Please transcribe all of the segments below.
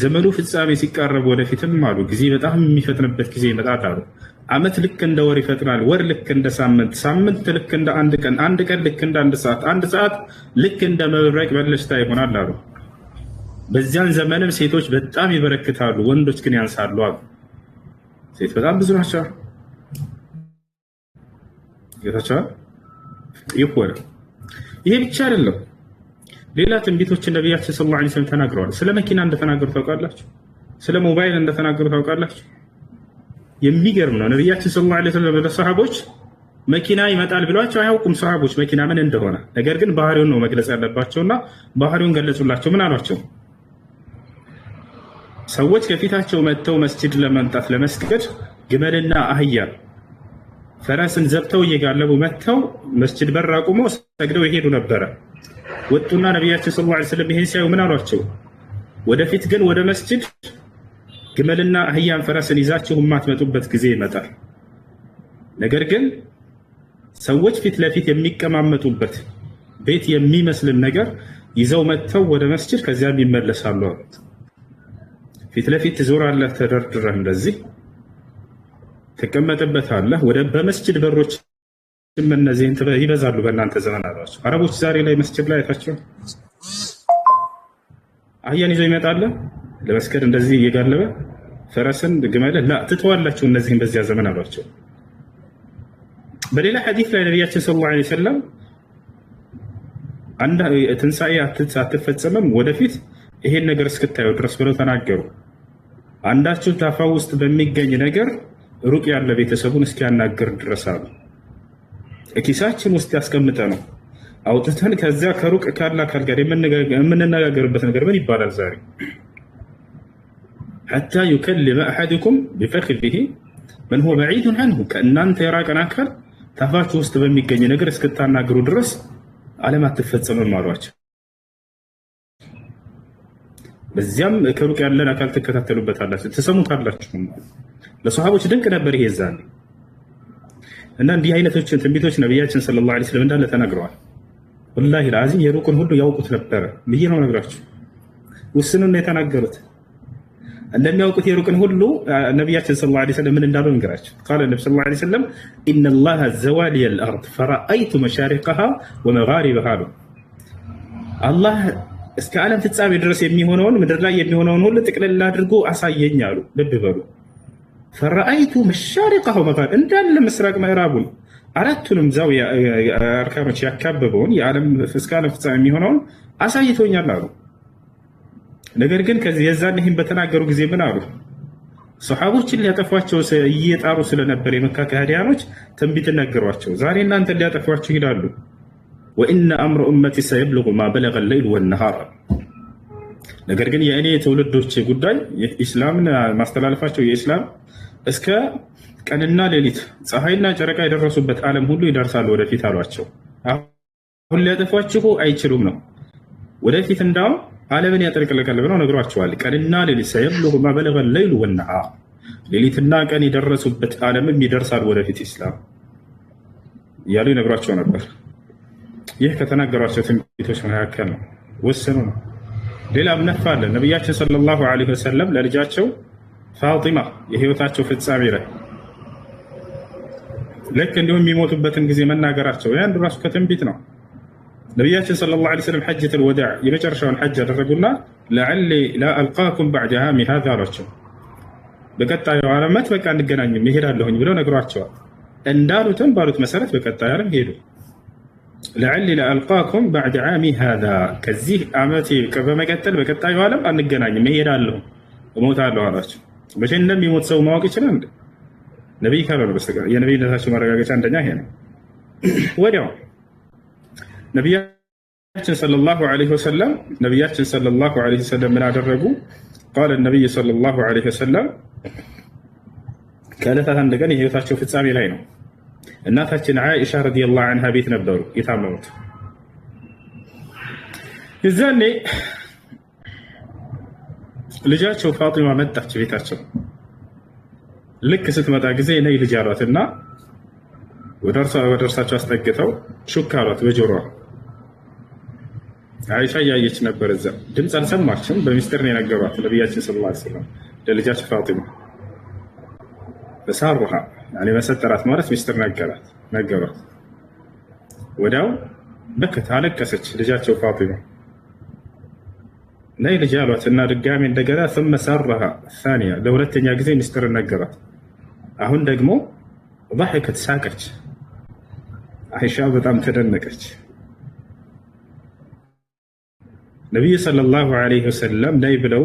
የዘመኑ ፍጻሜ ሲቃረብ ወደፊትም አሉ ጊዜ በጣም የሚፈጥንበት ጊዜ ይመጣል አሉ። ዓመት ልክ እንደ ወር ይፈጥናል፣ ወር ልክ እንደ ሳምንት፣ ሳምንት ልክ እንደ አንድ ቀን ልክ እንደ አንድ ሰዓት ልክ እንደ መብረቅ በለሽታ ይሆናል አሉ። በዚያን ዘመንም ሴቶች በጣም ይበረክታሉ፣ ወንዶች ግን ያንሳሉ አሉ። ሴት በጣም ብዙ ናቸው። ይታቻል ይቆረ ይሄ ብቻ አይደለም። ሌላ ትንቢቶችን ነብያችን ሰለላሁ ዐለይሂ ወሰለም ተናግረዋል። ስለ መኪና እንደተናገሩ ታውቃላችሁ? ስለ ሞባይል እንደተናገሩ ታውቃላችሁ? የሚገርም ነው። ነብያችን ሰለላሁ ዐለይሂ ወሰለም ለሰሃቦች መኪና ይመጣል ብሏቸው አያውቁም። ሰሃቦች መኪና ምን እንደሆነ፣ ነገር ግን ባህሪውን ነው መግለጽ ያለባቸውና ባህሪውን ገለጹላቸው። ምን አሏቸው? ሰዎች ከፊታቸው መጥተው መስጂድ ለመምጣት ለመስገድ ግመልና አህያ ፈረስን ዘብተው እየጋለቡ መጥተው መስጂድ በር አቁመው ሰግደው ይሄዱ ነበረ። ወጡና ነብያችን ሰለላሁ ዐለይሂ ወሰለም ይሄን ሲያዩ ምን አሏቸው? ወደፊት ግን ወደ መስጂድ ግመልና አህያን ፈረስን ይዛችሁ የማትመጡበት ጊዜ ይመጣል። ነገር ግን ሰዎች ፊት ለፊት የሚቀማመጡበት ቤት የሚመስልን ነገር ይዘው መጥተው ወደ መስጂድ ከዚያም ይመለሳሉ አሉት። ፊት ለፊት ትዞራለህ፣ ተደርድረህ እንደዚህ ትቀመጥበታለህ። ወደ በመስጂድ በሮች እነዚህ ይበዛሉ በእናንተ ዘመን አሏቸው። አረቦች ዛሬ ላይ መስጂድ ላይ አይታቸው አህያን ይዘው ይመጣል ለመስገድ እንደዚህ እየጋለበ ፈረስን ግመልን ትተዋላችሁ እነዚህን በዚያ ዘመን አሏቸው። በሌላ ሐዲስ ላይ ነብያችን ሰለላሁ ዐለይሂ ወሰለም አንድ ትንሣኤ አትፈጸምም ወደፊት ይሄን ነገር እስክታዩ ድረስ ብለው ተናገሩ። አንዳችሁ ታፋ ውስጥ በሚገኝ ነገር ሩቅ ያለ ቤተሰቡን እስኪያናገር ድረስ አሉ። ኪሳችን ውስጥ ያስቀምጠ ነው አውጥተን ከዚያ ከሩቅ ካለ አካል ጋር የምንነጋገርበት ነገር ምን ይባላል ዛሬ? حتى يكلم أحدكم بفخذه من هو بعيد عنه ከእናንተ የራቀን አካል ታፋችሁ ውስጥ በሚገኝ ነገር እስክታናገሩ ድረስ ዓለም አትፈጸምም አሏቸው። በዚያም ከሩቅ ያለን አካል ትከታተሉበታላችሁ፣ ትሰሙታላችሁ። ለሰሃቦች ድንቅ ነበር ይሄ ዛን እና እንዲህ አይነቶችን ትንቢቶች ነብያችን ሰለላሁ ዐለይሂ ወሰለም እንዳለ ተናግረዋል። ወላሂ ለአዚም የሩቁን ሁሉ ያውቁት ነበረ ብዬ ነው ነግራችሁ። ውስኑን ነው የተናገሩት። እንደሚያውቁት የሩቅን ሁሉ ነብያችን ሰለላሁ ዐለይሂ ወሰለም ምን እንዳሉ እንግራችሁ። ቃል ነብዩ ሰለላሁ ዐለይሂ ወሰለም ኢነ አላህ ዘዋሊየ አልአርድ ፈረአይቱ መሻሪቀሃ ወመጋሪበሃ አላህ እስከ ዓለም ፍጻሜ ድረስ የሚሆነውን ምድር ላይ የሚሆነውን ሁሉ ጥቅልል አድርጎ አሳየኝ አሉ። ልብ በሉ ፈረአይቱ መሻሪቀሃ ወመጋሪበሃ እንዳለ ምስራቅ ምዕራቡን አራቱንም ዛዊያ አርካኖች ያካበበውን የዓለም እስከ ዓለም ፍጻሜ የሚሆነውን አሳይቶኛል አሉ። ነገር ግን ከዚህ የዛን ይህን በተናገሩ ጊዜ ምን አሉ? ሰሃቦችን ሊያጠፏቸው እየጣሩ ስለነበር የመካ ከሃዲያኖች ትንቢት ነገሯቸው። ዛሬ እናንተ ሊያጠፏቸው ይላሉ። ወኢነ አምረ ኡመቲ ሰየብሉጉ ማ በለገ ለይል ወነሃር። ነገር ግን የእኔ ትውልዶች ጉዳይ ኢስላምን ማስተላለፋቸው የኢስላም እስከ ቀንና ሌሊት ፀሐይና ጨረቃ የደረሱበት ዓለም ሁሉ ይደርሳሉ ወደፊት አሏቸው። አሁን ሊያጠፏችሁ አይችሉም ነው። ወደፊት እንዳውም ዓለምን ያጠልቅልቃል ብለው ነግሯቸዋል። ቀንና ሌሊት ሰየብሉጉ ማ በለገ ለይል ወነሃር፣ ሌሊትና ቀን የደረሱበት ዓለምም ይደርሳል ወደፊት ኢስላም እያሉ ይነግሯቸው ነበር። ይህ ከተናገሯቸው ትንቢቶች መካከል ነው፣ ወሰኑ ነው። ሌላም ነፍ አለ። ነቢያችን ሰለላሁ ዐለይሂ ወሰለም ለልጃቸው ፋጢማ የህይወታቸው ፍጻሜ ላይ ልክ እንዲሁም የሚሞቱበትን ጊዜ መናገራቸው ያን ራሱ ከትንቢት ነው። ነቢያችን ሰለላሁ ዐለይሂ ወሰለም ሐጀቱል ወዳዕ የመጨረሻውን ሐጅ ያደረጉና ለዐሊ ላ አልቃኩም በዕደ ዓሚ ሃዛ አሏቸው። በቀጣዩ ዓመት በቃ እንገናኝም እሄዳለሁኝ ብለው ነግሯቸዋል። እንዳሉትም ባሉት መሰረት በቀጣዩ ዓለም ሄዱ። ለዐሊ ላ አልቃኩም በዕደ ዓሚ ሃዛ ከዚህ ዓመት በመቀጠል በቀጣዩ ዓለም አንገናኝም እሄዳለሁ እሞታለሁ አሏቸው። መቼ እንደሚሞት ሰው ማወቅ ይችላል? ነቢይ ካልሆነ በስተቀር የነቢይነታቸው ማረጋገጫ አንደኛ ይሄ ነው። ወዲያው ነቢያችን ሰለላሁ ዐለይሂ ወሰለም ምን አደረጉ? ቃለ ነቢይ ሰለላሁ ዐለይሂ ወሰለም ከዕለታት አንድ ቀን የህይወታቸው ፍጻሜ ላይ ነው። እናታችን ዓኢሻ ረዲየላሁ ዐንሃ ቤት ነበሩ የታመሙት። የዛኔ ልጃቸው ፋጢማ መጣች ቤታቸው። ልክ ስትመጣ ጊዜ ነይ ልጅ አሏትና ወደ እርሳቸው አስጠግተው ሹክ አሏት በጆሮዋ። አይሻ እያየች ነበር። እዛ ድምፅ አልሰማችም። በሚስጥር ነው የነገሯት ነቢያችን ሰለላሁ ዐለይሂ ወሰለም ለልጃቸው ፋጢማ በሳሩሃ ያኔ መሰጠራት ማለት ሚስጥር ነገሯት። ወዲያው በከት አለቀሰች ልጃቸው ፋጢማ። ነይ ልጅ አሏት እና ድጋሜ እንደገና ثم سرها ثانية ለሁለተኛ ጊዜ ሚስጥር ነገሯት። አሁን ደግሞ ضحكت ሳቀች። አይሻ በጣም ተደነቀች። ነቢዩ ሰለላሁ ዐለይሂ ወሰለም ነይ ብለው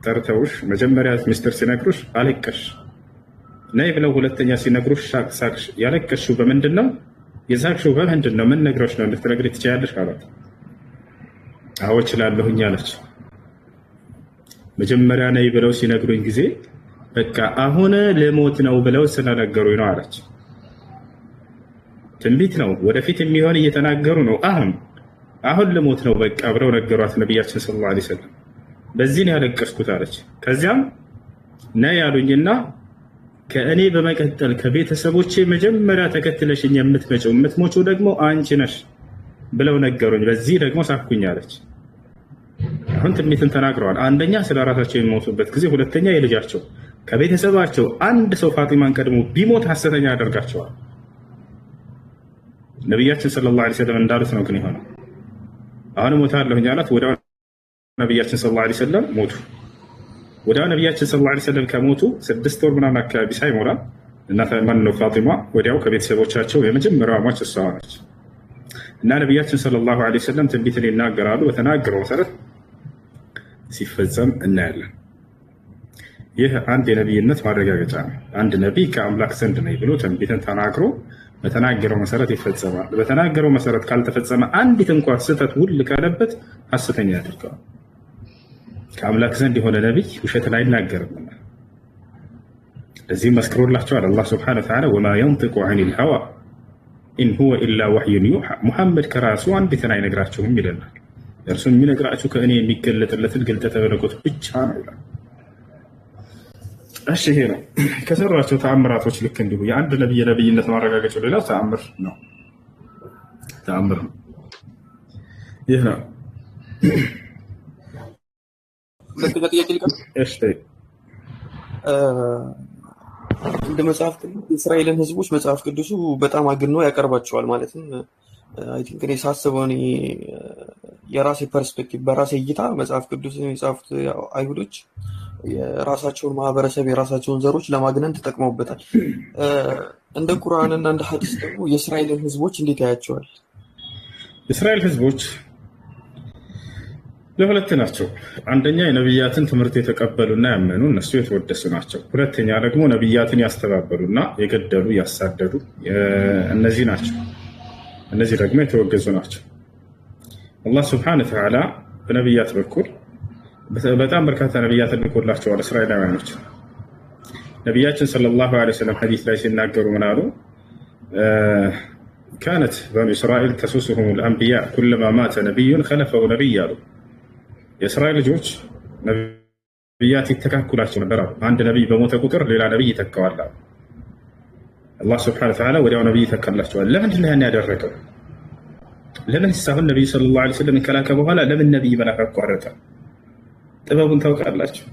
ጠርተውሽ መጀመሪያ ሚስጥር ሲነግሩሽ አለቀሽ፣ ነይ ብለው ሁለተኛ ሲነግሩሽ ሳቅሽ። ያለቀሽው በምንድን ነው? የሳቅሽው በምንድን ነው? ምን ነግረውሽ ነው? ልትነግሪ ትችያለሽ አሏት። አዎ እችላለሁኝ አለች። መጀመሪያ ነይ ብለው ሲነግሩኝ ጊዜ በቃ አሁን ልሞት ነው ብለው ስለነገሩኝ ነው አለች። ትንቢት ነው፣ ወደፊት የሚሆን እየተናገሩ ነው። አሁን ልሞት ነው በቃ ብለው ነገሯት ነቢያችን ሰለላሁ ዐለይሂ ወሰለም። በዚህ ነው ያለቀስኩት አለች። ከዚያም ነይ ያሉኝና ከእኔ በመቀጠል ከቤተሰቦቼ መጀመሪያ ተከትለሽኝ የምትሞቺው ደግሞ አንቺ ነሽ ብለው ነገሩኝ። በዚህ ደግሞ ሳኩኝ አለች። አሁን ትንቢትን ተናግረዋል። አንደኛ ስለ ራሳቸው የሚሞቱበት ጊዜ፣ ሁለተኛ የልጃቸው ከቤተሰባቸው አንድ ሰው ፋጢማን ቀድሞ ቢሞት ሐሰተኛ ያደርጋቸዋል። ነቢያችን ሰለላሁ ዐለይሂ ወሰለም እንዳሉት ነው ግን የሆነው። አሁን እሞታለሁኝ አላት። ወዲያው ነቢያችን ሰለላሁ ዐለይሂ ወሰለም ሞቱ። ወዲያው ነቢያችን ሰለላሁ ዐለይሂ ወሰለም ከሞቱ 6 ወር ምናምን አካባቢ ሳይሞላ ማነው ፋጢማ ወዲያው ከቤተሰቦቻቸው የመጀመሪያዋ ሟች እሷ ነች። እና ነቢያችን ሰለላሁ ዐለይሂ ወሰለም ትንቢትን ይናገራሉ። በተናገረው መሰረት ሲፈጸም እናያለን። ይህ አንድ የነቢይነት ማረጋገጫ ነው። አንድ ነቢይ ከአምላክ ዘንድ ነኝ ብሎ ትንቢትን ተናግሮ በተናገረው መሰረት ይፈጸማል። በተናገረው መሰረት ካልተፈጸመ አንዲት እንኳን ስህተት ውል ካለበት ሐሰተኛ ያደርገዋል። ከአምላክ ዘንድ የሆነ ነቢይ ውሸትን አይናገርምና ለዚህም መስክሮላቸዋል አላህ ሱብሓነሁ ወተዓላ ወማ የንጢቁ ዐኒል ሀዋ ኢን ሁወ ኢላ ወሕዩን ዩሓ። ሙሐመድ ከራሱ አንዲትን አይነግራቸውም ይለናል። እርሱ የሚነግራችሁ ከእኔ የሚገለጥለትን ግልጠተ መለኮት ብቻ ነው ይላል። እሺ ይሄ ነው ከሰሯቸው ተአምራቶች። ልክ እንዲሁ የአንድ ነቢይ የነቢይነት ማረጋገጫው ሌላ ተአምር ነው። ይህ ነው። እንደ መጽሐፍ ቅዱስ የእስራኤልን ሕዝቦች መጽሐፍ ቅዱሱ በጣም አግኖ ያቀርባቸዋል። ማለትም አይ ቲንክ እኔ ሳስበው የራሴ ፐርስፔክቲቭ በራሴ እይታ መጽሐፍ ቅዱስ የጻፉት አይሁዶች የራሳቸውን ማህበረሰብ የራሳቸውን ዘሮች ለማግነን ተጠቅመውበታል። እንደ ቁርአንና እንደ ሐዲስ ደግሞ የእስራኤልን ሕዝቦች እንዴት ያያቸዋል? የእስራኤል ሕዝቦች ለሁለት ናቸው። አንደኛ የነቢያትን ትምህርት የተቀበሉና ያመኑ እነሱ የተወደሱ ናቸው። ሁለተኛ ደግሞ ነቢያትን ያስተባበሉና የገደሉ ያሳደዱ እነዚህ ናቸው። እነዚህ ደግሞ የተወገዙ ናቸው። አላህ ሱብሓነሁ ወተዓላ በነቢያት በኩል በጣም በርካታ ነቢያትን ልኮላቸዋል እስራኤላውያኖች። ነቢያችን ሰለላሁ ዐለይሂ ወሰለም ሐዲስ ላይ ሲናገሩ ምን አሉ? ካነት በኑ እስራኤል ተሱሱሁም አልአንቢያ ኩለማ ማተ ነቢዩን ኸለፈሁ ነቢይ አሉ። የእስራኤል ልጆች ነቢያት ይተካኩላቸው ነበር አሉ። አንድ ነቢይ በሞተ ቁጥር ሌላ ነቢይ ይተካዋል አሉ። አላህ ሱብሓነሁ ወተዓላ ወዲያው ነቢይ ይተካላቸዋል። ለምንድን ነው ያን ያደረገው? ለምን ሳሁን ነቢይ ሰለላሁ ዐለይሂ ወሰለም ከላከ በኋላ ለምን ነቢይ መላክ አቋረጠ? ጥበቡን ታውቃላችሁ።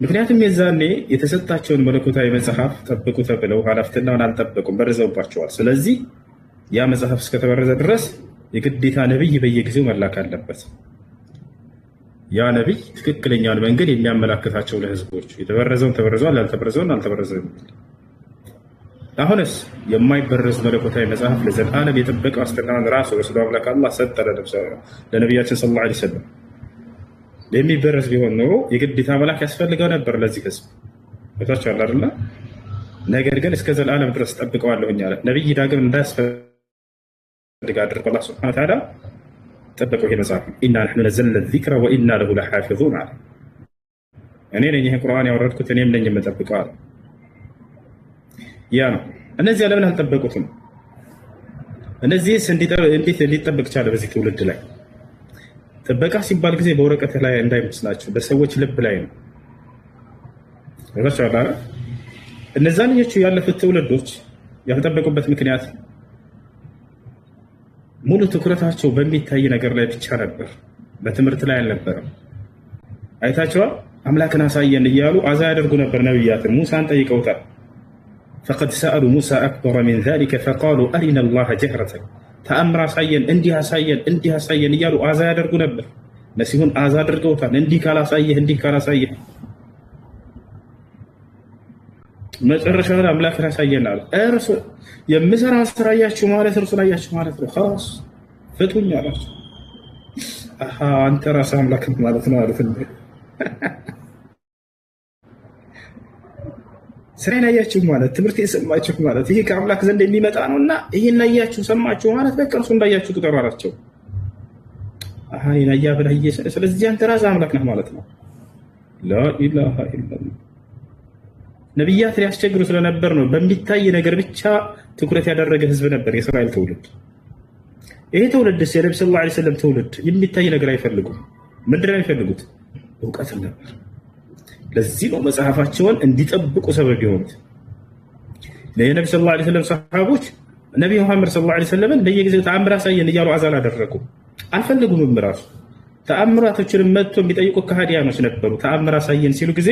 ምክንያቱም የዛኔ የተሰጣቸውን መለኮታዊ መጽሐፍ ጠብቁ ተብለው ኃላፊነቱን አልጠበቁም፣ በርዘውባቸዋል። ስለዚህ ያ መጽሐፍ እስከተበረዘ ድረስ የግዴታ ነቢይ በየጊዜው መላክ አለበት። ያ ነቢይ ትክክለኛውን መንገድ የሚያመላክታቸው ለህዝቦች የተበረዘውን ተበረዘዋል፣ ያልተበረዘውን አልተበረዘም። አሁንስ የማይበረዝ መለኮታዊ መጽሐፍ ለዘላለም የጠበቀ ዋስትናን ራሱ ረሱሉ አምላክ አላህ ሰጠ ለነቢያችን ሰለላሁ ዐለይሂ ወሰለም። የሚበረዝ ቢሆን ኖሮ የግዴታ መላክ ያስፈልገው ነበር ለዚህ ህዝብ። ቦታቸው አለ አይደል? ነገር ግን እስከ ዘላለም ድረስ ጠብቀዋለሁኝ አለ። ነቢይ ዳግም እንዳያስፈልግ አድርጎ አላህ ሱብሓነሁ ወተዓላ ጠበቀው። ይሄ መጽሐፍ ኢና ነሕኑ ነዘልነ ዚክረ ወኢና ለሁ ለሓፊዙን አለ። እኔ ነኝ ይሄን ቁርአን ያወረድኩት እኔም ነኝ የምጠብቀው አለ። ያ ነው። እነዚያ ለምን አልጠበቁትም? እነዚህስ እንዴት ሊጠበቅ ቻለ በዚህ ትውልድ ላይ? ጥበቃ ሲባል ጊዜ በወረቀት ላይ እንዳይመስላችሁ በሰዎች ልብ ላይ ነው። ወራሻላ እነዛኞቹ ያለፉት ትውልዶች ያልጠበቁበት ምክንያት ሙሉ ትኩረታቸው በሚታይ ነገር ላይ ብቻ ነበር፣ በትምህርት ላይ አልነበረም። አይታቸዋል። አምላክን አሳየን እያሉ አዛ ያደርጉ ነበር ነቢያትን። ሙሳን ጠይቀውታል። ፈቀድ ሰአሉ ሙሳ አክበረ ሚን ዛሊከ ፈቃሉ አሪና ላህ ጀህረተን፣ ተአምር አሳየን፣ እንዲህ አሳየን፣ እንዲህ አሳየን እያሉ አዛ ያደርጉ ነበር። መሲሁን አዛ አድርገውታል። እንዲህ ካላሳየህ፣ እንዲህ ካላሳየህ። መጨረሻ ላይ አምላክን አሳየን አሉ። እርሱ የምሰራውን ስራ አያችሁ ማለት እርሱን አያችሁ ማለት ነው። ኸላስ ፍቱኝ አላቸው። አንተ ራስህ አምላክ ማለት ነው አሉት። ስራዬን አያችሁ ማለት ትምህርት የሰማችሁ ማለት ይሄ ከአምላክ ዘንድ የሚመጣ ነው እና ይሄን አያችሁ ሰማችሁ ማለት በቃ እርሱ እንዳያችሁ ቁጠሩ አላቸው። ይሄን አያ ብለህ ስለዚህ አንተ ራስህ አምላክ ነህ ማለት ነው። ላኢላሃ ኢለላህ። ነቢያት ሊያስቸግሩ ስለነበር ነው በሚታይ ነገር ብቻ ትኩረት ያደረገ ህዝብ ነበር የእስራኤል ትውልድ። ይሄ ትውልድስ የነብዩ ሰለላሁ ዐለይሂ ወሰለም ትውልድ የሚታይ ነገር አይፈልጉም። ምንድን ነው የሚፈልጉት? እውቀትን ነበር። ለዚህ ነው መጽሐፋቸውን እንዲጠብቁ ሰበብ የሆኑት። የነብዩ ሰለላሁ ዐለይሂ ወሰለም ሰሃቦች ነብዩ መሐመድ ሰለላሁ ዐለይሂ ወሰለም በየጊዜው ተአምር አሳየን እያሉ አዛል አደረጉ። አልፈልጉም። ራሱ ተአምራቶችን መጥቶ የሚጠይቁ ከሃዲያኖች ነበሩ። ተአምር አሳየን ሲሉ ጊዜ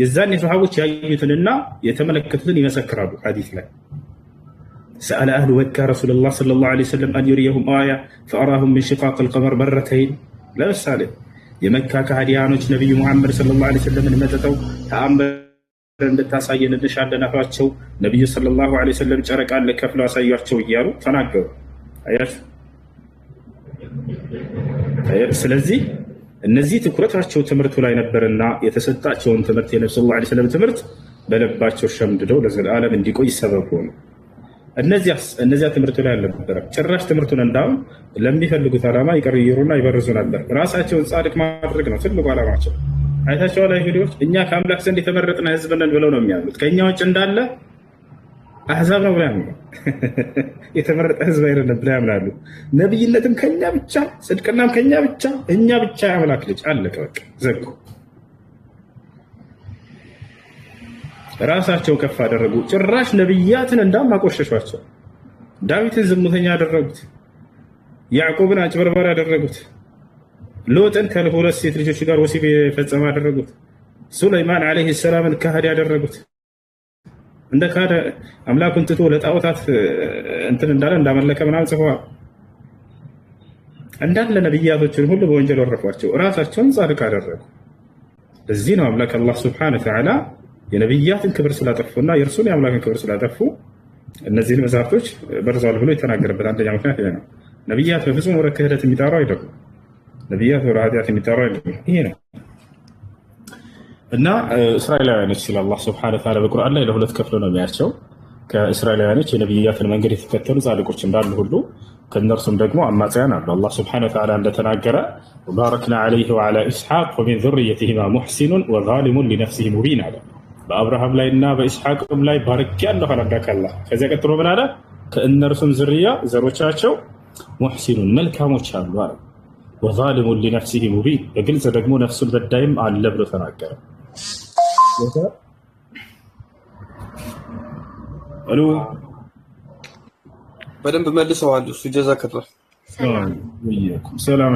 የዛን የሰሃቦች ያዩትንና የተመለከቱትን ይመሰክራሉ። ሐዲስ ላይ سأل أهل مكة رسول الله صلى الله عليه وسلم أن يريهم آية فأراهم من شقاق القمر مرتين. لا مسالة የመካ ከሃዲያኖች ነብዩ መሐመድ ሰለላሁ ዐለይሂ ወሰለም መተው ተአምር እንድታሳየን እንሻለን አሏቸው። ነብዩ ሰለላሁ ዐለይሂ ወሰለም ጨረቃን ለከፍለው አሳያቸው እያሉ ተናገሩ። አያችሁ። ስለዚህ እነዚህ ትኩረታቸው ትምህርቱ ላይ ነበርና የተሰጣቸውን ትምህርት የነብዩ ሰለላሁ ዐለይሂ ወሰለም ትምህርት በልባቸው ሸምድደው ለዘላለም እንዲቆይ ሰበብ ሆኑ። እነዚያ ትምህርቱ ላይ አልነበረም። ጭራሽ ትምህርቱን እንዳውም ለሚፈልጉት ዓላማ ይቀይሩና ይበርዙ ነበር። ራሳቸውን ጻድቅ ማድረግ ነው ትልቁ ዓላማቸው። አይታቸዋል። አይሁዶች እኛ ከአምላክ ዘንድ የተመረጥን ህዝብ ነን ብለው ነው የሚያምኑት። ከእኛ ውጭ እንዳለ አሕዛብ ነው ብለው ያምናሉ። የተመረጠ ህዝብ አይደለም ብለው ያምናሉ። ነብይነትም ከኛ ብቻ፣ ጽድቅናም ከኛ ብቻ፣ እኛ ብቻ የአምላክ ልጅ አለቀ በቃ ዘጉ። ራሳቸው ከፍ አደረጉ። ጭራሽ ነብያትን እንዳውም አቆሸሿቸው። ዳዊትን ዝሙተኛ ያደረጉት፣ ያዕቆብን አጭበርባሪ ያደረጉት፣ ሎጥን ከሁለት ሴት ልጆች ጋር ወሲብ የፈጸመ ያደረጉት፣ ሱለይማን ዓለይሂ ሰላምን ካህድ ያደረጉት። እንደ ካደ አምላኩን ትቶ ለጣዖታት እንትን እንዳለ እንዳመለከ ምናምን ጽፈዋል። እንዳለ ነብያቶችን ሁሉ በወንጀል ወረፏቸው። ራሳቸውን ጻድቅ አደረጉ። ለዚህ ነው አምላክ አላህ ሱብሓነሁ ወተዓላ የነብያትን ክብር ስላጠፉና የእርሱን የአምላክን ክብር ስላጠፉ እነዚህን መዛርቶች በርዘዋል ብሎ የተናገረበት አንደኛ ምክንያት ይሄ ነው። ነብያት በፍጹም ወደ ክህደት የሚጣሩ አይደሉም። ነብያት ወደ ኃጢአት የሚጣሩ አይደሉም። ይሄ ነው እና እስራኤላውያኖች ስለ አላህ ሱብሓነሁ ወተዓላ በቁርአን ላይ ለሁለት ከፍሎ ነው የሚያቸው። ከእስራኤላውያኖች የነብያትን መንገድ የተከተሉ ጻድቆች እንዳሉ ሁሉ ከእነርሱም ደግሞ አማጽያን አሉ። አላህ ሱብሓነሁ ወተዓላ እንደተናገረ ወባረክና ዐለይሂ ወዐላ ኢስሐቅ ወሚን ዙርየቲሂማ ሙሕሲኑን ወዛሊሙን ሊነፍሲሂ ሙቢን አለ። በአብርሃም ላይና በኢስሐቅም ላይ ባርኬያለሁ አለ አላህ። ከዚያ ቀጥሎ ምን አለ? ከእነርሱም ዝርያ ዘሮቻቸው ሙሕሲኑን መልካሞች አሉ አለ። ወዛሊሙን ሊነፍሲሂ ሙቢን በግልጽ ደግሞ ነፍሱን በዳይም አለ ብሎ ተናገረ። አሉ በደንብ መልሰዋል። እሱ ጀዛከላህ ሰላም።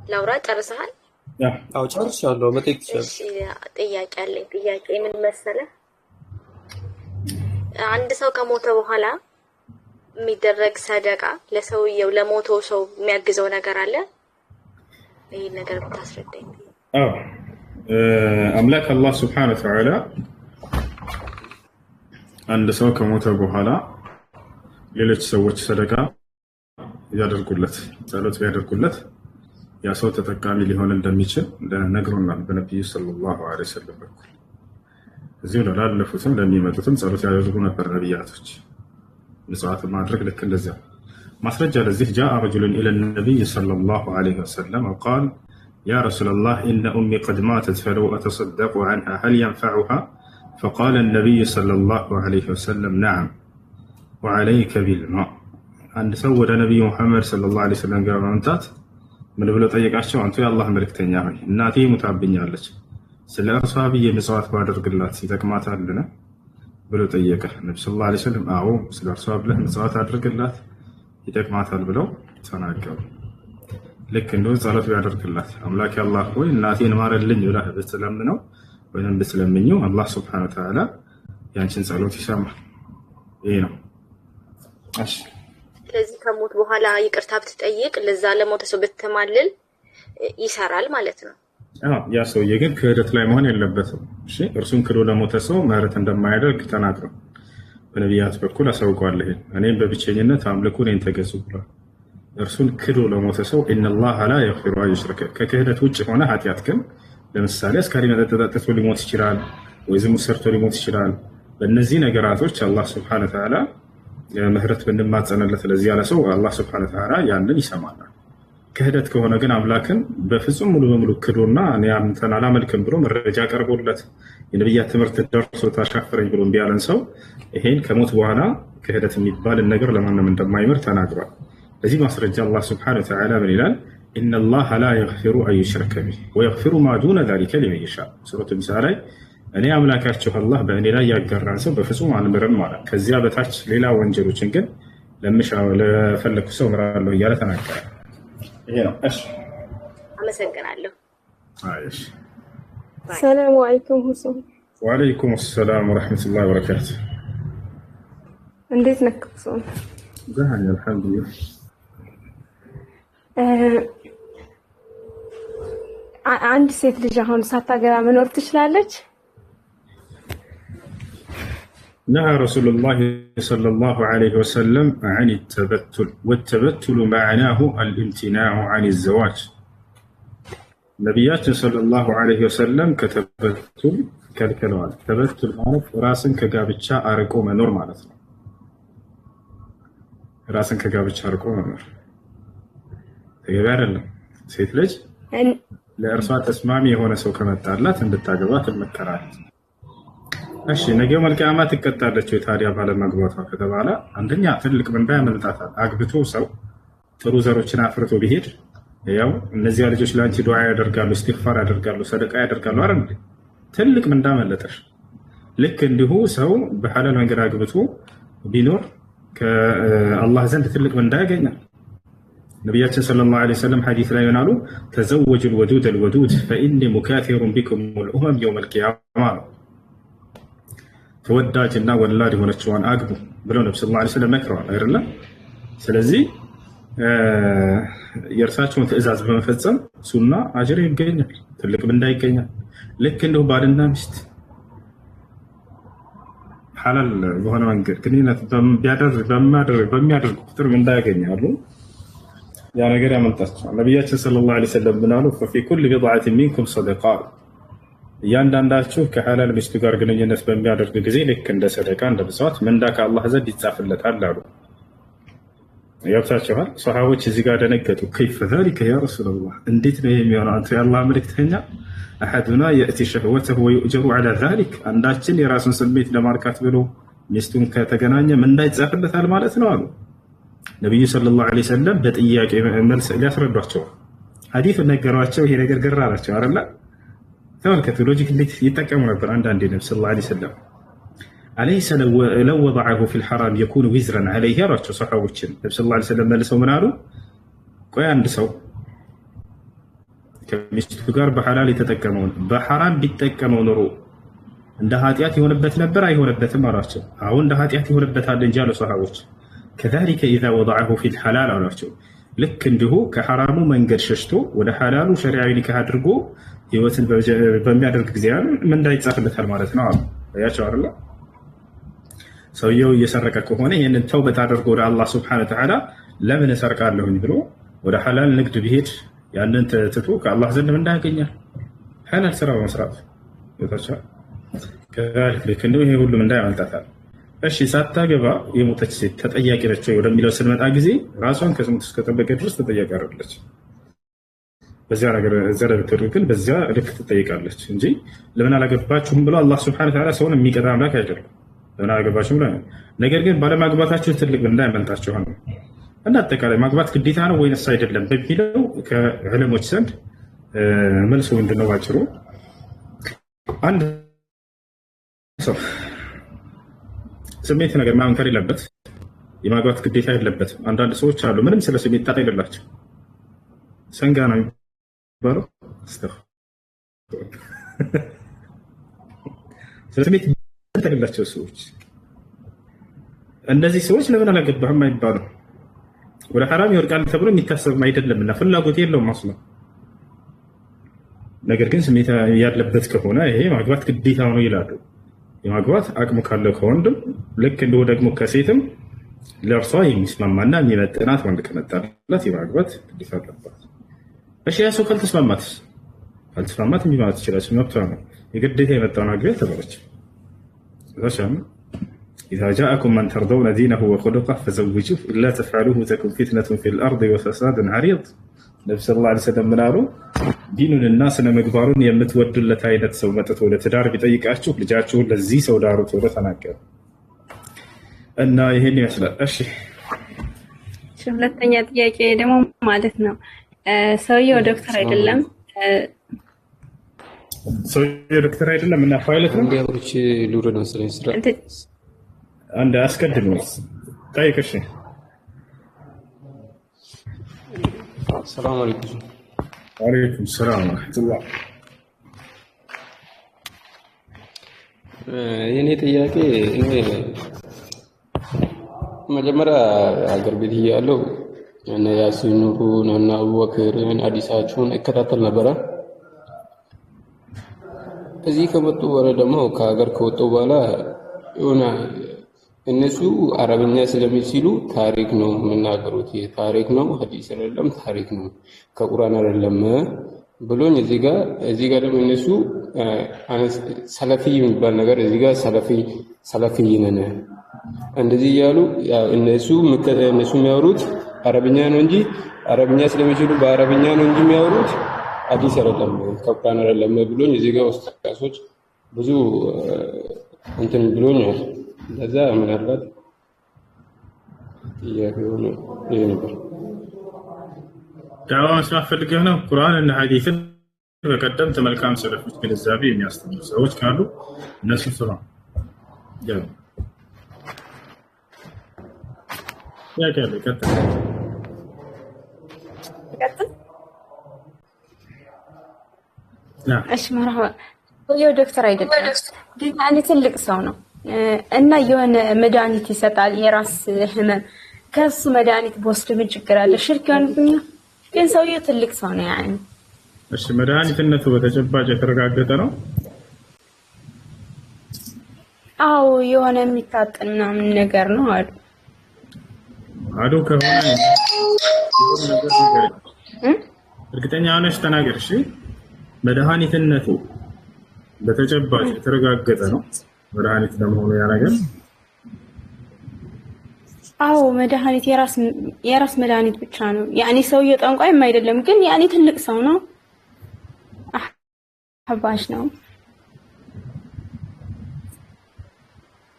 ላውራ ጨርሰሃል? አዎ ጨርሻለሁ። መጠየቅ ትችላለህ። ጥያቄ አለኝ። ጥያቄ ምን መሰለህ? አንድ ሰው ከሞተ በኋላ የሚደረግ ሰደቃ ለሰውየው ለሞተው ሰው የሚያግዘው ነገር አለ? ይሄን ነገር ብታስረዳኝ። አምላክ አላህ ሱብሓነሁ ወተዓላ አንድ ሰው ከሞተ በኋላ ሌሎች ሰዎች ሰደቃ ያደርጉለት፣ ጸሎት ቢያደርጉለት ያ ሰው ተጠቃሚ ሊሆን እንደሚችል ነግሮናል በነቢዩ ሰለላሁ ዐለይሂ ወሰለም በኩል። እዚሁ ላለፉትም ለሚመጡትም ጸሎት ያደርጉ ነበር ነቢያቶች። ምጽዋት ማድረግ ልክ እንደዚያ ማስረጃ ለዚህ ጃአ ረጁሉን ኢለ ነቢይ ሰለላሁ ዐለይሂ ወሰለም ወቃል ያ ረሱለላህ ኢነ ኡሚ ቀድ ማተት ፈለው አተሰደቁ ዐንሃ ሀል የንፈዑሃ ፈቃለ ነቢይ ሰለላሁ ዐለይሂ ወሰለም ነዓም ወዐለይከ ቢልማእ። አንድ ሰው ወደ ነቢዩ ሙሐመድ ሰለላሁ ዐለይሂ ወሰለም ጋር በመምጣት ምን ብሎ ጠየቃቸው? አንቱ የአላህ መልእክተኛ ሆይ እናቴ ሙታብኛለች፣ ስለ እርሷ ብዬ ምጽዋት ባደርግላት ይጠቅማታልን ብሎ ጠየቀ። ነቢ ስ ላ ሰለም አዎ ስለ እርሷ ብለህ ምጽዋት አድርግላት ይጠቅማታል ብለው ተናገሩ። ልክ እንዲሁ ጸሎት ቢያደርግላት አምላክ አላህ ሆይ እናቴን ማረልኝ ብለህ ብትለምነው ወይም ብትለምኘው አላህ ስብሐነሁ ወተዓላ ያንቺን ጸሎት ይሰማል። ይሄ ነው። እሺ ስለዚህ ከሞት በኋላ ይቅርታ ብትጠይቅ ለዛ ለሞተ ሰው ብትማልል ይሰራል ማለት ነው። ያ ሰውዬ ግን ክህደት ላይ መሆን የለበትም። እሺ እርሱን ክዶ ለሞተ ሰው ምህረት እንደማያደርግ ተናግረው በነቢያት በኩል አሳውቀዋል። ይሄን እኔም በብቸኝነት አምልኩ እኔን ተገዙ ብሏል። እርሱን ክዶ ለሞተ ሰው ኢነላህ ላ የግፊሩ አን ዩሽረከ ከክህደት ውጭ የሆነ ኃጢአት ግን ለምሳሌ አስካሪ መጠጥ ጠጥቶ ሊሞት ይችላል፣ ወይ ዝሙት ሰርቶ ሊሞት ይችላል። በእነዚህ ነገራቶች አላህ ስብሐነሁ ወተዓላ ምህረት ብንማጸንለት ለዚህ ያለ ሰው አላህ ስብሐነሁ ወተዓላ ያንን ይሰማናል። ክህደት ከሆነ ግን አምላክን በፍጹም ሙሉ በሙሉ ክዶና እኔ አንተን አላመልክም ብሎ መረጃ ቀርቦለት የነቢያት ትምህርት ደርሶ ታሻፍረኝ ብሎ እምቢ ያለን ሰው ይሄን ከሞት በኋላ ክህደት የሚባልን ነገር ለማንም እንደማይምር ተናግሯል። ለዚህ ማስረጃ አላህ ስብሐነሁ ወተዓላ ምን ይላል? ኢነላህ ላ የግፊሩ አን ዩሽረከ ቢህ ወየግፊሩ ማ ዱነ ዛሊከ ሊመን የሻእ። ሱረቱ ኒሳ ላይ እኔ አምላካችሁ አላህ በእኔ ላይ ያጋራን ሰው በፍጹም አልምርም ማለት ከዚያ በታች ሌላ ወንጀሎችን ግን ለፈለኩ ሰው ምራለሁ እያለ ተናገረ። ይሄ ነው። እሺ አመሰግናለሁ። እሺ ሰላም አለይኩም ሁሴን። ወአለይኩም ሰላም ወራህመቱላሂ ወበረካቱ። እንዴት ነህ ሁሴን? ደህና አልሐምዱሊላህ። አንድ ሴት ልጅ አሁን ሳታገባ መኖር ትችላለች? نهى رسول الله صلى الله عليه وسلم عن التبتل والتبتل معناه الامتناع عن الزواج. نبيات صلى الله عليه وسلم كتبتل كالكلوان تبتل معروف راسن كجابتشا أرقو منور معناتنا راسن كجابتشا أرقو منور تجبر الله سيد لج لإرسال تسمامي هنا سو كما تعلت عند التاجبات المكرات. እሺ ነገ መልቂያማ ትቀጣለች ታዲያ ባለማግባቷ ከተባለ አንደኛ ትልቅ ምንዳ ያመልጣታል። አግብቶ ሰው ጥሩ ዘሮችን አፍርቶ ቢሄድ ያው እነዚያ ልጆች ላንቺ ዱዓ ያደርጋሉ፣ ኢስቲግፋር ያደርጋሉ፣ ሰደቃ ያደርጋሉ አይደል? ትልቅ ምንዳ መለጠሽ። ልክ እንዲሁ ሰው በሐላል መንገድ አግብቶ ቢኖር ከአላህ ዘንድ ትልቅ ምንዳ ያገኛል። ነቢያችን ሰለላሁ ዐለይሂ ወሰለም ሐዲስ ላይ ይናሉ ተዘወጁል ወዱድ አልወዱድ ፈኢኒ ሙካቲሩን ቢኩም አልኡመም የውመል ቂያማ ነው። ተወዳጅና ወላድ የሆነችዋን አግቡ ብለው ነብዩ ሰለላሁ ዐለይሂ ወሰለም መክረዋል አይደለ? ስለዚህ የእርሳቸውን ትዕዛዝ በመፈጸም ሱና አጅር ይገኛል፣ ትልቅ ምንዳ ይገኛል። ልክ እንዲሁ ባልና ሚስት ሐላል በሆነ መንገድ ግንኙነት በሚያደርጉ ቁጥር ምንዳ ያገኛሉ። ያ ነገር ያመልጣቸዋል። ነቢያችን ሰለላሁ ዐለይሂ ወሰለም ብናሉ ፈፊ ኩል ቢድዓቲን ሚንኩም ሰደቃ እያንዳንዳችሁ ከሐላል ሚስቱ ጋር ግንኙነት በሚያደርግ ጊዜ ልክ እንደ ሰደቃ እንደ ምጽዋት ምንዳ ከአላህ ዘንድ ይጻፍለታል አሉ። ያብታችኋል። ሰሃቦች እዚህ ጋር ደነገጡ። ከይፈ ዛሊከ ያ ረሱላህ፣ እንዴት ነው የሚሆነው አንተ የአላህ መልእክተኛ? አሐዱና የእቲ ሸህወተሁ ወዩእጀሩ ዐላ ዛሊክ፣ አንዳችን የራሱን ስሜት ለማርካት ብሎ ሚስቱን ከተገናኘ ምንዳ ይጻፍለታል ማለት ነው አሉ። ነቢዩ ሰለላሁ ዐለይሂ ወሰለም በጥያቄ መልስ ሊያስረዷቸው ሐዲስ ነገሯቸው። ይሄ ነገር ገራ አላቸው አይደል? ተመልከቱ ሎጂክ እንዴት ይጠቀሙ ነበር። አንዳንዴ ነብዩ ሰለላሁ ዐለይሂ ወሰለም አለይሰ ለው ወضዐሁ ፊል ሐራም የኩኑ ዊዝረን ዐለይሂ ያሏቸው ሰሃቦችን ነብዩ ሰለላሁ ዐለይሂ ወሰለም መልሰው ምን አሉ? ቆይ አንድ ሰው ከሚስቱ ጋር በሐላል የተጠቀመውን በሐራም ቢጠቀመው ኖሮ እንደ ኃጢአት የሆነበት ነበር አይሆነበትም አሏቸው። አሁን እንደ ኃጢአት ይሆነበታል እንጂ አሉ ሰሃቦች። ከዛሊከ ኢዛ ወضዐሁ ፊል ሐላል አሏቸው። ልክ እንዲሁ ከሐራሙ መንገድ ሸሽቶ ወደ ሐላሉ ሸሪዓዊ ኒካህ አድርጎ ህይወትን በሚያደርግ ጊዜ ምንዳ ይጻፍለታል ማለት ነው አሉ። ያቸው አይደል? ሰውየው እየሰረቀ ከሆነ ይህንን ተውበት አድርጎ ወደ አላህ ሱብሓነሁ ወተዓላ ለምን እሰርቃለሁኝ ብሎ ወደ ሐላል ንግድ ቢሄድ ያንን ትቶ ከአላህ ዘንድ ምንዳ ያገኛል። ሐላል ስራ በመስራት ይወጣቻል። ከልክ እንደው ይሄ ሁሉ ምንዳ ያመልጣታል። እሺ ሳታገባ የሞተች ሴት ተጠያቂ ነች ወደሚለው ስንመጣ ጊዜ ራሷን ከዝሙት እስከጠበቀ ድረስ ተጠያቂ አይደለች። በዚያ ነገር ዘረብትሩ ግን በዚያ ልክ ትጠይቃለች እንጂ ለምን አላገባችሁም ብሎ አላህ ሱብሓነሁ ወተዓላ ሰውን የሚቀጣ አምላክ አይደለም። ለምን አላገባችሁም ብሎ ነገር ባለማግባታችሁ ትልቅ ምንዳ ያመልጣችኋል ነው። እና አጠቃላይ ማግባት ግዴታ ነው ወይንስ አይደለም በሚለው ከዕለሞች ዘንድ መልሱ ምንድነው? ባጭሩ አንድ ሰው ስሜት ነገር ማመን ከሌለበት የማግባት ግዴታ የለበትም። አንዳንድ ሰዎች አሉ ምንም ስለ ስሜት ጣጣ የሌላቸው ሰንጋ ነው የሚባለው። ስለ ስሜት ጣጣ የሌላቸው ሰዎች እነዚህ ሰዎች ለምን አላገባህም አይባሉ። ወደ ሐራም ይወድቃል ተብሎ የሚታሰብም አይደለምና ፍላጎት የለውም አስላ። ነገር ግን ስሜት ያለበት ከሆነ ይሄ ማግባት ግዴታ ነው ይላሉ። የማግባት አቅሙ ካለ ከወንድም ልክ እንደው ደግሞ ከሴትም ለእርሷ የሚስማማና የሚመጥናት ወንድ ከመጣላት የማግባት ግዴታ አለባት። እሺ ያ ሰው ካልተስማማት እንዲህ ማለት ይችላል። መብቷ ነው። የግዴታ የመጣውን አግቢያ ተባለች። إذا جاءكم من ترضون دينه وخلقه فزوجوه إلا تفعلوه تكن فتنة في الأرض وفساد عريض. النبي صلى الله عليه وسلم منارو دين الناس مقبارون يمتود لتاينة سومتة ولتدار بطيقاتشو لجاتشو لزي سودارو ورثناك እና ይሄን ይመስላል። እሺ ሁለተኛ ጥያቄ ደግሞ ማለት ነው ሰውየው ዶክተር አይደለም እና ፓይለት ነው እንዲያውርች ሉሮ ነው ስራ አንድ አስቀድም ነው ጠይቅሽ። ሰላም አለይኩም። ወአለይኩም ሰላም ወራህመቱላህ። የኔ ጥያቄ እኔ መጀመሪያ አገር ቤት እያለሁ እነ ያሲን ኑሩን እና አቡበክርን ሐዲሳቸውን እከታተል ነበረ። እዚህ ከመጡ በኋላ ደግሞ ከሀገር ከወጡ በኋላ የሆነ እነሱ አረብኛ ስለሚችሉ ታሪክ ነው የምናገሩት፣ ታሪክ ነው ሐዲስ አይደለም ታሪክ ነው ከቁርአን አይደለም ብሎኝ እዚህ ጋር ደግሞ እነሱ ሰለፊ የሚባል ነገር እዚህ ጋር ሰለፊ ነን እንደዚህ እያሉ እነሱ የሚያወሩት አረብኛ ነው እንጂ አረብኛ ስለሚችሉ በአረብኛ ነው እንጂ የሚያወሩት ሐዲስ አይደለም ከቁርአን አይደለም ብሎኝ እዚህ ጋር ኡስታዞች ብዙ እንትን ብሎኛል። ለዛ ምናልባት ያገኙ ይሄ ነበር ዳዋ መስማት ፈልገህ ነው። ቁርአን እና ሐዲስን በቀደምት መልካም ሰለፎች ግንዛቤ የሚያስተምሩ ሰዎች ካሉ እነሱ ስራ ያው ያቀለ ቀጥታ እሺ መርሐባ። ሰውየው ዶክተር አይደለም ግን አንድ ትልቅ ሰው ነው እና የሆነ መድኃኒት ይሰጣል የራስ ህመም። ከሱ መድኃኒት በወስድ ምን ችግር አለ? ሽርክ ይሆንብኛል? ግን ሰውየው ትልቅ ሰው ነው ያኔ። እሺ መድኃኒትነቱ በተጨባጭ የተረጋገጠ ነው? አዎ የሆነ የሚታጠን ምናምን ነገር ነው አሉ ከሆነ እርግጠኛ ሆነሽ ተናገር። እሺ መድኃኒትነቱ በተጨባጭ የተረጋገጠ ነው? መድኃኒት ለመሆኑ ያ ነገር? አዎ መድኃኒት የራስ መድኃኒት ብቻ ነው። ያኔ ሰውየው ጠንቋይም አይደለም ግን ያኔ ትልቅ ሰው ነው፣ አህባሽ ነው።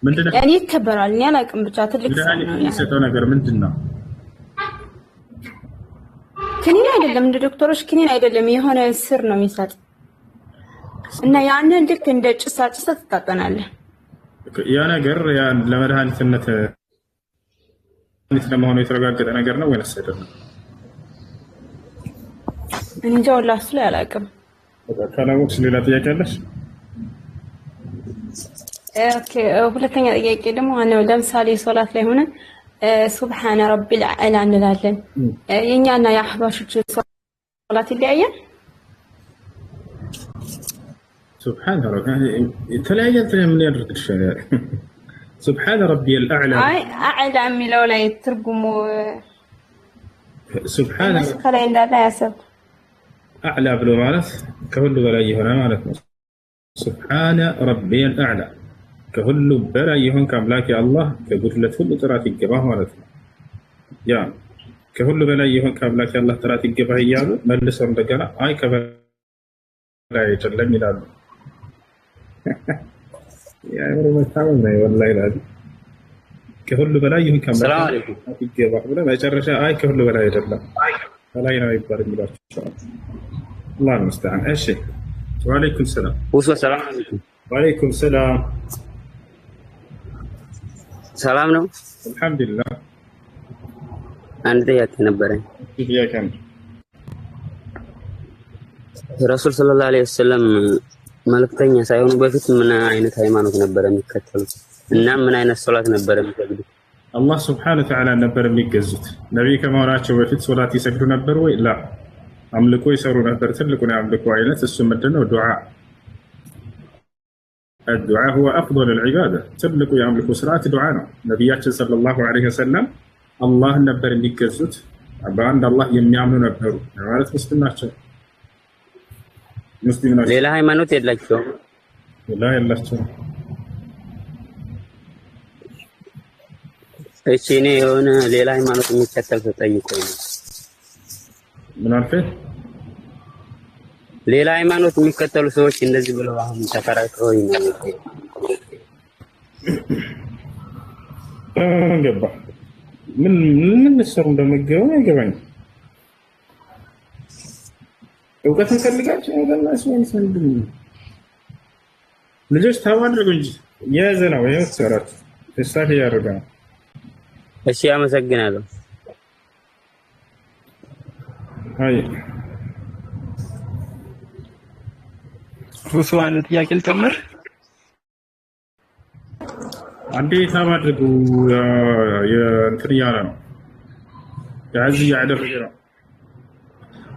ምንድነው ያኔ ይከበራል። እኔ አላውቅም ብቻ ትልቅ ሰው ነው። የሚሰጠው ነገር ምንድነው? ክኒን አይደለም፣ እንደ ዶክተሮች ክኒን አይደለም፣ የሆነ ስር ነው የሚሰጥ እና ያንን ልክ እንደ ጭሳጭስ ትታጠናለህ። ያ ነገር ለመድኃኒትነት ለመሆኑ የተረጋገጠ ነገር ነው ወይስ አይደለም? እንጃ ወላሂ እሱ ላይ አላውቅም። ካላወቅሽ ሌላ ጥያቄ አለሽ? ኦኬ ሁለተኛ ጥያቄ ደግሞ ለምሳሌ ሶላት ላይ ሆነን ሱብሃነ ረቢል አዕላ እንላለን። የኛና የአህባሾች ሶላት ይለያያል? سبحان ربي تلاقيت من يدرك سبحان ربي الأعلى أعلى ميلو لا يترجموا سبحان خلينا لا يسب أعلى بلو مالت كهل بلاي هنا مالت سبحان ربي الأعلى كهل بلاي هون كملاك الله كقلت كل تراتي الجباه مالت يا كهل بلاي هون كملاك الله تراتي الجباه يالو ملسون دقنا أي كبلا يجلم يلالو يا رب تعاوننا والله العظيم كهل بلاي هون كملاك السلام عليكم الجباه بلا ما يجرش أي كهل بلاي يجلم بلاي ما يبار ملاك الله المستعان. ايش وعليكم السلام. السلام عليكم. وعليكم السلام. ሰላም ነው አልሐምዱሊላህ። አንድ ጥያቄ ነበረኝ። ጥያቄም ረሱል ሰለላሁ ዐለይሂ ወሰለም መልእክተኛ ሳይሆኑ በፊት ምን አይነት ሃይማኖት ነበር የሚከተሉት እና ምን አይነት ሶላት ነበር የሚሰግዱት? አላህ ሱብሓነሁ ወተዓላ ነበር የሚገዙት። ነብይ ከመሆናቸው በፊት ሶላት ይሰግዱ ነበር ወይ? ላ አምልኮ ይሰሩ ነበር። ትልቁን የአምልኮ አይነት እሱ ምንድነው? ዱዓ። الدعاء هو أفضل العبادة. ትልቁ የአምልኮ ስርዓት ዱዓ ነው። ነብያችን ሰለላሁ ዐለይሂ ወሰለም አላህን ነበር የሚገዙት። በአንድ አላህ የሚያምኑ ነበሩ ማለት ሙስሊም ናቸው። ሙስሊም ናቸው። ሌላ ሃይማኖት የላቸውም? ሌላ የላቸውም። እሺ እኔ የሆነ ሌላ ሃይማኖት የሚከተል ሰው ጠይቆኝ ነው። ምን አልከኝ? ሌላ ሃይማኖት የሚከተሉ ሰዎች እንደዚህ ብለው አሁን ተከራክረውኝ ነው። ገባ ምን ሰሩ እንደመገቡ አይገባኝም። እውቀት እንፈልጋቸው ወደናስ ወንድም ልጆች ታዋድርጉ እንጂ የያዘ ነው የሰራት ተሳፊ ያደርጋ። እሺ አመሰግናለሁ። አይ ሩሱ አንድ ጥያቄ ልጨምር። አንዴ ታዋድርጉ የእንትን እያለ ነው ያዚ ያደረገ ነው።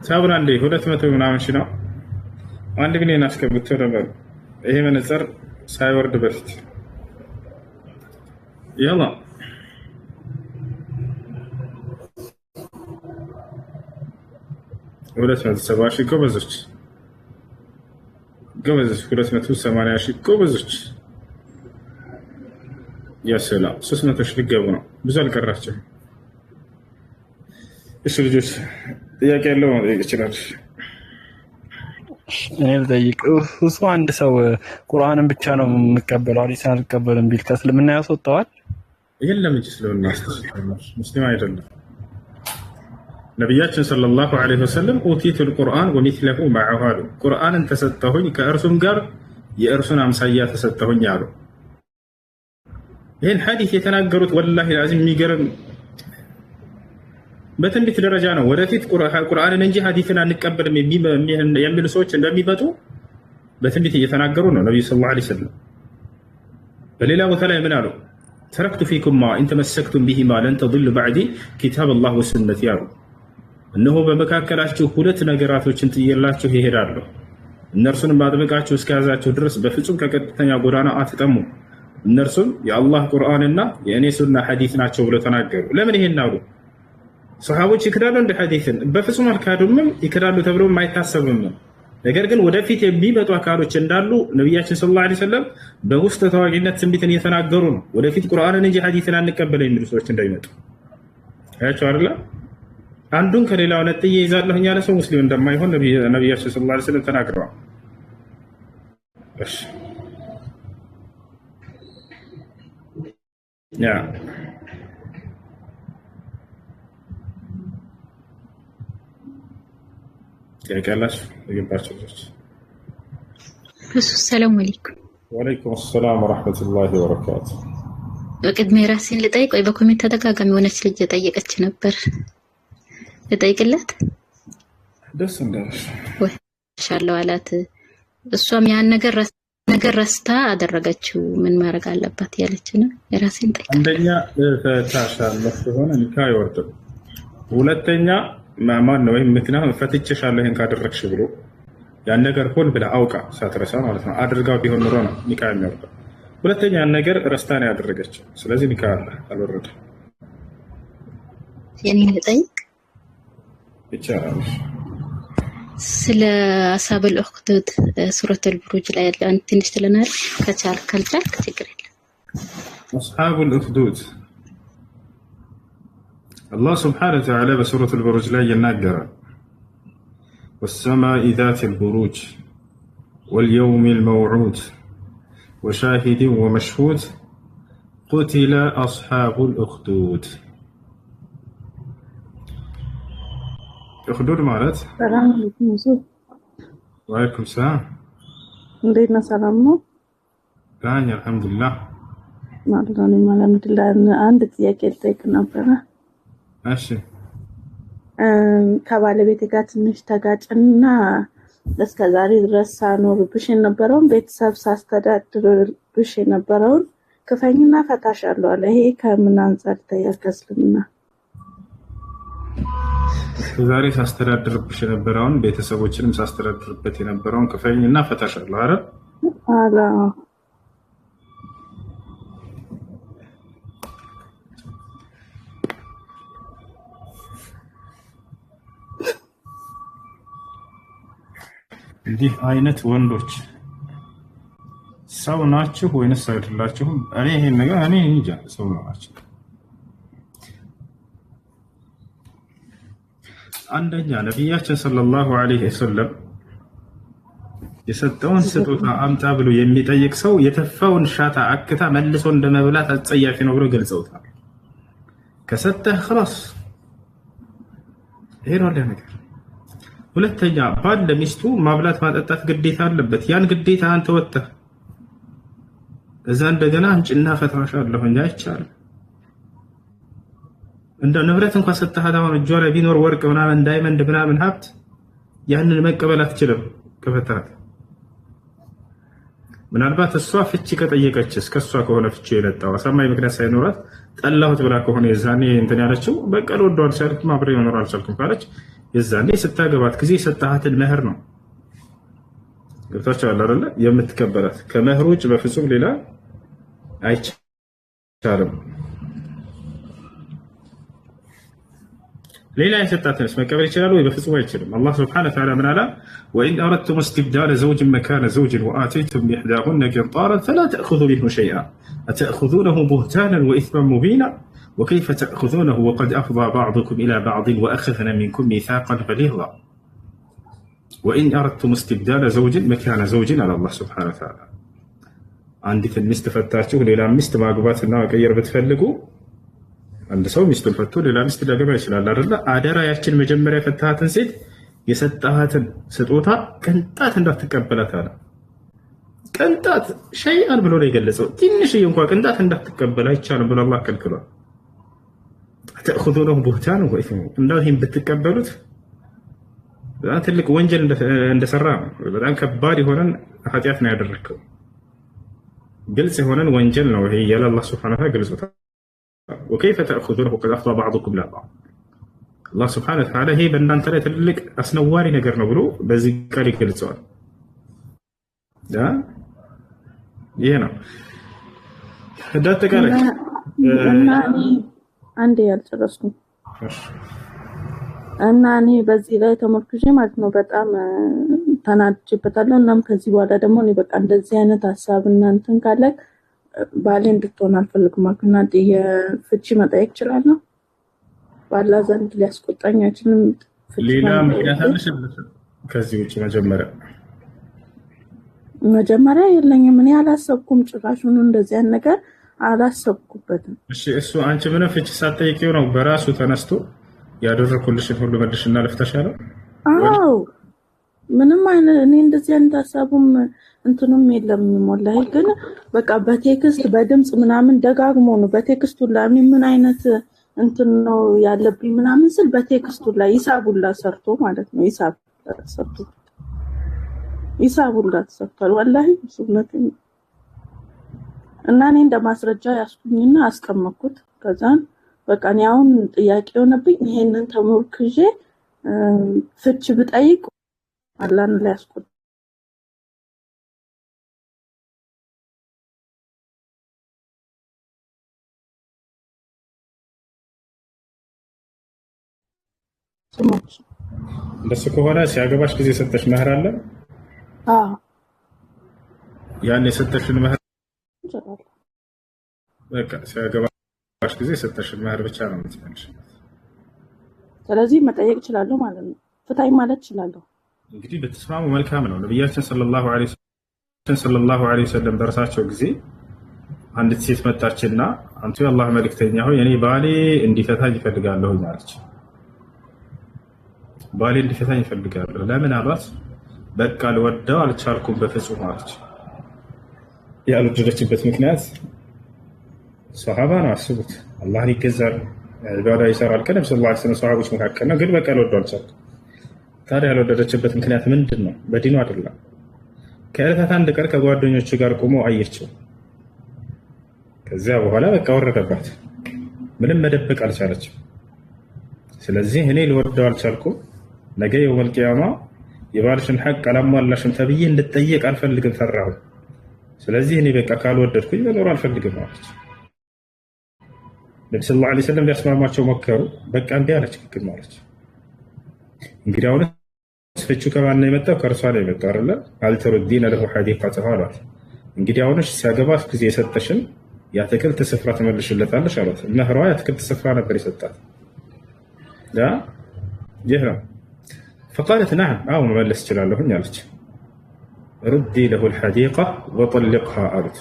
ሳብራ አንዴ 200 ምናምን ሺህ ነው። 1 ሚሊዮን አስገብቶ ነበር ይሄ መነጽር ሳይወርድ በፊት ያላ ሁለት መቶ 70 ሺህ ጎበዞች 280 ሺህ ጎበዞች ያሰላ 300 ሺህ ሊገቡ ነው። ብዙ አልቀራቸው። እሺ ልጆች ጥያቄ ያለው መጠየቅ ይችላል። እኔ ልጠይቅ። እሱ አንድ ሰው ቁርአንን ብቻ ነው የምቀበለው ሐዲስን አልቀበልም ቢል ከእስልምና ያስወጣዋል? የለም እንጂ ስለሆነ ሙስሊም አይደለም። ነቢያችን ሰለላሁ ዐለይሂ ወሰለም ኡቲቱል ቁርአን ወሚስለሁ መዐሁ አሉ። ቁርአንን ተሰጠሁኝ ከእርሱም ጋር የእርሱን አምሳያ ተሰጠሁኝ አሉ። ይህን ሐዲስ የተናገሩት ወላሂ ላዚም የሚገርም በትንቢት ደረጃ ነው። ወደፊት ቁርአንን እንጂ ሐዲስን አንቀበልም የሚሉ ሰዎች እንደሚመጡ በትንቢት እየተናገሩ ነው ነብዩ ሰለላሁ ዐለይሂ ወሰለም። በሌላ ቦታ ላይ ምን አሉ? ተረክቱ ፊኩም ማ ኢን ተመሰክቱም ቢሂማ ለን ተضሉ በዕዲ ኪታበላህ ወሱነቲ አሉ። እነሆ በመካከላችሁ ሁለት ነገራቶችን ትየላችሁ ይሄዳለሁ፣ እነርሱንም አጥብቃችሁ እስከያዛችሁ ድረስ በፍጹም ከቀጥተኛ ጎዳና አትጠሙ። እነርሱም የአላህ ቁርአንና የእኔ ሱና ሐዲስ ናቸው ብለው ተናገሩ። ለምን ይሄን አሉ? ሰሃቦች ይክዳሉ እንደ ሐዲስን? በፍጹም አልካዱምም፣ ይክዳሉ ተብሎም አይታሰብም። ነገር ግን ወደፊት የሚመጡ አካሎች እንዳሉ ነቢያችን ሰለላሁ ዐለይሂ ወሰለም በውስጥ ተዋጊነት ትንቢትን እየተናገሩ ነው። ወደፊት ቁርአንን እንጂ ሐዲስን አንቀበል የሚሉ ሰዎች እንዳይመጡ አያቸው አይደል? አንዱን ከሌላው ነጥዬ ይዛለሁኝ ያለ ሰው ሙስሊም እንደማይሆን ነቢያችን ሰለላሁ ዐለይሂ ወሰለም ተናግረዋል። እሺ ያ ያቀላችሁ የገባችሁ ልጆች ሰላም አለይኩም። ወአለይኩም ሰላም ወራህመቱላሂ ወበረካቱ። በቅድሚያ ራሴን ልጠይቅ ወይ? በኮሜንት ተደጋጋሚ የሆነች ልጅ ጠየቀች ነበር፣ ልጠይቅላት? ደስ እንዳለሽ ወይ ኢንሻአላህ አላት። እሷም ያን ነገር ረስታ አደረገችው። ምን ማድረግ አለባት ያለች ነው። የራሴን ጠይቅ። አንደኛ ፈታሻለሁ ሆነ ኒካ አይወርድም። ሁለተኛ ማን ነው ወይም ምክንያቱም ፈትቼሻለሁ ይሄን ካደረግሽ ብሎ ያን ነገር ሆን ብላ አውቃ ሳትረሳ ማለት ነው አድርጋው ቢሆን ኑሮ ነው ኒካ የሚወርደው። ሁለተኛ ያን ነገር ረስታ ነው ያደረገችው። ስለዚህ ኒካ አልወረደም። የኔን ልጠይቅ ይቻላል። ስለ አሳበል ኡኽዱድ ሱረቱል ቡሩጅ ላይ ያለ አንድ ትንሽ ትለናል ካልቻልክ ችግር የለም። አስሐቡል ኡኽዱድ الله سبحانه وتعالى بسورة البروج لا يناقر والسماء ذات البروج واليوم الموعود وشاهد ومشهود قتل أصحاب الأخدود. أخدود مالت السلام عليكم يوسف. وعليكم السلام. عندنا سلامنا. الحمد لله. ማለትም አልሐምዱሊላህ አንድ ጥያቄ ልጠይቅ ነበረ። እሺ ከባለቤቴ ጋር ትንሽ ተጋጭና እስከ ዛሬ ድረስ ሳኖርብሽ የነበረውን ቤተሰብ ሳስተዳድርብሽ የነበረውን ክፈኝና ፈታሻለሁ አለ። ይሄ ከምን አንፃር ይታያል ከእስልምና? ዛሬ ሳስተዳድርብሽ የነበረውን ቤተሰቦችንም ሳስተዳድርበት የነበረውን ክፈኝና ፈታሻለሁ አይደል? አላ እንዲህ አይነት ወንዶች ሰው ናችሁ ወይንስ አይደላችሁም? እኔ ይሄን ነገር እኔ እንጃ ሰው ናችሁ። አንደኛ ነቢያችን ሰለላሁ ዐለይሂ ወሰለም የሰጠውን ስጦታ አምጣ ብሎ የሚጠይቅ ሰው የተፋውን ሻታ አክታ መልሶ እንደመብላት አጸያፊ ነው ብሎ ገልጸውታል። ከሰጠህ خلاص ይሄ ነው ነገር። ሁለተኛ ባል ለሚስቱ ማብላት ማጠጣት ግዴታ አለበት። ያን ግዴታ አንተ ወጥተህ እዛ እንደገና አንጭና ፈታሻለሁ እንጂ አይቻልም። እንደ ንብረት እንኳን ሰጥተሃት አሁን እጇ ላይ ቢኖር ወርቅ ምናምን ዳይመንድ ምናምን ሀብት ያንን መቀበል አትችልም ከፈታት። ምናልባት እሷ ፍቺ ከጠየቀችስ ከእሷ ከሆነ ፍቺ የለጣው አሳማኝ ምክንያት ሳይኖራት ጠላሁት ብላ ከሆነ የዛኔ እንትን ያለችው በቃ ልወደው አልቻልኩም አብሬ መኖር አልቻልኩም ካለች የዛኔ ስታገባት ጊዜ የሰጣሃትን መህር ነው ገብታችኋል አይደለ? የምትከበራት ከመህር ውጭ በፍጹም ሌላ አይቻልም። ሌላ የሰጣትንስ መቀበል ይችላል ወይ? በፍጹም አይችልም። አላህ ሱብሓነሁ ወተዓላ ምን አለ? ወኢን አረድቱም እስትብዳለ ዘውጅን መካነ ዘውጅን ወአተይቱም ኢሕዳሁነ ቂንጣራን ፈላ ተእኹዙ ሚንሁ ሸይአን አተእኹዙነሁ ቡህታናን ወኢስመን ሙቢና ወከይፈ ተእኹዙነሁ ወቀድ አፍዳ ባዕዱኩም ኢላ ባዕድን ወአኸዝነ ሚንኩም ሚሳቀን ገሊዛ። ወኢን አረድቱም እስትብዳለ ዘውጅን መካነ ዘውጅን አለ አላህ ሱብሓነሁ ወተዓላ። አንዲትን ሚስት ፈታችሁ ሌላ ሚስት ማግባትና መቀየር ብትፈልጉ አንድ ሰው ሚስቱን ፈቶ ሌላ ሚስት ሊያገባ ይችላል አይደለ? አደራ ያችን መጀመሪያ የፈታሃትን ሴት የሰጣሃትን ስጦታ ቅንጣት እንዳትቀበላት አለ። ቅንጣት ሸይአን ብሎ ነው የገለጸው። ትንሽዬ እንኳን ቅንጣት እንዳትቀበል አይቻልም ብሎ አላህ ከልክሏል። ተእኹዙነሁ ቡህታን ወኢስመን እንደው ይሄን ብትቀበሉት በጣም ትልቅ ወንጀል እንደሰራ ነው። በጣም ከባድ የሆነን ኃጢአት ነው ያደረከው። ግልጽ የሆነን ወንጀል ነው ይሄ ያለ አላህ ሱብሓነሁ ወተዓላ ገልጾታል። ወከይፈ ተእኹዙነሁ ወቀድ አፍዳ ባዕዱኩም ኢላ ባዕድ። አላህ ሱብሓነሁ ወተዓላ ይሄ በእናንተ ላይ ትልቅ አስነዋሪ ነገር ነው ብሎ በዚህ ቃል ይገልጸዋል። ይሄ ነው እንዳጠቃላይ እና አንዴ ያልጨረስኩኝ እና እኔ በዚህ ላይ ተመርኩዤ ማለት ነው በጣም ተናድጄበታለሁ። እናም ከዚህ በኋላ ደግሞ እኔ በቃ እንደዚህ አይነት ሀሳብ እናንተን ካለ ባሌ እንድትሆን አልፈልግም አልኩና የፍቺ መጠየቅ እችላለሁ። ባላ ዘንድ ሊያስቆጣኝ አይችልም። ሌላ ምክንያት አለሽ? ከዚህ ውጭ መጀመሪያ የለኝም። እኔ አላሰብኩም ጭራሹን እንደዚህ አይነት ነገር አላሰብኩበትም። እሺ እሱ አንቺ ምንም ፍቺ ሳትጠይቂው ነው በራሱ ተነስቶ ያደረኩልሽን ሁሉ መልሽና ልፍታሻለሁ? አዎ ምንም አይነት እኔ እንደዚህ አይነት ሀሳቡም እንትኑም የለም። ወላሂ ግን በቃ በቴክስት በድምጽ ምናምን ደጋግሞ ነው በቴክስቱ ላይ ምን አይነት እንትን ነው ያለብኝ ምናምን ስል በቴክስቱ ላይ ሂሳቡላ ሰርቶ ማለት ነው ሂሳቡላ ተሰርቷል። ወላሂ ሱነት እና እኔ እንደማስረጃ ያስኩኝና አስቀመጥኩት። ከዛን በቃ እኔ አሁን ጥያቄ የሆነብኝ ይሄንን ተሞክዤ ፍች ብጠይቅ አላህን ላይ ያስቆጥ እንደሱ ከሆነ ሲያገባሽ ጊዜ የሰጠሽ መህር አለ? አዎ ያን የሰጠሽን መህር በቃ ሲያገባሽ ጊዜ የሰጠሽን መህር ብቻ ነው የምትመልሽ። ስለዚህ መጠየቅ እችላለሁ ማለት ነው። ፍታይ ማለት እችላለሁ። እንግዲህ በተስማሙ መልካም ነው። ነብያችን ሰለላሁ ዐለይሂ ወሰለም በራሳቸው ጊዜ አንዲት ሴት መጣችና አንተ የአላህ መልእክተኛ ሆይ እኔ ባሌ እንዲፈታኝ እፈልጋለሁ አለች። ባሌ እንዲፈታኝ እፈልጋለሁ። ለምን አሏት? በቃ ልወደው አልቻልኩም በፍጹም አለች። ያልወደደችበት ምክንያት ሰሃባ ነው። አስቡት፣ አላህን ይገዛል፣ ኢባዳ ይሰራል። ከነብዩ ሰለላሁ ዐለይሂ ወሰለም ሰሃቦች መካከል ነው። ግን በቃ ልወደው አልቻልኩም። ታዲያ ያልወደደችበት ምክንያት ምንድን ነው? በዲኑ አይደለም። ከዕለታት አንድ ቀን ከጓደኞቹ ጋር ቆሞ አየችው። ከዚያ በኋላ በቃ ወረደባት። ምንም መደበቅ አልቻለችም። ስለዚህ እኔ ልወደው አልቻልኩም፣ ነገ የውመል ቂያማ የባልሽን ሐቅ አላሟላሽም ተብዬ እንድጠየቅ አልፈልግም፣ ፈራሁ። ስለዚህ እኔ በቃ ካልወደድኩኝ መኖር አልፈልግም አለች። ነብዩ ሰለላሁ ዐለይሂ ወሰለም ሊያስማማቸው ሞከሩ። በቃ እምቢ አለች፣ ግግም አለች። እንግዲህ አሁን ፍቺው ከማን ነው የመጣው? ከእርሷ ነው የመጣው አይደለ? አልተሩዲነ ለሁ ሐዲቀተሁ አሏት። እንግዲህ አሁንሽ ሲያገባሽ ጊዜ የሰጠሽን የአትክልት ስፍራ ትመልሽለታለሽ አሏት። መህሯ የአትክልት ስፍራ ነበር የሰጣት። ይህ ነው። ፈቃለት ነዓም፣ አዎ መመለስ እችላለሁኝ አለች። ሩዲ ለሁ ልሐዲቃ ወጠልቅሃ አሉት።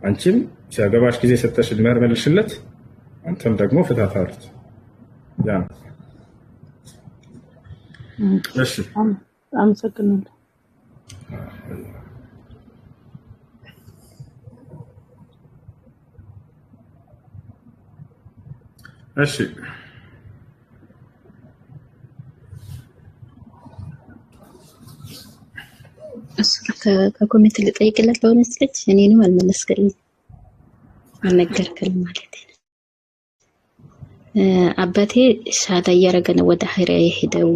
አንቺም ሲያገባሽ ጊዜ የሰጠሽን መህር መልሽለት፣ አንተም ደግሞ ፍታት አሉት። ያ ነው። እሺ አመሰግናለሁ። እሺ እሱ ከኮሜንት ልጠይቅለት ለሆነች ልጅ እኔንም አልመለስክልኝ አልነገርክልም ማለት ነው። አባቴ ሻዳ እያደረገ ነው ወደ ሀይራ የሄደው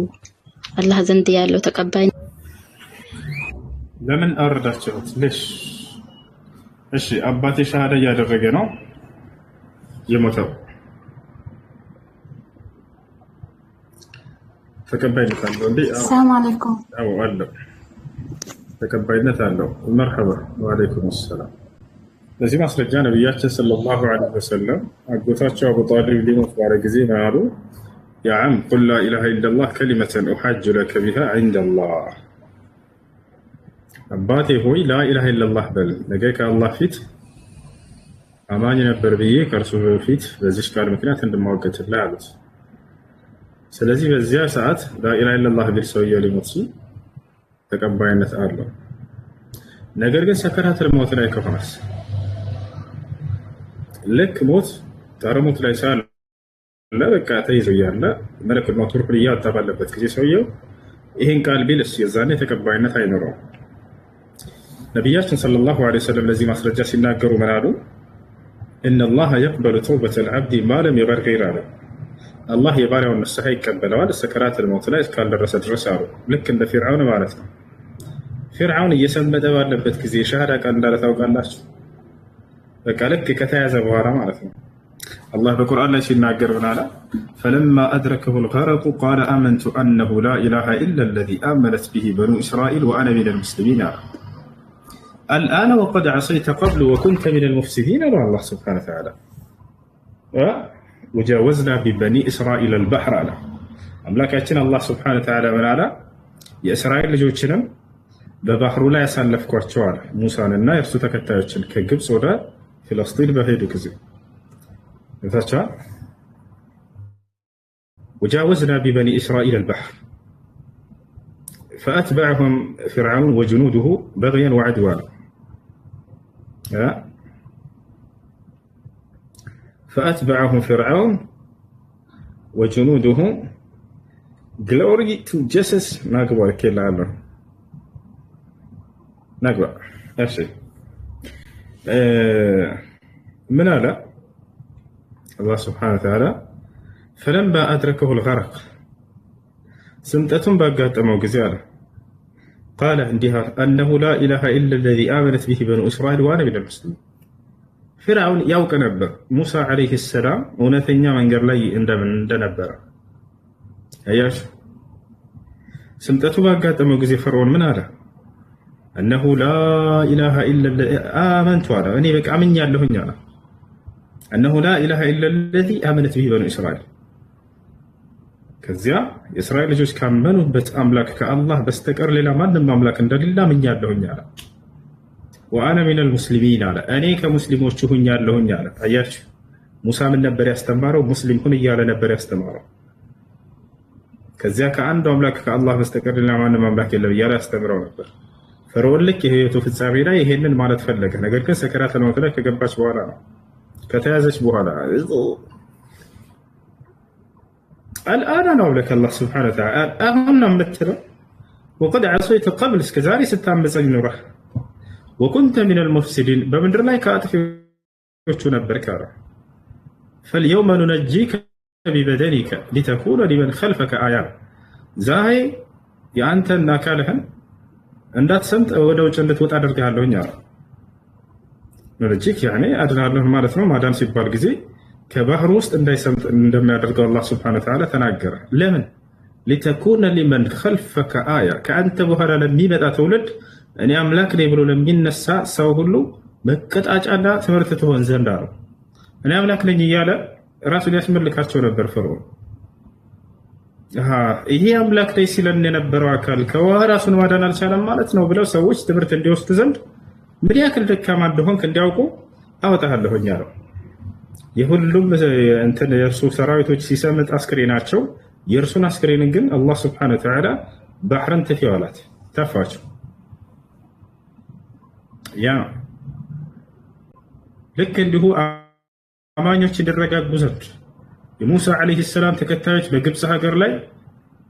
አላህ ዘንድ ያለው ተቀባይ ለምን አወረዳችሁት? ልሽ እሺ አባቴ ሻሃዳ እያደረገ ነው የሞተው፣ ተቀባይነት አለው እንዴ? ሰላም አለይኩም። አዎ አለው፣ ተቀባይነት አለው። መርሐባ ወአለይኩም ሰላም። ለዚህ ማስረጃ ነቢያችን ሰለላሁ ዐለይሂ ወሰለም አጎታቸው አቡ ጣሊብ ሊሞት ባለ ጊዜ ምን አሉ? ያ ዓም ቁል ላ ኢላሃ ኢለላህ ከሊመተን ኡሐጁ ለከ ቢሃ ዒንደላህ። አባቴ ሆይ ላ ኢላሃ ኢለላህ በል፣ ነገ ከአላህ ፊት አማኝ ነበር ብዬ ከእርሱ በፊት በዚች ቃል ምክንያት እንድማወገትልህ አሉት። ስለዚህ በዚያ ሰዓት ላ ኢላሃ ኢለላህ ቢል ሰውየው ሊሞት ሲል ተቀባይነት አለው። ነገር ግን ሰከራተል ሞት ላይ ከሆነስ ልክ ሞት ጠረሞት ላይ ሳለ በቃ ተይዞ እያለ መለኩል ሞት ሩሑን እያወጣ ባለበት ጊዜ ሰውየው ይህን ቃል ቢልስ የዛኔ ተቀባይነት አይኖረውም። ነቢያችን ሰለላሁ ዐለይሂ ወሰለም ለዚህ ማስረጃ ሲናገሩ ምን አሉ? ኢነላሃ የቅበሉ ተውበተል ዐብዲ ማ ለም ዩገርጊር አለ። አላህ የባሪያውን ንስሐ ይቀበለዋል ሰከራተል ሞት ላይ እስካልደረሰ ድረስ አሉ። ልክ እንደ ፊርዓውን ማለት ነው። ፊርዓውን እየሰመጠ ባለበት ጊዜ ሻሃዳ ቃል እንዳለ ታውቃላችሁ። በቃ ልክ ከተያዘ በኋላ ማለት ነው። አላህ በቁርአን ላይ ሲናገር ምን አለ? ፈለማ አድረከሁ ልገረቁ ቃለ አመንቱ አነሁ ላ ኢላሃ ኢላ ለዚ አመነት ቢሂ በኑ እስራኤል ወአነ ሚነል ሙስሊሚን አለ። አልአነ ወቀድ ዐሰይተ ቀብሉ ወኩንተ ሚነል ሙፍሲዲን አለ አላህ ሱብሓነሁ ወተዓላ። ወጃወዝና ቢበኒ እስራኤል አልበሕር አለ። አምላካችን አላህ ሱብሓነሁ ወተዓላ ምን አለ? የእስራኤል ልጆችንም በባህሩ ላይ ያሳለፍኳቸው አለ ሙሳንና የእርሱ ተከታዮችን ከግብፅ ወደ ፍልስጢን በሄዱ ጊዜ ታቻ وجاوزنا ببني إسرائيل البحر فأتبعهم فرعون وجنوده بغيا وعدوانا فأتبعهم فرعون وجنوده glory to Jesus ما قبل كلا عنه نقبل أفسي من هذا الله سبحانه وتعالى فلما أدركه الغرق سمتة باقات موقزالة قال عندها أنه لا إله إلا الذي آمنت به بنو إسرائيل وأنا من المسلمين. فرعون يوك نبر موسى عليه السلام ونثنيا من قرلي عند نبر أياش سمتة باقات موقزي فرعون من هذا أنه لا إله إلا الذي آمنت وأنا أني بك أمن يالله نيانا أنه لا إله إلا الذي آمنت به بنو إسرائيل. كذا إسرائيل جوز كامنوا بت أملاك كالله بستكر للا ما نم أملاك إن لله من يالله نيانا وأنا من المسلمين على أني كمسلم وشوه يالله نيانا أياش موسى من نبر يستمره ومسلم هنا يالا نبر يستمره كذا كعنده أملاك كالله بستكر للا ما نم أملاك إلا يالا يستمره نبر فرول لك هي توفي السابيرة يهنن ما نتفلق نقول كن سكرات الموت لك كجباش ورانا ከተያዘች በኋላ الآن ነው لك الله سبحانه وتعالى አሁን ነው የምትለው وقد عصيت قبل እስከ ዛሬ ስታመፀኝ ኖረህ وكنت من المفسدين በምድር ላይ ከአጥፊዎቹ ነበርክ አለ فاليوم ننجيك ببدنك لتكون لمن خلفك آية ዛሬ የአንተን አካልህን እንዳትሰምጥ ወደ ውጭ እንድትወጣ አደርግሃለሁኝ አለ ነርጂክ ያኔ አድናለሁ ማለት ነው ማዳን ሲባል ጊዜ ከባህር ውስጥ እንዳይሰምጥ እንደሚያደርገው አላህ Subhanahu Wa Ta'ala ተናገረ ለምን لتكون لمن خلفك آية ከአንተ በኋላ ለሚመጣ ትውልድ እኔ አምላክ ነኝ ብሎ ለሚነሳ ሰው ሁሉ መቀጣጫና ትምህርት ትሆን ዘንድ አለው እኔ አምላክ ነኝ እያለ ራሱን ያስመልካቸው ነበር ፈርዖን ይሄ አምላክ ነኝ ሲለን የነበረው አካል ከውሃ ራሱን ማዳን አልቻለም ማለት ነው ብለው ሰዎች ትምህርት እንዲወስዱ ዘንድ ምን ያክል ደካማ እንደሆንክ እንዲያውቁ አወጣሃለሁኝ አለው የሁሉም እንትን የእርሱ ሰራዊቶች ሲሰምጥ አስክሬናቸው የእርሱን አስክሬን ግን አላህ Subhanahu Wa Ta'ala ባህርን ትፊዋላት ተፋቸው ያ ልክ እንዲሁ አማኞች እንዲረጋጉ ዘንድ የሙሳ አለይሂ ሰላም ተከታዮች በግብጽ ሀገር ላይ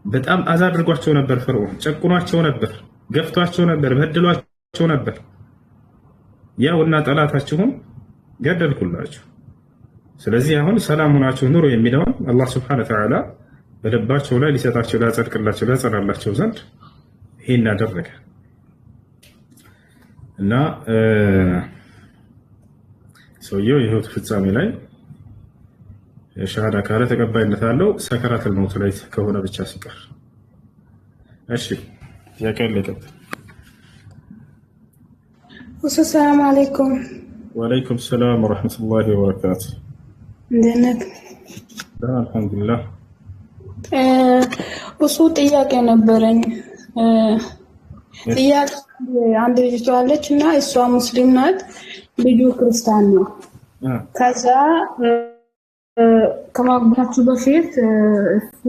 በጣም አዛ አድርጓቸው ነበር ፈርዖን ጨቁኗቸው ነበር ገፍቷቸው ነበር በድሏቸው ነበር ያውና ጠላታችሁን ገደልኩላችሁ ስለዚህ አሁን ሰላም ሆናችሁ ኑሩ የሚለውን አላህ Subhanahu Wa Ta'ala በልባቸው ላይ ሊሰጣቸው ሊያጸድቅላቸው ሊያጸናላቸው ዘንድ ይሄን አደረገ እና ሰውየው የህይወት ፍጻሜ ላይ የሻሃዳ ካለ ተቀባይነት አለው ሰከራተል መውት ላይ ከሆነ ብቻ ሲቀር እሺ ያቀለቀት ሰላም አለይኩም ወአለይኩም ሰላም ወራህመቱላሂ ወበረካቱ እንደነክ አልሐምዱሊላህ እሱ ጥያቄ ነበረኝ ጥያቄ አንድ ልጅ አለች እና እሷ ሙስሊም ናት ልጁ ክርስቲያን ነው ከዛ ከማግባታቸው በፊት እሱ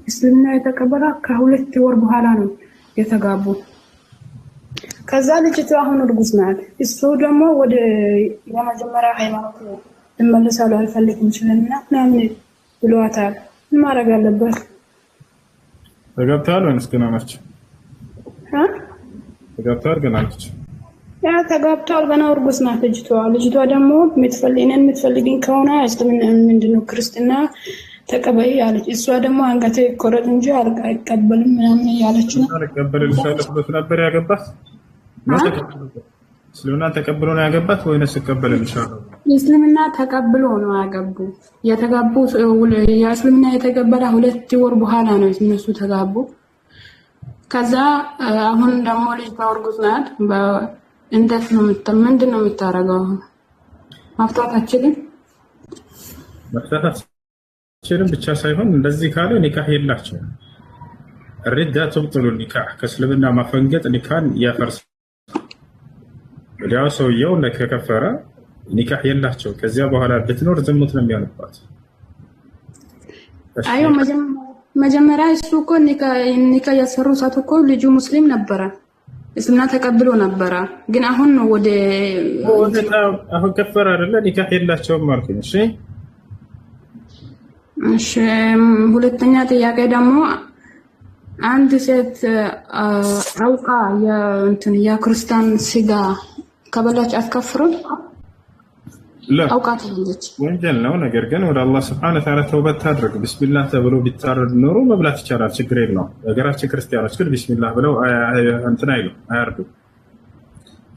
እስልምና የተቀበለ ከሁለት ወር በኋላ ነው የተጋቡ ከዛ ልጅቷ አሁን እርጉዝ ናት እሱ ደግሞ ወደ የመጀመሪያ ሃይማኖት ተመለሳለሁ አልፈልግም ስለና ምናምን ብሏታል ምን ማድረግ አለበት ተጋብተዋል ወይስ ገና ናቸው ተጋብተዋል ገና ናቸው ያ ተጋብተዋል ገና እርጉዝ ናት ልጅቷ ደግሞ የምትፈልጊን ከሆነ እስልምና ምንድነው ክርስትና ተቀበይ ያለች እሷ ደግሞ አንገቴ ቆረጥ እንጂ አይቀበልም ምናምን ያለች ነው ተቀበልልሻለሁ ብሎ ነበር ያገባት እስልምና ተቀብሎ ነው ያገባት ወይስ ተቀበልልሻለሁ እስልምና ተቀብሎ ነው ያገቡ የተጋቡ የእስልምና የተቀበለ 2 ወር በኋላ ነው እነሱ ተጋቡ ከዛ አሁን ደግሞ ልጅ እርጉዝ ናት እንዴት ነው ምንድነው የምታረገው ማፍታታችን ብቻ ሳይሆን እንደዚህ ካለ ኒካህ የላቸው الردة تبطل النكاح كسلمنا ما فنجت ኒካህን ያፈርስ ወዲያው ሰውየው ከከፈረ ኒካህ የላቸው ከዚያ በኋላ ብትኖር ዝሙት ነው የሚያነባት አዩ መጀመሪያ እሱ እኮ ኒካህ ያሰሩ ሰዓት እኮ ልጁ ሙስሊም ነበረ እስልምና ተቀብሎ ነበረ ግን አሁን ነው ወደ አሁን ከፈረ አይደለ ኒካህ የላቸውም ማለት ነው እሺ ሁለተኛ ጥያቄ ደግሞ አንድ ሴት አውቃ የክርስቲያን ስጋ ከበላች አትከፍርም አውቃ ትልጅ ወንጀል ነው ነገር ግን ወደ አላህ Subhanahu Wa Ta'ala ተውበት ታድርግ ቢስሚላህ ተብሎ ቢታረድ ኖሮ መብላት ይቻላል ችግር የለውም ነገራችን ክርስቲያኖች ግን ቢስሚላህ ብለው እንትን አይሉ አያርዱ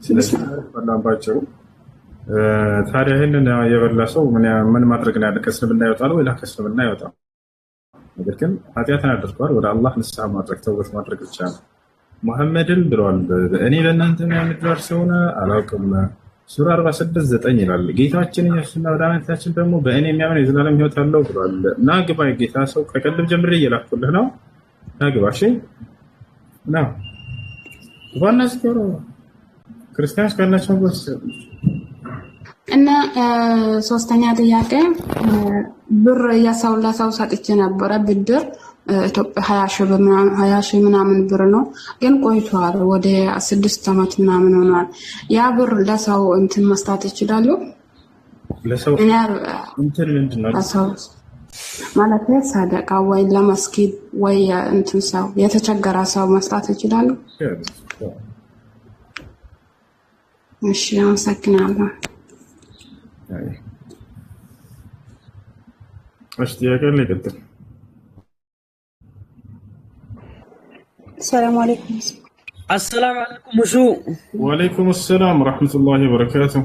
ስለዚህ አላህባቸው ታዲያ ይሄንን የበላ ሰው ምን ማድረግ ነው ያለ ከእስልምና ይወጣል ወይ ከእስልምና ይወጣል ነገር ግን ኃጢአትን አድርጓል ወደ አላህ ንስሐ ማድረግ ተውበት ማድረግ ይቻላል ሙሐመድን ብለዋል እኔ ለእናንተ የምደርሰውና አላውቅም ሱራ 46:9 ይላል ጌታችን ኢየሱስና መድኃኒታችን ደግሞ በእኔ የሚያምን የዘላለም ሕይወት አለው ብሏል ናግባ ጌታ ሰው ከቀልብ ጀምሬ እየላኩልህ ነው ናግባ እሺ ነው ዋናስ ክርስቲያኖች ካላቸው ወስ እና ሶስተኛ ጥያቄ ብር ለሰው ሰጥቼ ነበረ ብድር ኢትዮጵያ 20 ሺህ ምናምን ብር ነው ግን ቆይቷል ወደ 6 ዓመት ምናምን ሆኗል ያ ብር ለሰው እንትን መስጠት ይችላል ለሰው እኔ እንትን ምንድነው ለሰው ማለት ሰደቃ ወይ ለመስጊድ ወይ እንትን ሰው የተቸገረ ሰው መስጠት ይችላሉ? እሺ አመሰግናለሁ። እሺ ጥያቄ ላይ ቀጥል። ሰላም አለይኩም። አሰላሙ አለይኩም ሙሱ። ወአለይኩም ሰላም ወራህመቱላሂ ወበረካቱ።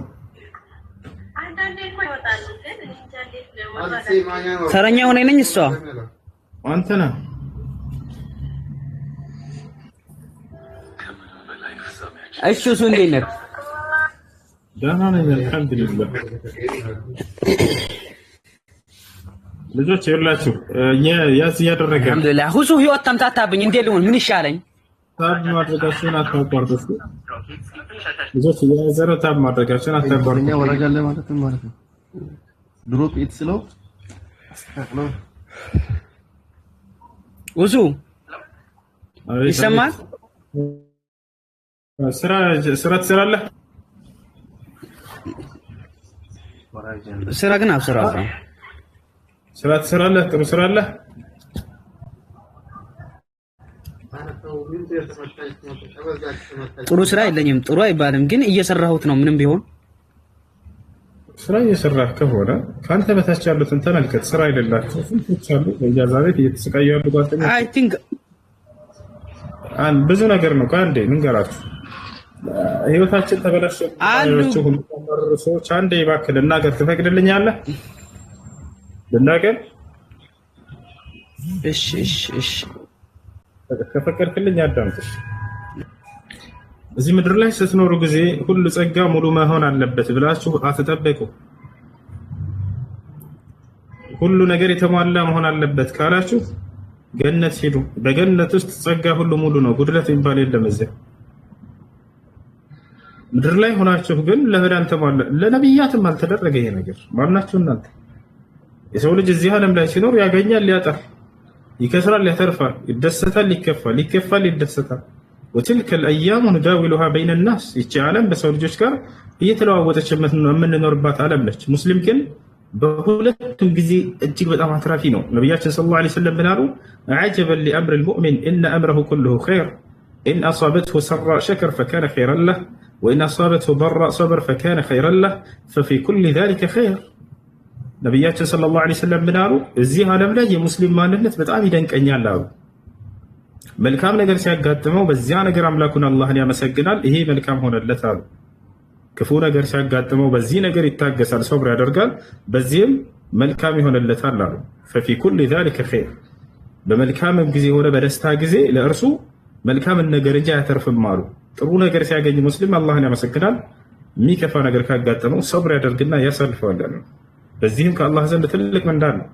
ተረኛው እኔ ነኝ እሷ አንተ ነህ? እሺ እሱ እንዴት ነህ? ደህና ነኝ አልሐምዱሊላህ። ልጆች ይኸውላችሁ ያዝ እያደረገ አልሐምዱሊላህ። ሁሱ ህይወት ተምታታብኝ። እንዴት ልሁን? ምን ይሻለኝ? ታብ ማድረጋችሁን አታቋርጡ። ልጆች የዘረ ታብ ማድረጋችሁን አታቋርጡ። ወራጃለ ማለት ነው። ድሮፕ ኢት ስለው አስተካክለው ሁሱ ይሰማል? ስራ ትሰራለህ? ስራ ግን አልሰራም። ስራ ትሰራለህ? ጥሩ ስራ አለ? ጥሩ ስራ የለኝም። ጥሩ አይባልም ግን እየሰራሁት ነው። ምንም ቢሆን ስራ እየሰራህ ከሆነ ከአንተ በታች ያሉትን ተመልከት። ስራ የሌላቸው ስንቶች አሉ በኢጃዛ ቤት እየተሰቃዩ ያሉ ጓደኞች። አይ ቲንክ ብዙ ነገር ነው። ከአንዴ ልንገራችሁ፣ ህይወታችን ተበላሸ አሉ ሰዎች። አንዴ እባክህ ልናገር ትፈቅድልኛለህ? ልናገር? እሺ እሺ እሺ ከፈቀድክልኝ አዳምጥ። እዚህ ምድር ላይ ስትኖሩ ጊዜ ሁሉ ጸጋ ሙሉ መሆን አለበት ብላችሁ አትጠብቁ። ሁሉ ነገር የተሟላ መሆን አለበት ካላችሁ ገነት ሂዱ። በገነት ውስጥ ጸጋ ሁሉ ሙሉ ነው፣ ጉድለት የሚባል የለም። እዚያ ምድር ላይ ሆናችሁ ግን ለህዳን ተሟላ። ለነብያትም አልተደረገ ይሄ ነገር። ማናችሁ እናንተ? የሰው ልጅ እዚህ ዓለም ላይ ሲኖር ያገኛል፣ ያጣል፣ ይከስራል፣ ያተርፋል፣ ይደሰታል፣ ይከፋል፣ ይከፋል፣ ይደሰታል። وتلك الايام نداولها بين الناس። ይቺ ዓለም በሰው ልጆች ጋር እየተለዋወጠች የምንኖርባት ዓለም ነች። ሙስሊም ግን በሁለቱም ጊዜ እጅግ በጣም አትራፊ ነው። ነብያችን ሰለላሁ ዐለይሂ ወሰለም ብናሉ عجبا لامر المؤمن ان امره كله خير ان اصابته سراء شكر فكان خيرا له وان اصابته ضراء صبر فكان خيرا له ففي كل ذلك خير። ነብያችን ሰለላሁ ዐለይሂ ወሰለም ብናሉ እዚህ ዓለም ላይ የሙስሊም ማንነት በጣም ይደንቀኛል አሉ። መልካም ነገር ሲያጋጥመው በዚያ ነገር አምላኩን አላህን ያመሰግናል፣ ይሄ መልካም ሆነለት አሉ። ክፉ ነገር ሲያጋጥመው በዚህ ነገር ይታገሳል፣ ሶብር ያደርጋል፣ በዚህም መልካም ይሆነለታል አሉ። ففي كل ذلك خير። በመልካም ጊዜ ሆነ በደስታ ጊዜ ለእርሱ መልካምን ነገር እንጂ አያተርፍም አሉ። ጥሩ ነገር ሲያገኝ ሙስሊም አላህን ያመሰግናል፣ የሚከፋ ነገር ካጋጠመው ሶብር ያደርግና ያሳልፈዋል አሉ። በዚህም ከአላህ ዘንድ ትልቅ ምንዳ ነው።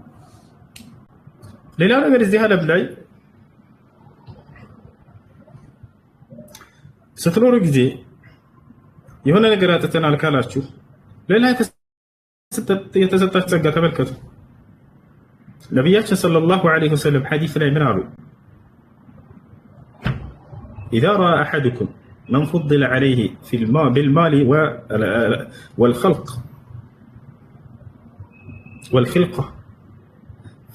ሌላ ነገር እዚህ ዓለም ላይ ስትኖሩ ጊዜ የሆነ ነገር አጥተናል ካላችሁ ሌላ የተሰጣችሁ ጸጋ ተመልከቱ። ነብያችን ሰለላሁ ዐለይሂ ወሰለም ሐዲስ ላይ ምን አሉ? إذا رأى أحدكم من فضل عليه في بالمال والخلق والخلقة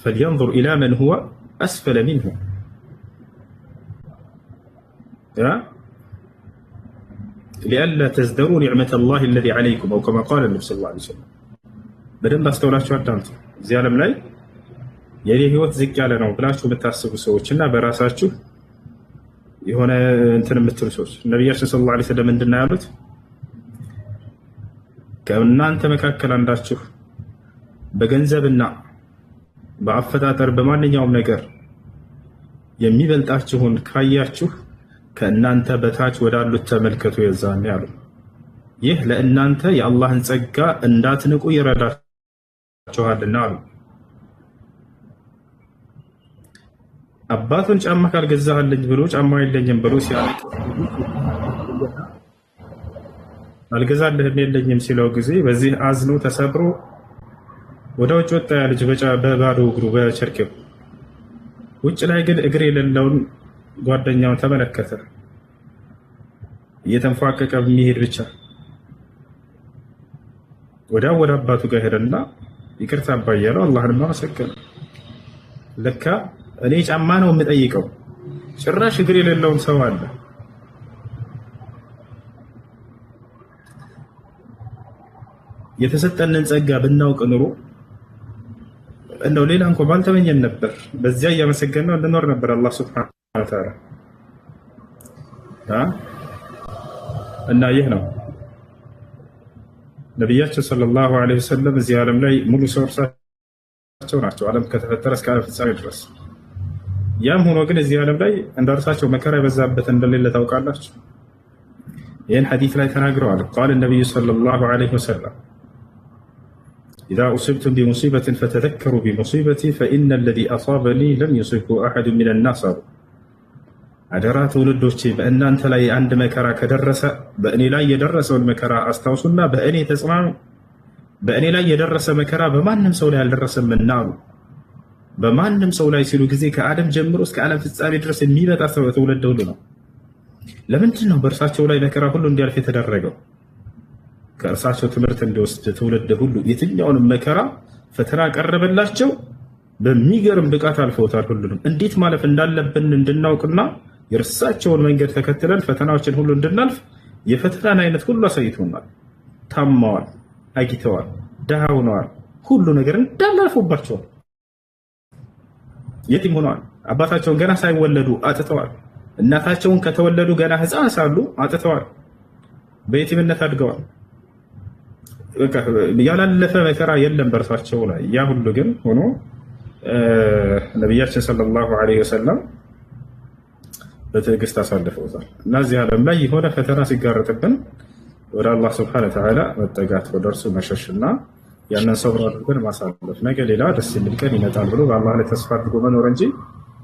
فلينظر إلى من هو أسفل منه. لئلا تزدروا نعمة الله الذي عليكم أو كما قال النبي صلى الله عليه وسلم. በደንብ አስተውላችሁ አዳምጡ። እዚህ ዓለም ላይ የኔ ህይወት ዝቅ ያለ ነው ብላችሁ የምታስቡ ሰዎችና በራሳችሁ የሆነ እንትን የምትሉ ሰዎች ነብያችን ሰለላሁ ዐለይሂ ወሰለም ምንድን ነው ያሉት? ከእናንተ መካከል አንዳችሁ በገንዘብና በአፈጣጠር በማንኛውም ነገር የሚበልጣችሁን ካያችሁ ከእናንተ በታች ወዳሉት ተመልከቱ የዛኔ አሉ። ይህ ለእናንተ የአላህን ጸጋ እንዳትንቁ ይረዳችኋልና አሉ። አባቱን ጫማ ካልገዛህልኝ ብሎ ጫማ የለኝም ብሎ ሲያልቅ አልገዛልህም የለኝም ሲለው ጊዜ በዚህ አዝኖ ተሰብሮ ወደ ውጭ ወጣ። ያ ልጅ በባዶ እግሩ በቸርኬው ውጭ ላይ ግን እግር የሌለውን ጓደኛውን ተመለከተ። እየተንፏቀቀ የሚሄድ ብቻ ወዲያው ወደ አባቱ ጋር ሄደና ይቅርታ አባዬ አለው። አላህንም አመሰገነ። ለካ እኔ ጫማ ነው የምጠይቀው፣ ጭራሽ እግር የሌለውን ሰው አለ። የተሰጠንን ጸጋ ብናውቅ ኑሮ እንደው ሌላ እንኳን ባልተመኘን ነበር። በዚያ እያመሰገነው እንኖር ነበር አላህ ሱብሓነሁ ወተዓላ። እና ይህ ነው ነቢያችን ሰለላሁ ዐለይሂ ወሰለም እዚህ ዓለም ላይ ሙሉ ሰው እርሳቸው ናቸው፣ ዓለም ከተፈጠረ እስከ ዓለም ፍጻሜ ድረስ። ያም ሆኖ ግን እዚህ ዓለም ላይ እንደ እርሳቸው መከራ የበዛበት እንደሌለ ታውቃላችሁ። ይህን ሐዲስ ላይ ተናግረዋል። ቃለ ነቢዩ ሰለላሁ ዐለይሂ ወሰለም ኢዛ ኡሲብቱም ቢሙሲበትን ፈተዘከሩ ቢሙሲበቲ ፈኢነ ለዚ አሳበኒ ለም ዩሲብሁ አሐዱ ሚነ ናስ አሉ። አደራ ትውልዶቼ በእናንተ ላይ አንድ መከራ ከደረሰ በእኔ ላይ የደረሰውን መከራ አስታውሱና በእኔ ተጽናኑ። በእኔ ላይ የደረሰ መከራ በማንም ሰው ላይ አልደረሰምና አሉ። በማንም ሰው ላይ ሲሉ ጊዜ ከአደም ጀምሮ እስከ ዓለም ፍጻሜ ድረስ የሚመጣ ትውልድ ሁሉ ነው። ለምንድን ነው በእርሳቸው ላይ መከራ ሁሉ እንዲያልፍ የተደረገው? ከእርሳቸው ትምህርት እንዲወስድ ትውልድ ሁሉ የትኛውንም መከራ ፈተና ቀረበላቸው፣ በሚገርም ብቃት አልፈውታል። ሁሉንም እንዴት ማለፍ እንዳለብን እንድናውቅና የእርሳቸውን መንገድ ተከትለን ፈተናዎችን ሁሉ እንድናልፍ የፈተናን አይነት ሁሉ አሳይቶናል። ታማዋል፣ አጊተዋል፣ ደሃ ሆነዋል፣ ሁሉ ነገር እንዳላልፉባቸዋል። የቲም ሆነዋል፣ አባታቸውን ገና ሳይወለዱ አጥተዋል። እናታቸውን ከተወለዱ ገና ሕፃን ሳሉ አጥተዋል። በየቲምነት አድገዋል። ያላለፈ መከራ የለም በእርሳቸው ላይ። ያ ሁሉ ግን ሆኖ ነቢያችን ሰለላሁ ዐለይሂ ወሰለም በትዕግስት አሳልፈውታል። እና እዚህ ዓለም ላይ የሆነ ፈተና ሲጋረጥብን ወደ አላህ ሱብሓነሁ ወተዓላ መጠጋት፣ ወደ እርሱ መሸሽና ያንን ሰብር አድርገን ማሳለፍ፣ ነገ ሌላ ደስ የሚል ቀን ይመጣል ብሎ በአላህ ላይ ተስፋ አድርጎ መኖር እንጂ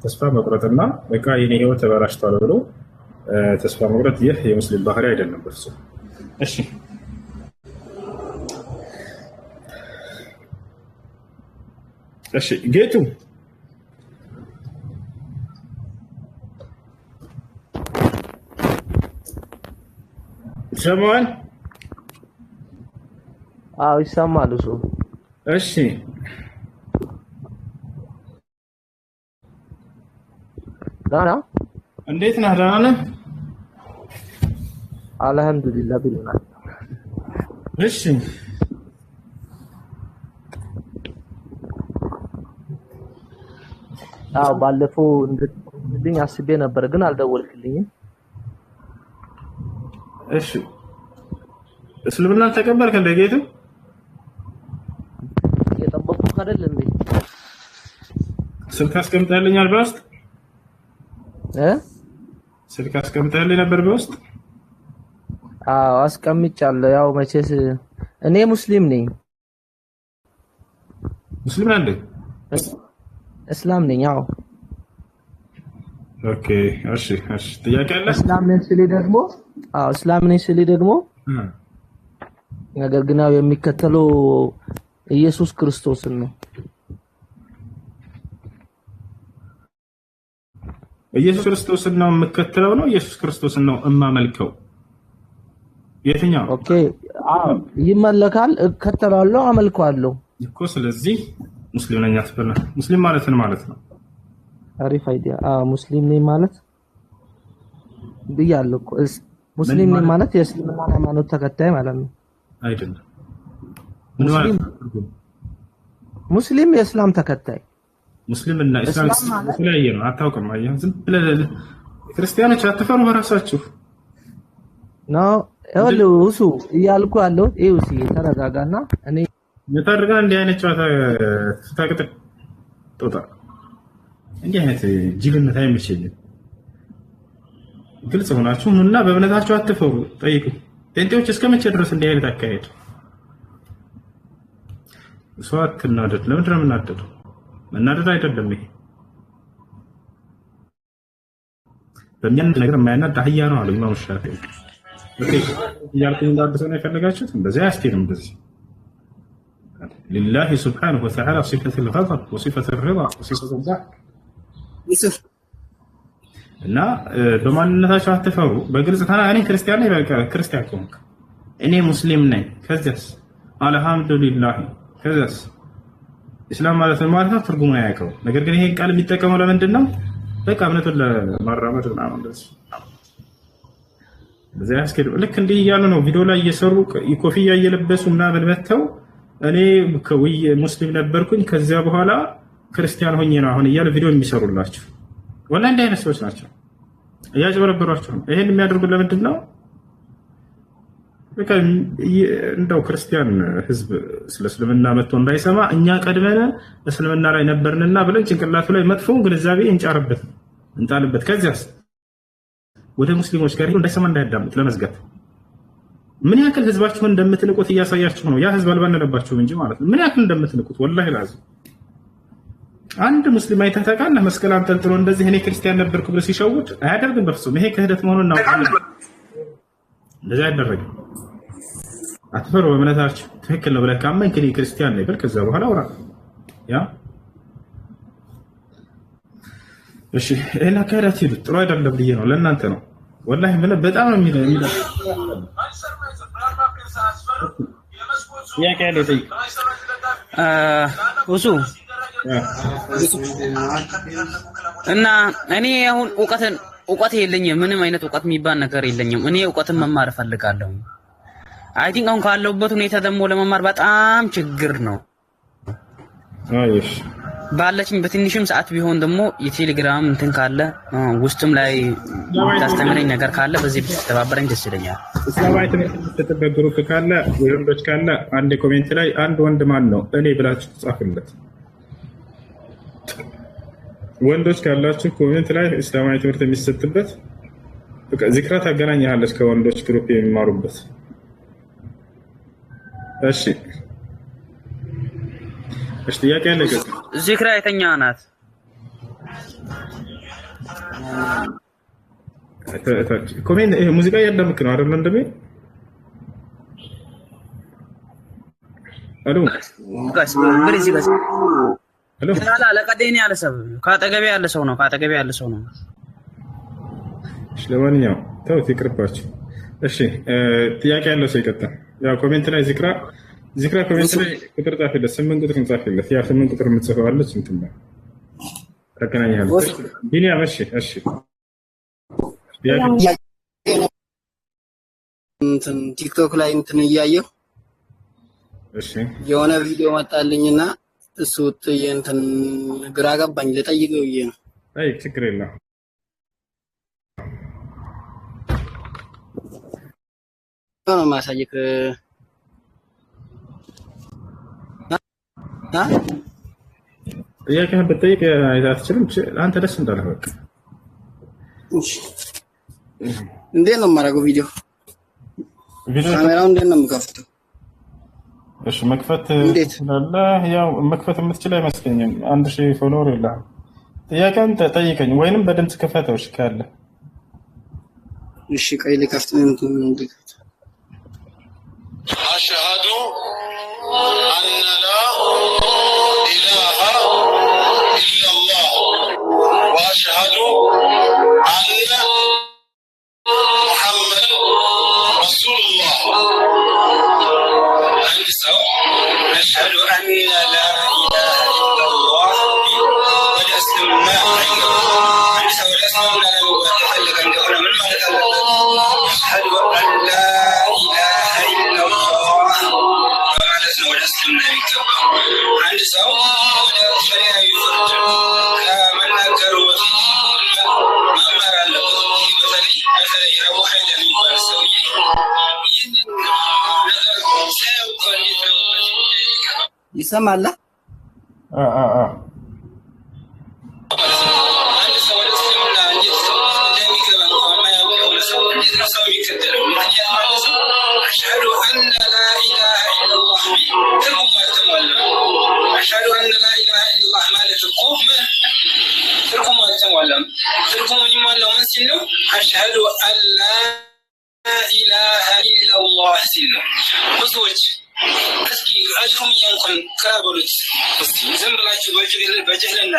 ተስፋ መቁረጥና በቃ የኔ ህይወት ተበላሽቷል ብሎ ተስፋ መቁረጥ ይህ የሙስሊም ባህሪ አይደለም በፍጹም። እሺ እሺ ጌቱ ይሰማል? አዎ ይሰማል። እሱ እሺ ዳና እንዴት ነህ? ደህና ነህ? አልሐምዱሊላህ ብለናል። እሺ አዎ ባለፈው እንድትልኝ አስቤ ነበር ግን አልደወልክልኝም። እሺ እስልምና ተቀበልክ እንደ ጌቱ? የጠበቅኩህ አይደል እንዴ? ስልክ አስቀምጠህልኛል በውስጥ ስልክ አስቀምጠህልኝ ነበር በውስጥ? አዎ አስቀምጫለሁ። ያው መቼስ እኔ ሙስሊም ነኝ። ሙስሊም ነህ እንዴ? እስላም ነኝ። አዎ ኦኬ እሺ እሺ ጥያቄ አለ? እስላም ነኝ ስል ደግሞ እስላም ነኝ ስል ደግሞ ነገር ግን ያው የሚከተለው ኢየሱስ ክርስቶስን ነው። ኢየሱስ ክርስቶስን ነው የምከተለው ነው ኢየሱስ ክርስቶስን ነው እማመልከው? የትኛው? ኦኬ ይመለካል፣ እከተላለሁ፣ አመልከዋለሁ እኮ። ስለዚህ ሙስሊም ነኝ አትበላ። ሙስሊም ማለት ምን ማለት ነው? አሪፍ አይዲያ። ሙስሊም ነኝ ማለት ብያለሁ እኮ። ሙስሊም ነኝ ማለት የእስልምና ሃይማኖት ተከታይ ማለት ነው አይደለም? ምን ማለት ነው? ሙስሊም የእስላም ተከታይ። ሙስሊም እና እስላም የተለያየ ነው። አታውቅም? አየህ፣ ዝም ብለህ ክርስቲያኖች አትፈሩ በራሳችሁ ነው። ይኸውልህ እሱ እያልኩ ያለው እዩሲ ተረጋጋና እኔ የታደርጋ እንዲህ አይነት ጨዋታ ስታቅጥ ጦጣ እንዲህ አይነት ጅልነት አይመቸኝም። ግልጽ ሆናችሁ እና በእምነታችሁ አትፈሩ። ጠይቁ። ጴንጤዎች እስከ መቼ ድረስ እንዲህ አይነት አካሄድ? ሰው አትናደድ። ለምንድን ነው የምናደደው? መናደድ አይደለም ይሄ። በሚያንድ ነገር የማያናድ አህያ ነው አሉ ኢማሙ ሻፊዒ። እያልኩኝ እንዳድሰው ነው የፈለጋችሁት? እንደዚህ አያስኬድም። እንደዚህ ሊላሂ ሱብሓነሁ ወተዓላ ሲፈቱል ገضብ ወሲፈቱል ሪዳ ወሲፈቱል ضحክ እና በማንነታችሁ አትፈሩ። በግልጽ እኔ ክርስቲያን ነኝ፣ በቃ ክርስቲያን ከሆንክ እኔ ሙስሊም ነኝ። ከዚያስ አልሐምዱሊላህ ከዛስ ኢስላም ማለት ምን ማለት ነው? ትርጉሙን አያውቀው። ነገር ግን ይሄን ቃል የሚጠቀመው ለምንድን ነው? በቃ እምነቱን ለማራመድ ምናምን እንደዚህ በዚያ ያስከዱ ልክ እንዲህ እያሉ ነው ቪዲዮ ላይ እየሰሩ ኮፍያ እየለበሱ ምናምን መተው እኔ ሙስሊም ነበርኩኝ ከዚያ በኋላ ክርስቲያን ሆኜ ነው አሁን እያሉ ቪዲዮ የሚሰሩላችሁ ወላሂ እንዲህ አይነት ሰዎች ናቸው። እያጭበረበሯቸው ነው። ይሄን የሚያደርጉት ለምንድን ነው? በቃ እንደው ክርስቲያን ህዝብ ስለ እስልምና መጥቶ እንዳይሰማ እኛ ቀድመን እስልምና ላይ ነበርንና ብለን ጭንቅላቱ ላይ መጥፎ ግንዛቤ እንጫርበት እንጣልበት። ከዚያስ ወደ ሙስሊሞች ጋር እንዳይሰማ እንዳያዳምጥ ለመዝጋት ምን ያክል ህዝባችሁን እንደምትንቁት እያሳያችሁ ነው። ያ ህዝብ አልባነነባችሁም እንጂ ማለት ነው። ምን ያክል እንደምትንቁት ወላሂ ላዚ አንድ ሙስሊም አይተህ ታውቃለህ? መስቀል አንጠልጥሎ እንደዚህ እኔ ክርስቲያን ነበርኩ ብሎ ሲሸውድ አያደርግም በፍጹም። ይሄ ክህደት መሆኑን እናውቃለን። እንደዚህ አይደረግም። አትፈሩ። በእምነታችሁ ትክክል ነው ብለህ ካመንክ እኔ ክርስቲያን ነኝ በል። ከዛ በኋላ አውራ። ያ እሺ፣ ይሄን አካሄዳት ሂዱ። ጥሩ አይደለም ብዬ ነው ለእናንተ ነው ወላሂ በጣም ነው የሚለው ጥያቄ ያለው ጠይቅ እሱ እና እኔ አሁን እውቀት የለኝም። ምንም አይነት እውቀት የሚባል ነገር የለኝም። እኔ እውቀትን መማር እፈልጋለሁ። አይ ቲንክ አሁን ካለሁበት ሁኔታ ደግሞ ለመማር በጣም ችግር ነው። አይሽ ባለችኝ በትንሽም ሰዓት ቢሆን ደግሞ የቴሌግራም እንትን ካለ ውስጥም ላይ ታስተምረኝ ነገር ካለ በዚህ ብትተባበረኝ ደስ ይለኛል። እስላማዊ ትምህርት የምትሰጥበት ግሩፕ ካለ ወንዶች ካለ አንድ ኮሜንት ላይ አንድ ወንድ ማን ነው እኔ ብላችሁ ጻፉለት። ወንዶች ካላችሁ ኮሜንት ላይ እስላማዊ ትምህርት የሚሰጥበት በቃ ዚክራ ታገናኛለች ከወንዶች ግሩፕ የሚማሩበት። እሺ እሺ፣ ጥያቄ አለ? ዚክራ የተኛ ናት? ኮሜንት ይሄ ሙዚቃ እያዳመጥክ ነው አይደል? እንደሜ አሎ ጋስ ብሪዚ ጋስ አሎ ላ ለቀደኝ ያለ ሰው ካጠገቤ ያለ ሰው ነው። ካጠገቤ ያለ ሰው ነው። እሺ፣ ለማንኛውም ተውት ይቅርባችሁ። እሺ፣ ጥያቄ ያለው ሰው ይቀጥል። ያው ኮሜንት ላይ ዚክራ ኮሜንት ላይ ቁጥር ጻፍለት፣ 8 ቁጥር ጻፍለት። ያ 8 ቁጥር የምትጽፈዋለች እንትን ነው ታገናኛለች። ቢኒያም እሺ እንትን ቲክቶክ ላይ እንትን እያየሁ እሺ የሆነ ቪዲዮ መጣልኝና እሱ እንትን ግራ ገባኝ። ልጠይቀው ብዬ ነው። አይ ችግር የለም። ነው ማሳየክ ጥያቄህን ብትጠይቅ አትችልም። አንተ ደስ እንዳለህ በቃ። እንዴት ነው የማደርገው? ቪዲዮ ካሜራውን እንዴት ነው የምከፍተው? እሺ መክፈት ትችላለህ። ያው መክፈት የምትችል አይመስለኝም። 1000 ፎሎወር የለህም። ጥያቄውን ጠይቀኝ ወይንም በድምጽ ክፈተው እሺ ካለ። እሺ ቆይ ልከፍት ነው እንዴ? أشهد أن لا إله إلا الله وأشهد أن محمد رسول الله. أشهد أن لا إله إلا الله وأسلمنا أشهد أن لا إله إلا الله عند سو شريعة يفرد من أكر ما مر له مثلا أبو حيدر يقال سوي ይሰማል? አንድ ሰው ወደ እስልምና እንደሚገባ እንኳን ማያውቀው ሰው እንዴት ነው ሰው የሚከተለው? أشهد أن لا إله إلا الله تركم التمولى. أشهد أن لا إله إلا الله مالك القوم تركم التمولى. تركم يمولى من سنه. أشهد أن لا إله إلا الله سنه. بزوج እስኪ አጅኩም ያንኩን ከበሉት እስቲ ዝም ብላችሁ በጅህልና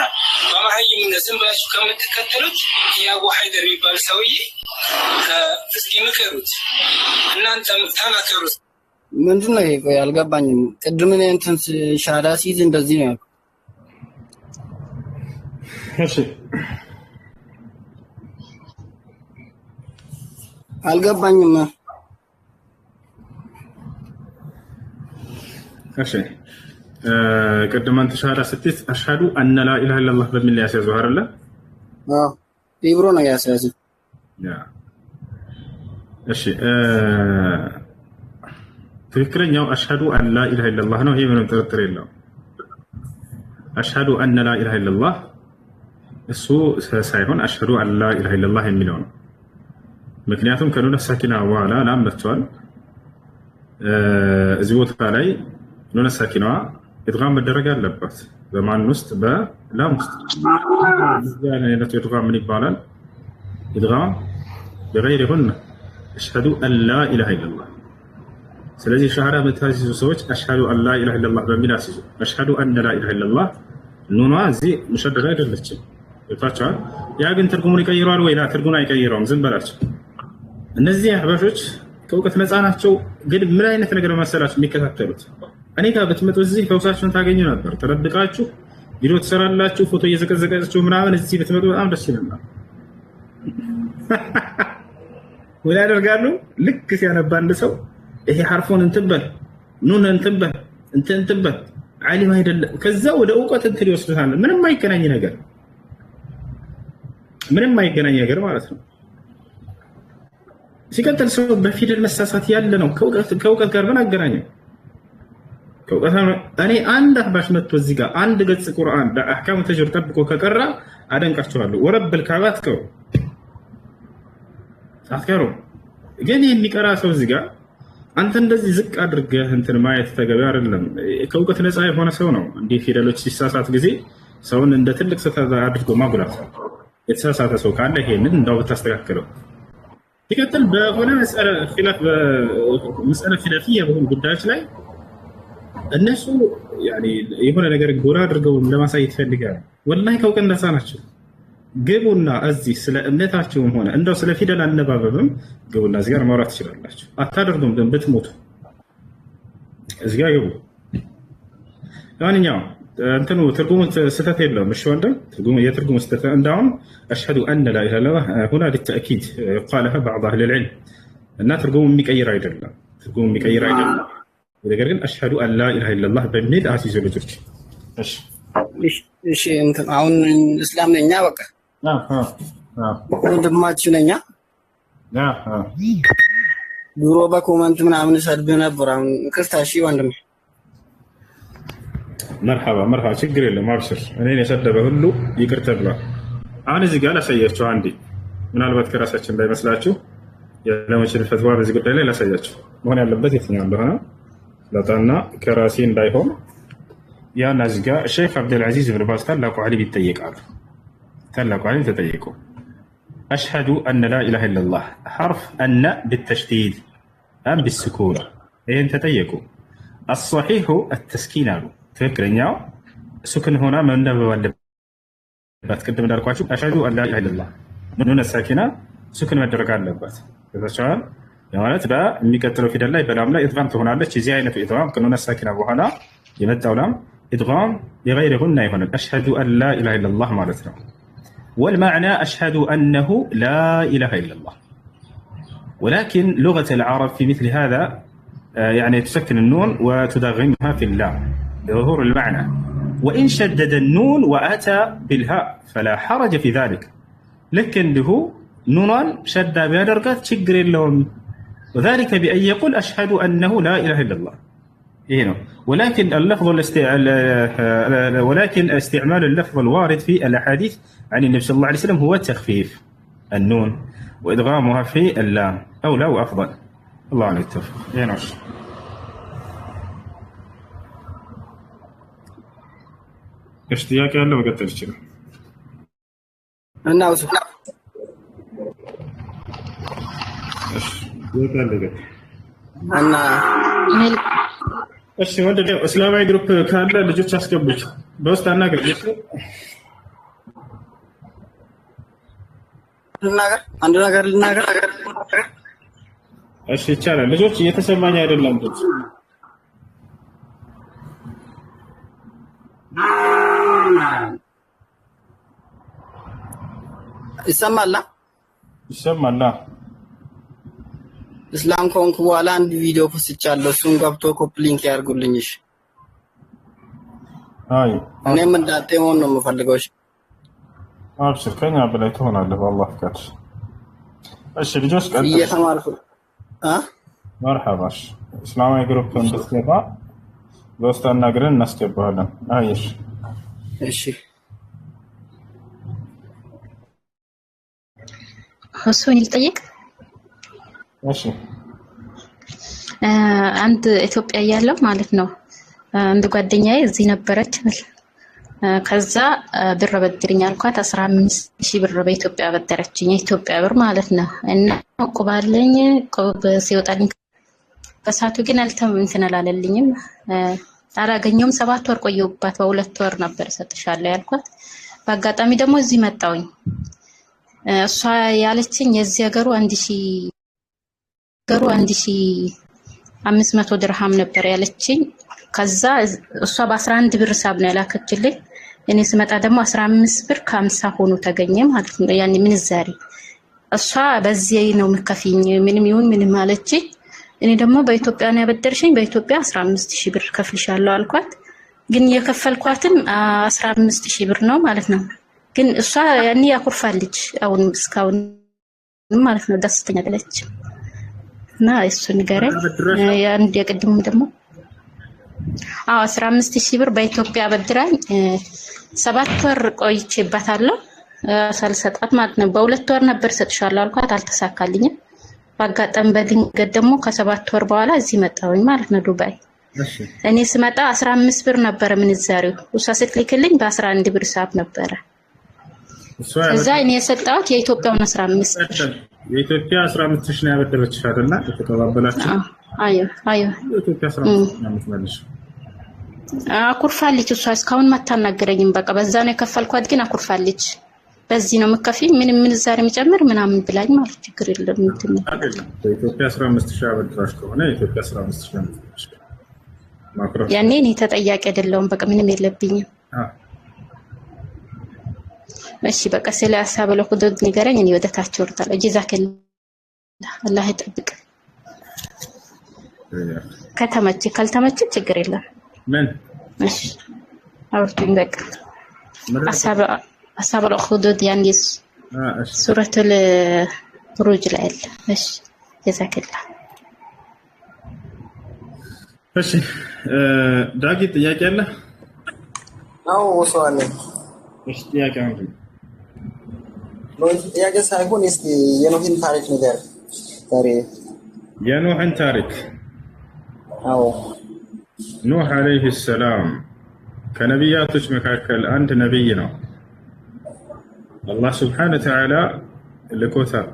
በመሀይምነት ዝም ብላችሁ ከምትከተሉት የአቡ ሀይደር የሚባል ሰውዬ እስኪ ምከሩት። እናንተ ተመከሩት። ምንድን ነው ይሄ? ቆይ አልገባኝም። ቅድም እኔ እንትን ሻዳ ሲይዝ እንደዚህ ነው ያልኩት። እሺ አልገባኝም። እሺ ቅድም አንተ ሻሃዳ ስትይዝ አሽሀዱ አነ ላ ኢላሀ ኢለላህ በሚል ያስያዘው አይደለ? አዎ ኢብሮ ነው ያስያዘው። እሺ ትክክለኛው አሽሀዱ አን ላ ኢላሀ ኢለላህ ነው። ይሄ ምንም ጥርጥር የለውም። አሽሀዱ አነ ላ ኢላሀ ኢለላህ እሱ ሳይሆን አሽሀዱ አን ላ ኢላሀ ኢለላህ የሚለው ነው። ምክንያቱም ከኑን ሳኪና በኋላ ላም መጥቷል። እዚህ ቦታ ላይ ኑን ሳኪናዋ ኢድጋም መደረግ አለባት። በማን ውስጥ? በላም ውስጥ። እዚህ አይነቱ ኢድጋም ምን ይባላል? ኢድጋም በገይሪ ሁነ አሽሀዱ አን ላ ኢላሀ ኢለላህ። ስለዚህ ሻሃዳ የምታስይዙ ሰዎች አሽሀዱ አን ላ ኢላሀ ኢለላህ በሚል አስይዙ። አሽሀዱ አነ ላ ኢላሀ ኢለላህ ኑኗ እዚህ ሙሸደዳ አይደለችም። ይታቸዋል። ያ ግን ትርጉሙን ይቀይረዋል ወይ? ትርጉሙን አይቀይረውም። ዝም በላቸው። እነዚህ አህባሾች ከእውቀት ነፃ ናቸው። ግን ምን አይነት ነገር መሰላችሁ የሚከታተሉት? እኔ ጋር ብትመጡ እዚህ ፈውሳችሁን ታገኙ ነበር። ተደብቃችሁ ቪዲዮ ትሰራላችሁ፣ ፎቶ እየዘቀዘቃችሁ ምናምን። እዚህ ብትመጡ በጣም ደስ ይለናል። ምን ያደርጋሉ? ልክ ሲያነባ አንድ ሰው ይሄ ሐርፉን እንትን በል ኑን እንትን በል እንትን በል ዓሊም አይደለም። ከዛ ወደ እውቀት እንትን ይወስዱታል። ምንም አይገናኝ ነገር ማለት ነው። ሲቀጥል ሰው በፊደል መሳሳት ያለ ነው። ከእውቀት ጋር ምን አገናኘው? እኔ አንድ አህባሽ መጥቶ እዚህ ጋር አንድ ገጽ ቁርአን በአህካሙ ተጅዊድ ጠብቆ ከቀራ አደንቃቸዋለሁ። ወረብል ካዕባ አትቀሩ። ግን የሚቀራ ሰው እዚህ ጋር አንተ እንደዚህ ዝቅ አድርገህ እንትን ማየት ተገቢ አይደለም። ከእውቀት ነፃ የሆነ ሰው ነው እንዲህ ፊደሎች ሲሳሳት ጊዜ ሰውን እንደ ትልቅ ስህተት አድርጎ ማጉላት። የተሳሳተ ሰው ካለ ይሄንን እንዳው ብታስተካክለው። ሲቀጥል በሆነ መስአለ ኺላፊያ በሆኑ ጉዳዮች ላይ እነሱ የሆነ ነገር ጎራ አድርገው ለማሳየት ይፈልጋሉ። ወላሂ ከእውቀት ነፃ ናቸው። ግቡና እዚህ ስለ እምነታቸውም ሆነ እንደው ስለ ፊደል አነባበብም ግቡና እዚህ ጋር ማውራት ትችላላችሁ። አታደርጉም ግን ብትሞቱ እዚህ ጋር ግቡ። ለማንኛውም እንትኑ ትርጉሙ ስህተት የለውም። እሺ ወንድም የትርጉሙ ስህተት እንዳውም አሽሀዱ አነ ላ ኢላሀ ኢለላህ ሁና ሊተእኪድ ቃለሀ ባዕድ አህሊል ዒልም እና ትርጉሙ የሚቀይር አይደለም። ነገር ግን አሽሀዱ አን ላ ኢላሀ ኢለላህ በሚል አስይዙ ልጆች። እሺ እንትን አሁን እስላም ነኛ በቃ ወንድማችሁ ነኛ። ድሮ በኮመንት ምናምን ሰድብ ነበር። አሁን ይቅርታ። እሺ ወንድም መርሐባ ችግር የለም አብሽር። እኔን የሰደበ ሁሉ ይቅር ተብሏል። አሁን እዚህ ጋር ላሳያችሁ አንዴ፣ ምናልባት ከራሳችን እንዳይመስላችሁ የዕለሞችን ፈትዋ በዚህ ጉዳይ ላይ ላሳያችሁ። መሆን ያለበት የትኛው እንደሆነ ለጣና ከራሴ እንዳይሆን ያን እዚህ ጋር ሼክ አብዱልዓዚዝ ብን ባዝ ታላቁ ዓሊም ይጠየቃሉ። ታላቁ ዓሊም ተጠየቁ። አሽሀዱ አነ ላ ኢላሀ ኢለላህ ሐርፍ አነ ብተሽዲድ አም ብስኩን? ይህን ተጠየቁ። አሰሒሑ አተስኪን አሉ። ትክክለኛው ሱክን ሆና መነበብ አለባት። ቅድም እንዳልኳችሁ አሽሀዱ አን ላ ኢላሀ ኢለላህ ኑን ሳኪና ሱክን መደረግ አለባት። ከዛቻል ማለት በሚቀጥለው ፊደል ላይ በላም ላይ ኢድጋም ትሆናለች። የዚህ አይነቱ ኢድጋም ከኑን ሳኪና በኋላ የመጣው ላም ኢድጋም የገይሪ ሁና ይሆናል። አሽሀዱ አን ላ ኢላሀ ኢለላህ ማለት ነው። والمعنى أشهد أنه لا إله إلا الله، ولكن لغة العرب في مثل هذا يعني تسكن النون وتدغمها في اللام لظهور المعنى، وإن شدد النون وأتى بالهاء فلا حرج في ذلك، لكن له نون شد بيدرقات شجر اللون، وذلك بأن يقول أشهد أنه لا إله إلا الله. ولكن استعمال اللفظ الوارد في الأحاديث عن النبي صلى الله عليه وسلم هو تخفيف النون وإدغامها في اللام، أولى وأفضل. الله عنه التوفيق. اشتياق ያለው መቀጠል ይችላል እና እሺ ወንድም እስላማዊ ግሩፕ ካለ ልጆች አስገቡት። በውስጥ አናገር አንድ ነገር ልናገር። እሺ ይቻላል። ልጆች እየተሰማኝ አይደለም ድምፅ። ይሰማል? ይሰማል። እስላም ከሆንኩ በኋላ አንድ ቪዲዮ ፖስቻለሁ። እሱን ገብቶ ኮፒ ሊንክ ያርጉልኝ። እሺ አይ እኔም እንዳንተ መሆን ነው የምፈልገው። እሺ አብሽር፣ ከኛ በላይ ትሆናለህ በአላህ ፍቃድ። እሺ ልጆች ቀጥሉ። እየተማርኩ መርሐባሽ። እስላማዊ ግሩፕ እንድትገባ በውስጥ አናግረን እናስገባለን። አይሽ እሺ እሱን ልጠይቅ። እሺ አንድ ኢትዮጵያ ያለው ማለት ነው አንድ ጓደኛዬ እዚህ ነበረች። ከዛ ብር በድርኝ አልኳት። 15000 ብር በኢትዮጵያ በደረችኝ፣ የኢትዮጵያ ብር ማለት ነው። እና ቁባለኝ ቁብ ሲወጣልኝ በሳቱ ግን እንትን አላለልኝም፣ አላገኘውም። 7 ወር ቆየሁባት። በ2 ወር ነበር ሰጥሻለሁ ያልኳት። በአጋጣሚ ደግሞ እዚህ መጣሁኝ። እሷ ያለችኝ የዚህ ሀገሩ 1500 ድርሃም ነበር ያለችኝ። ከዛ እሷ በ11 ብር ሂሳብ ነው ያላከችልኝ። እኔ ስመጣ ደግሞ 15 ብር ከ50 ሆኖ ተገኘ ማለት ነው። ያኔ ምንዛሬ እሷ በዚህ ነው የምከፍኝ ምንም ይሁን ምንም አለችኝ። እኔ ደግሞ በኢትዮጵያ ነው ያበደርሽኝ፣ በኢትዮጵያ 15000 ብር ከፍልሻለሁ አልኳት። ግን የከፈልኳትም 15000 ብር ነው ማለት ነው። ግን እሷ ያኔ ያኩርፋለች አሁን እስካሁን ማለት ነው። ደስተኛ አይደለች እና እሱ ንገረኝ። አንድ የቅድሙ ደግሞ 15000 ብር በኢትዮጵያ በድራኝ 7 ወር ቆይቼባታለሁ ሳልሰጣት ማለት ነው። በ2 ወር ነበር ሰጥሻለሁ አልኳት፣ አልተሳካልኝም። በአጋጣሚ በድንገት ደግሞ ከ7 ወር በኋላ እዚህ መጣሁኝ ማለት ነው ዱባይ። እኔ ስመጣ 15 ብር ነበር ምንዛሬው፣ እሷ ስትልክልኝ በ11 ብር ሂሳብ ነበረ። እዛ እኔ የሰጣሁት የኢትዮጵያውን 15 ብር። የኢትዮጵያ 15000 ነው ያበደረችሽ አይደልና የተቀባበላችሁ? አዮ የኢትዮጵያ 15000 ነው የምትመልሽ። አኩርፋለች እሷ እስካሁን ማታናገረኝም። በቃ በዛ ነው የከፈልኳት፣ ግን አኩርፋለች። በዚህ ነው የምከፍይ ምንም ምንዛሬ የሚጨምር ምናምን ብላኝ ማለት ችግር የለም እንትን አይደለም። የኢትዮጵያ 15000 አበድራሽ ከሆነ የኢትዮጵያ 15000 ነው የምትመልሽ። ማክሮ ያኔ እኔ ተጠያቂ አይደለሁም። በቃ ምንም የለብኝም። እሺ በቃ ስለ ሀሳብ ለኹዱድ ንገረኝ። እኔ ወደ ታች ወርዳለሁ። ጀዛከላህ አላህ ይጠብቅ። ከተመቸ ካልተመቸ ችግር የለም። ምን እሺ አውርቱኝ በቃ ሀሳብ ለኹዱድ ያንዲ ሱረቱል ቡሩጅ ላይ አለ። እሺ ጀዛከላህ። እሺ ዳጊ ጥያቄ አለ? አዎ ወሰዋለ። እሺ ጥያቄ ምንድን ነው? ጥያቄ ሳይሆን እስቲ የኖህን ታሪክ ነገር ዛሬ የኖህን ታሪክ። አዎ ኑህ አለይሂ ሰላም ከነቢያቶች መካከል አንድ ነቢይ ነው። አላህ ስብሓነሁ ወተዓላ ልኮታል።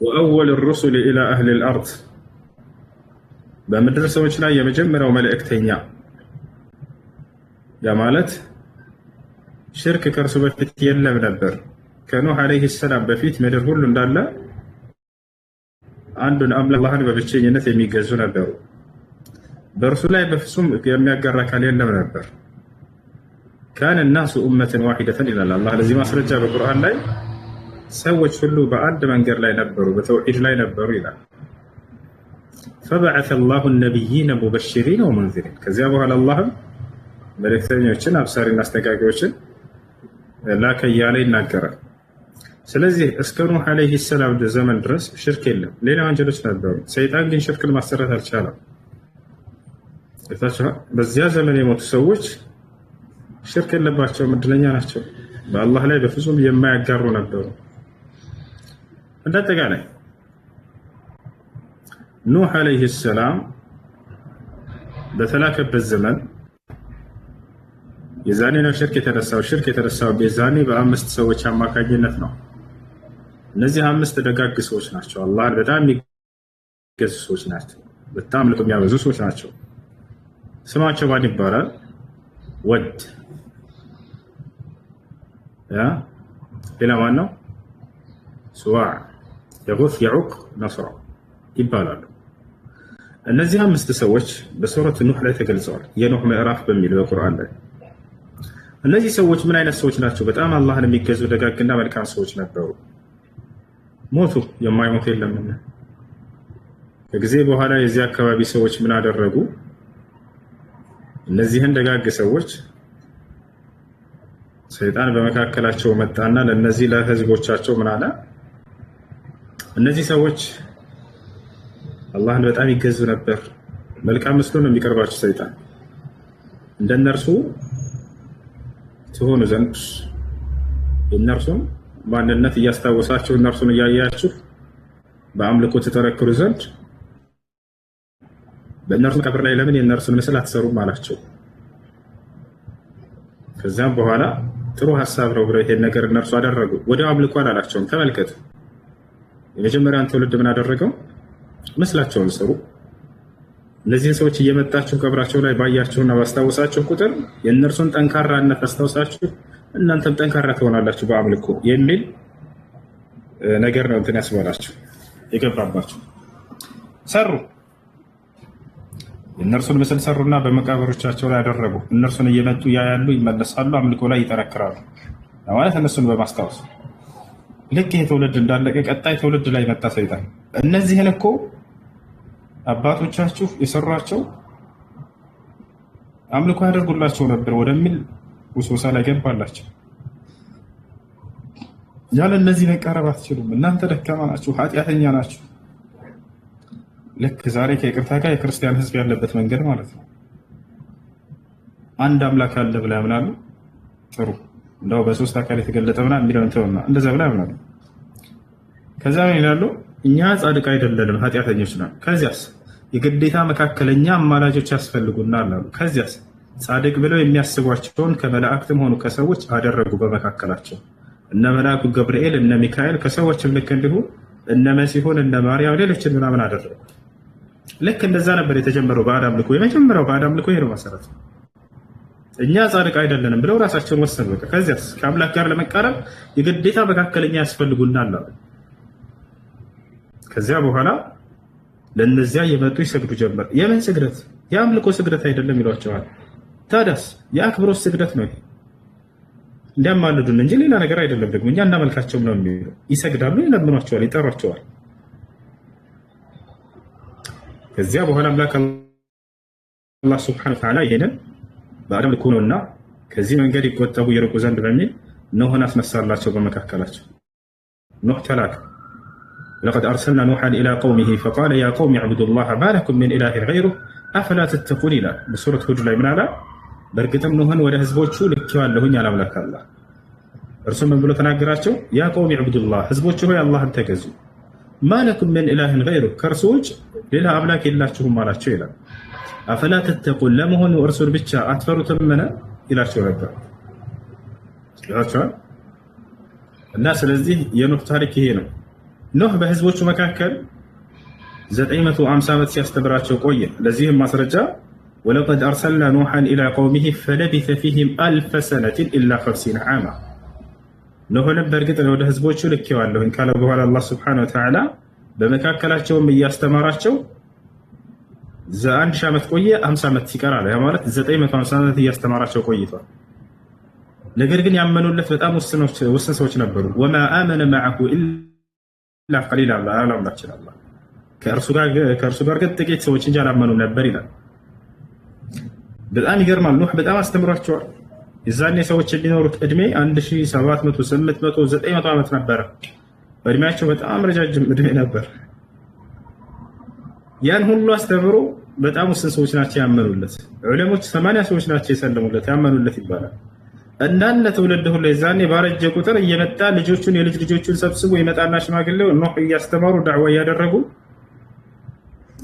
ወአወል ሩሱል ኢላ አህሊ ልአርድ በምድር ሰዎች ላይ የመጀመሪያው መልእክተኛ። ያ ማለት ሽርክ ከእርሱ በፊት የለም ነበር። ከኑህ አለይሂ ሰላም በፊት ምድር ሁሉ እንዳለ አንዱን አላህን በብቸኝነት የሚገዙ ነበሩ። በእርሱ ላይ በፍጹም የሚያጋራ አካል የለም ነበር። ካነ ናሱ ኡመተን ዋሂደተን ይላል አላህ። ለዚህ ማስረጃ በቁርአን ላይ ሰዎች ሁሉ በአንድ መንገድ ላይ ነበሩ፣ በተውሂድ ላይ ነበሩ ይላል። ፈበዐሰ አላሁ ነቢይነ ሙበሽሪነ ወሙንዚሪን። ከዚያ በኋላ አላህም መልእክተኞችን አብሳሪና አስጠንቃቂዎችን ላከ እያለ ይናገራል። ስለዚህ እስከ ኑህ አለይሂ ሰላም ዘመን ድረስ ሽርክ የለም። ሌላ ወንጀሎች ነበሩ። ሰይጣን ግን ሽርክን ማሰራት አልቻለም። በዚያ ዘመን የሞቱ ሰዎች ሽርክ የለባቸውም፣ እድለኛ ናቸው። በአላህ ላይ በፍጹም የማያጋሩ ነበሩ። እንዳጠቃላይ ኑህ አለይሂ ሰላም በተላከበት ዘመን የዛኔ ነው ሽርክ የተነሳው። ሽርክ የተነሳው የዛኔ በ5 ሰዎች አማካኝነት ነው። እነዚህ 5 ደጋግ ሰዎች ናቸው። አላህን በጣም የሚገዙ ሰዎች ናቸው። በጣም ልቅ የሚያበዙ ሰዎች ናቸው። ስማቸው ማን ይባላል? ወድ ሌላ ማን ነው? ሱዋዕ የጉስ፣ የዑቅ፣ ነስራ ይባላሉ። እነዚህ 5 ሰዎች በሱረት ኑህ ላይ ተገልጸዋል። የኑህ ምዕራፍ በሚል በቁርአን ላይ እነዚህ ሰዎች ምን አይነት ሰዎች ናቸው? በጣም አላህን የሚገዙ ደጋግና መልካም ሰዎች ነበሩ። ሞቱ። የማይሞት የለምና። ከጊዜ በኋላ የዚህ አካባቢ ሰዎች ምን አደረጉ? እነዚህን ደጋግ ሰዎች ሰይጣን በመካከላቸው መጣና ለነዚህ ለህዝቦቻቸው ምን አለ? እነዚህ ሰዎች አላህን በጣም ይገዙ ነበር። መልካም መስሎ ነው የሚቀርባቸው ሰይጣን። እንደነርሱ ትሆኑ ዘንድ የእነርሱን ማንነት እያስታወሳችሁ እነርሱን እያያችሁ በአምልኮ ተጠረክሩ ዘንድ በእነርሱ ቀብር ላይ ለምን የእነርሱን ምስል አትሰሩም አላቸው። ከዛም በኋላ ጥሩ ሐሳብ ነው ብለው ይሄን ነገር እነርሱ አደረጉ። ወደ አምልኮ አላላቸውም። ተመልከቱ፣ የመጀመሪያውን ትውልድ ምን አደረገው? ምስላቸውን ሰሩ። እነዚህን ሰዎች እየመጣችሁ ቀብራቸው ላይ ባያችሁና ባስታወሳችሁ ቁጥር የእነርሱን ጠንካራነት አስታውሳችሁ እናንተም ጠንካራ ትሆናላችሁ በአምልኮ የሚል ነገር ነው እንትን ያስባላችሁ የገባባችሁ። ሰሩ፣ የእነርሱን ምስል ሰሩና በመቃብሮቻቸው ላይ ያደረጉ። እነርሱን እየመጡ ያያሉ፣ ይመለሳሉ፣ አምልኮ ላይ ይጠነክራሉ ማለት እነሱን በማስታወስ። ልክ ይሄ ትውልድ እንዳለቀ ቀጣይ ትውልድ ላይ መጣ ሰይጣን። እነዚህን እኮ አባቶቻችሁ የሰሯቸው አምልኮ ያደርጉላቸው ነበር ወደሚል ውስወሳ ላይ ገባላቸው። ያለ እነዚህ መቃረብ አትችሉም፣ እናንተ ደካማ ናችሁ፣ ኃጢአተኛ ናችሁ። ልክ ዛሬ ከይቅርታ ጋር የክርስቲያን ህዝብ ያለበት መንገድ ማለት ነው። አንድ አምላክ አለ ብላ ያምናሉ። ጥሩ፣ እንደው በሶስት አካል የተገለጠ ምናምን የሚለውን ተውና እንደዛ ብላ ያምናሉ። ከዛ ምን ይላሉ? እኛ ጻድቅ አይደለንም፣ ኃጢአተኞች ነን። ከዚያስ የግዴታ መካከለኛ አማላጆች ያስፈልጉናል አሉ። ከዚያስ ጻድቅ ብለው የሚያስቧቸውን ከመላእክትም ሆኑ ከሰዎች አደረጉ በመካከላቸው። እነ መልአኩ ገብርኤል፣ እነ ሚካኤል፣ ከሰዎችም ልክ እንዲሁ እነ መሲሁን፣ እነ ማርያም፣ ሌሎችን ምናምን አደረጉ። ልክ እንደዛ ነበር የተጀመረው ባዕድ አምልኮ። የመጀመሪያው ባዕድ አምልኮ ይሄ ነው መሰረቱ። እኛ ጻድቅ አይደለንም ብለው ራሳቸውን ወሰኑ። በቃ ከዚያስ ከአምላክ ጋር ለመቃረብ የግዴታ መካከለኛ ያስፈልጉናል አሉ። ከዚያ በኋላ ለነዚያ የመጡ ይሰግዱ ጀመር። የምን ስግደት? የአምልኮ ስግደት አይደለም ይሏቸዋል። ታዲያስ የአክብሮት ስግደት ነው። እንዲያማልዱን እንጂ ሌላ ነገር አይደለም። ደግሞ እኛ እናመልካቸውም ነው የሚሉ ይሰግዳሉ፣ ይለምኗቸዋል፣ ይጠሯቸዋል። ከዚያ በኋላ አምላክ አላህ ሱብሓነሁ ወተዓላ ይሄንን ባዕድ አምልኮ ነውና ከዚህ መንገድ ይቆጠቡ ይርቁ ዘንድ በሚል ኖህን አስነሳላቸው በመካከላቸው። ኖህ ተላከ። لقد أرسلنا نوحا إلى قومه فقال يا قوم اعبدوا الله ما لكم من إله غيره أفلا تتقون ይላል በሱረት ሁድ ላይ ምን አለ? በእርግጥም ኖህን ወደ ህዝቦቹ ልኬዋለሁኝ አለ አምላክ አላህ። እርሱም ምን ብሎ ተናገራቸው? ያ ቀውም ዕቡዱላህ፣ ህዝቦች ሆይ አላህን ተገዙ። ማ ለኩም ምን ኢላህን ገይሩህ፣ ከእርሱ ውጭ ሌላ አምላክ የላችሁም አላቸው ይላል። አፈላ ተተቁን፣ ለመሆኑ እርሱን ብቻ አትፈሩትምን ይላቸው ነበር ይላቸዋል። እና ስለዚህ የኖህ ታሪክ ይሄ ነው። ኖህ በህዝቦቹ መካከል 950 ዓመት ሲያስተምራቸው ቆየ። ለዚህም ማስረጃ ወለቀድ አርሰልና ኑሐን ኢላ ቀውሚሂ ፈለቢተ ፊህም አልፈ ሰነትን ኢላ 50 ዓማ። ኖህንም በእርግጥ ወደ ህዝቦቹ ልኬዋለሁኝ ካለ በኋላ አላህ ሱብሓነሁ ወተዓላ በመካከላቸውም እያስተማራቸው 1000 ዓመት ቆየ። 50 ዓመት ሲቀር አለ። ያ ማለት 950 ዓመት እያስተማራቸው ቆይቷል። ነገር ግን ያመኑለት በጣም ውስን ሰዎች ነበሩ። ወማ አመነ መዐሁ ኢላ ቀሊል አላምላችን አላህ ከእርሱ ጋር ግን ጥቂት ሰዎች እንጂ አላመኑም ነበር ይላል። በጣም ይገርማል። ኑህ በጣም አስተምሯቸዋል። የዛኔ ሰዎች የሚኖሩት እድሜ 1700፣ 800፣ 900 ዓመት ነበረ። በእድሜያቸው በጣም ረጃጅም እድሜ ነበር። ያን ሁሉ አስተምሮ በጣም ውስን ሰዎች ናቸው ያመኑለት። ዑለሞች 80 ሰዎች ናቸው የሰለሙለት ያመኑለት ይባላል። እንዳለ ትውልድ ሁሉ የዛኔ ባረጀ ቁጥር እየመጣ ልጆቹን የልጅ ልጆቹን ሰብስቦ ይመጣና ሽማግሌው ኑህ እያስተማሩ ዳዕዋ እያደረጉ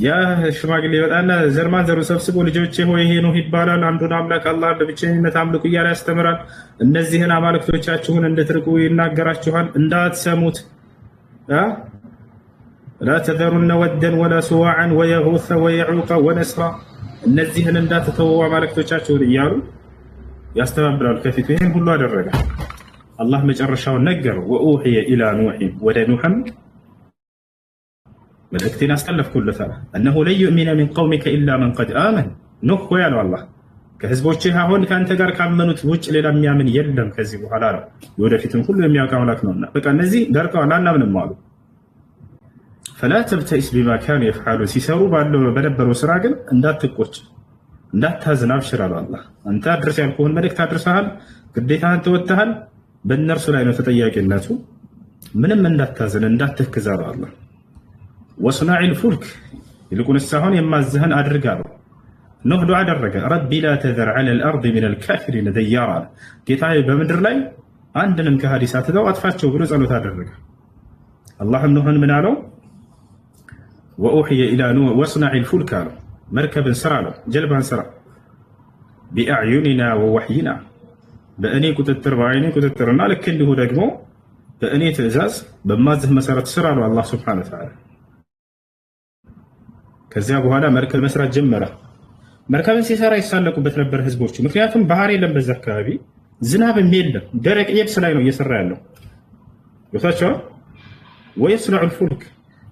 ያ ሽማግሌ ይመጣና ዘርማን ዘሩ ሰብስቦ ልጆቼ ሆይ ይሄ ኑህ ይባላል፣ አንዱን አምላክ አላህ በብቸኝነት አምልኩ እያለ ያስተምራል። እነዚህን አማልክቶቻችሁን እንድትርቁ ይናገራችኋል፣ እንዳትሰሙት። ላ ተዘሩነ ወደን ወላ ሱዋዐን ወየጉሰ ወየዑቀ ወነስራ፣ እነዚህን እንዳትተዉ አማልክቶቻችሁን እያሉ ያስተባብራሉ ከፊቱ። ይህን ሁሉ አደረገ። አላህ መጨረሻውን ነገረው። ወኡሕየ ኢላ ኑሕ፣ ወደ ኑሕም መልእክቴን አስተላለፍኩለታል። እነሆ ለን ዩእሚነ ሚን ቀውሚከ ኢላ መን ቀድ አመን ኑህ ሆይ አለው አላህ ከህዝቦችህ አሁን ከአንተ ጋር ካመኑት ውጭ ሌላ የሚያምን የለም ከዚህ በኋላ ነው። የወደፊትም ሁሉ የሚያውቅ አምላክ ነውና በቃ እነዚህ ደርቀዋል አናምንም አሉ። ፈላ ተብተኢስ ቢማ ካኑ የፍዓሉን ሲሰሩ በነበረው ስራ ግን እንዳትቆጭ እንዳታዝን አብሽር አለው አላህ። አንተ አድርስ ያልኩህን መልእክት አድርሰሃል፣ ግዴታህን ተወጥተሃል። በእነርሱ ላይ ነው ተጠያቂነቱ። ምንም እንዳታዝን እንዳትክዝ አለው አላህ። ወስናዒል ፉልክ ይልቁንስ አሁን የማዝህን አድርግ አለው። ኑህ ዱዓ አደረገ። ረቢ ላ ተዘር ዐለል አርድ ሚነል ካፊሪነ ደያራ ጌታዬ በምድር ላይ አንድንም ከሃዲ ሳትተው አጥፋቸው ብሎ ጸሎት አደረገ። አላህም ኑህን ምን አለው? ወኡሕየ ኢላ ኑህ ወስናዒል ፉልክ አለው መርከብን ስራ አለው ጀልባን ስራ ቢአዕዩኒና ወወሕይና በእኔ ቁጥጥር በአይኔ ቁጥጥርና ልክ እንዲሁ ደግሞ በእኔ ትእዛዝ በማዝህ መሰረት ስራ አለው አላህ ሱብሓነሁ ወተዓላ። ከዚያ በኋላ መርከብ መስራት ጀመረ። መርከብን ሲሰራ ይሳለቁበት ነበር ህዝቦቹ። ምክንያቱም ባህር የለም በዛ አካባቢ፣ ዝናብም የለም፣ ደረቅ የብስ ላይ ነው እየሰራ ያለው። ቦታቸው ወየስነዑ ልፉልክ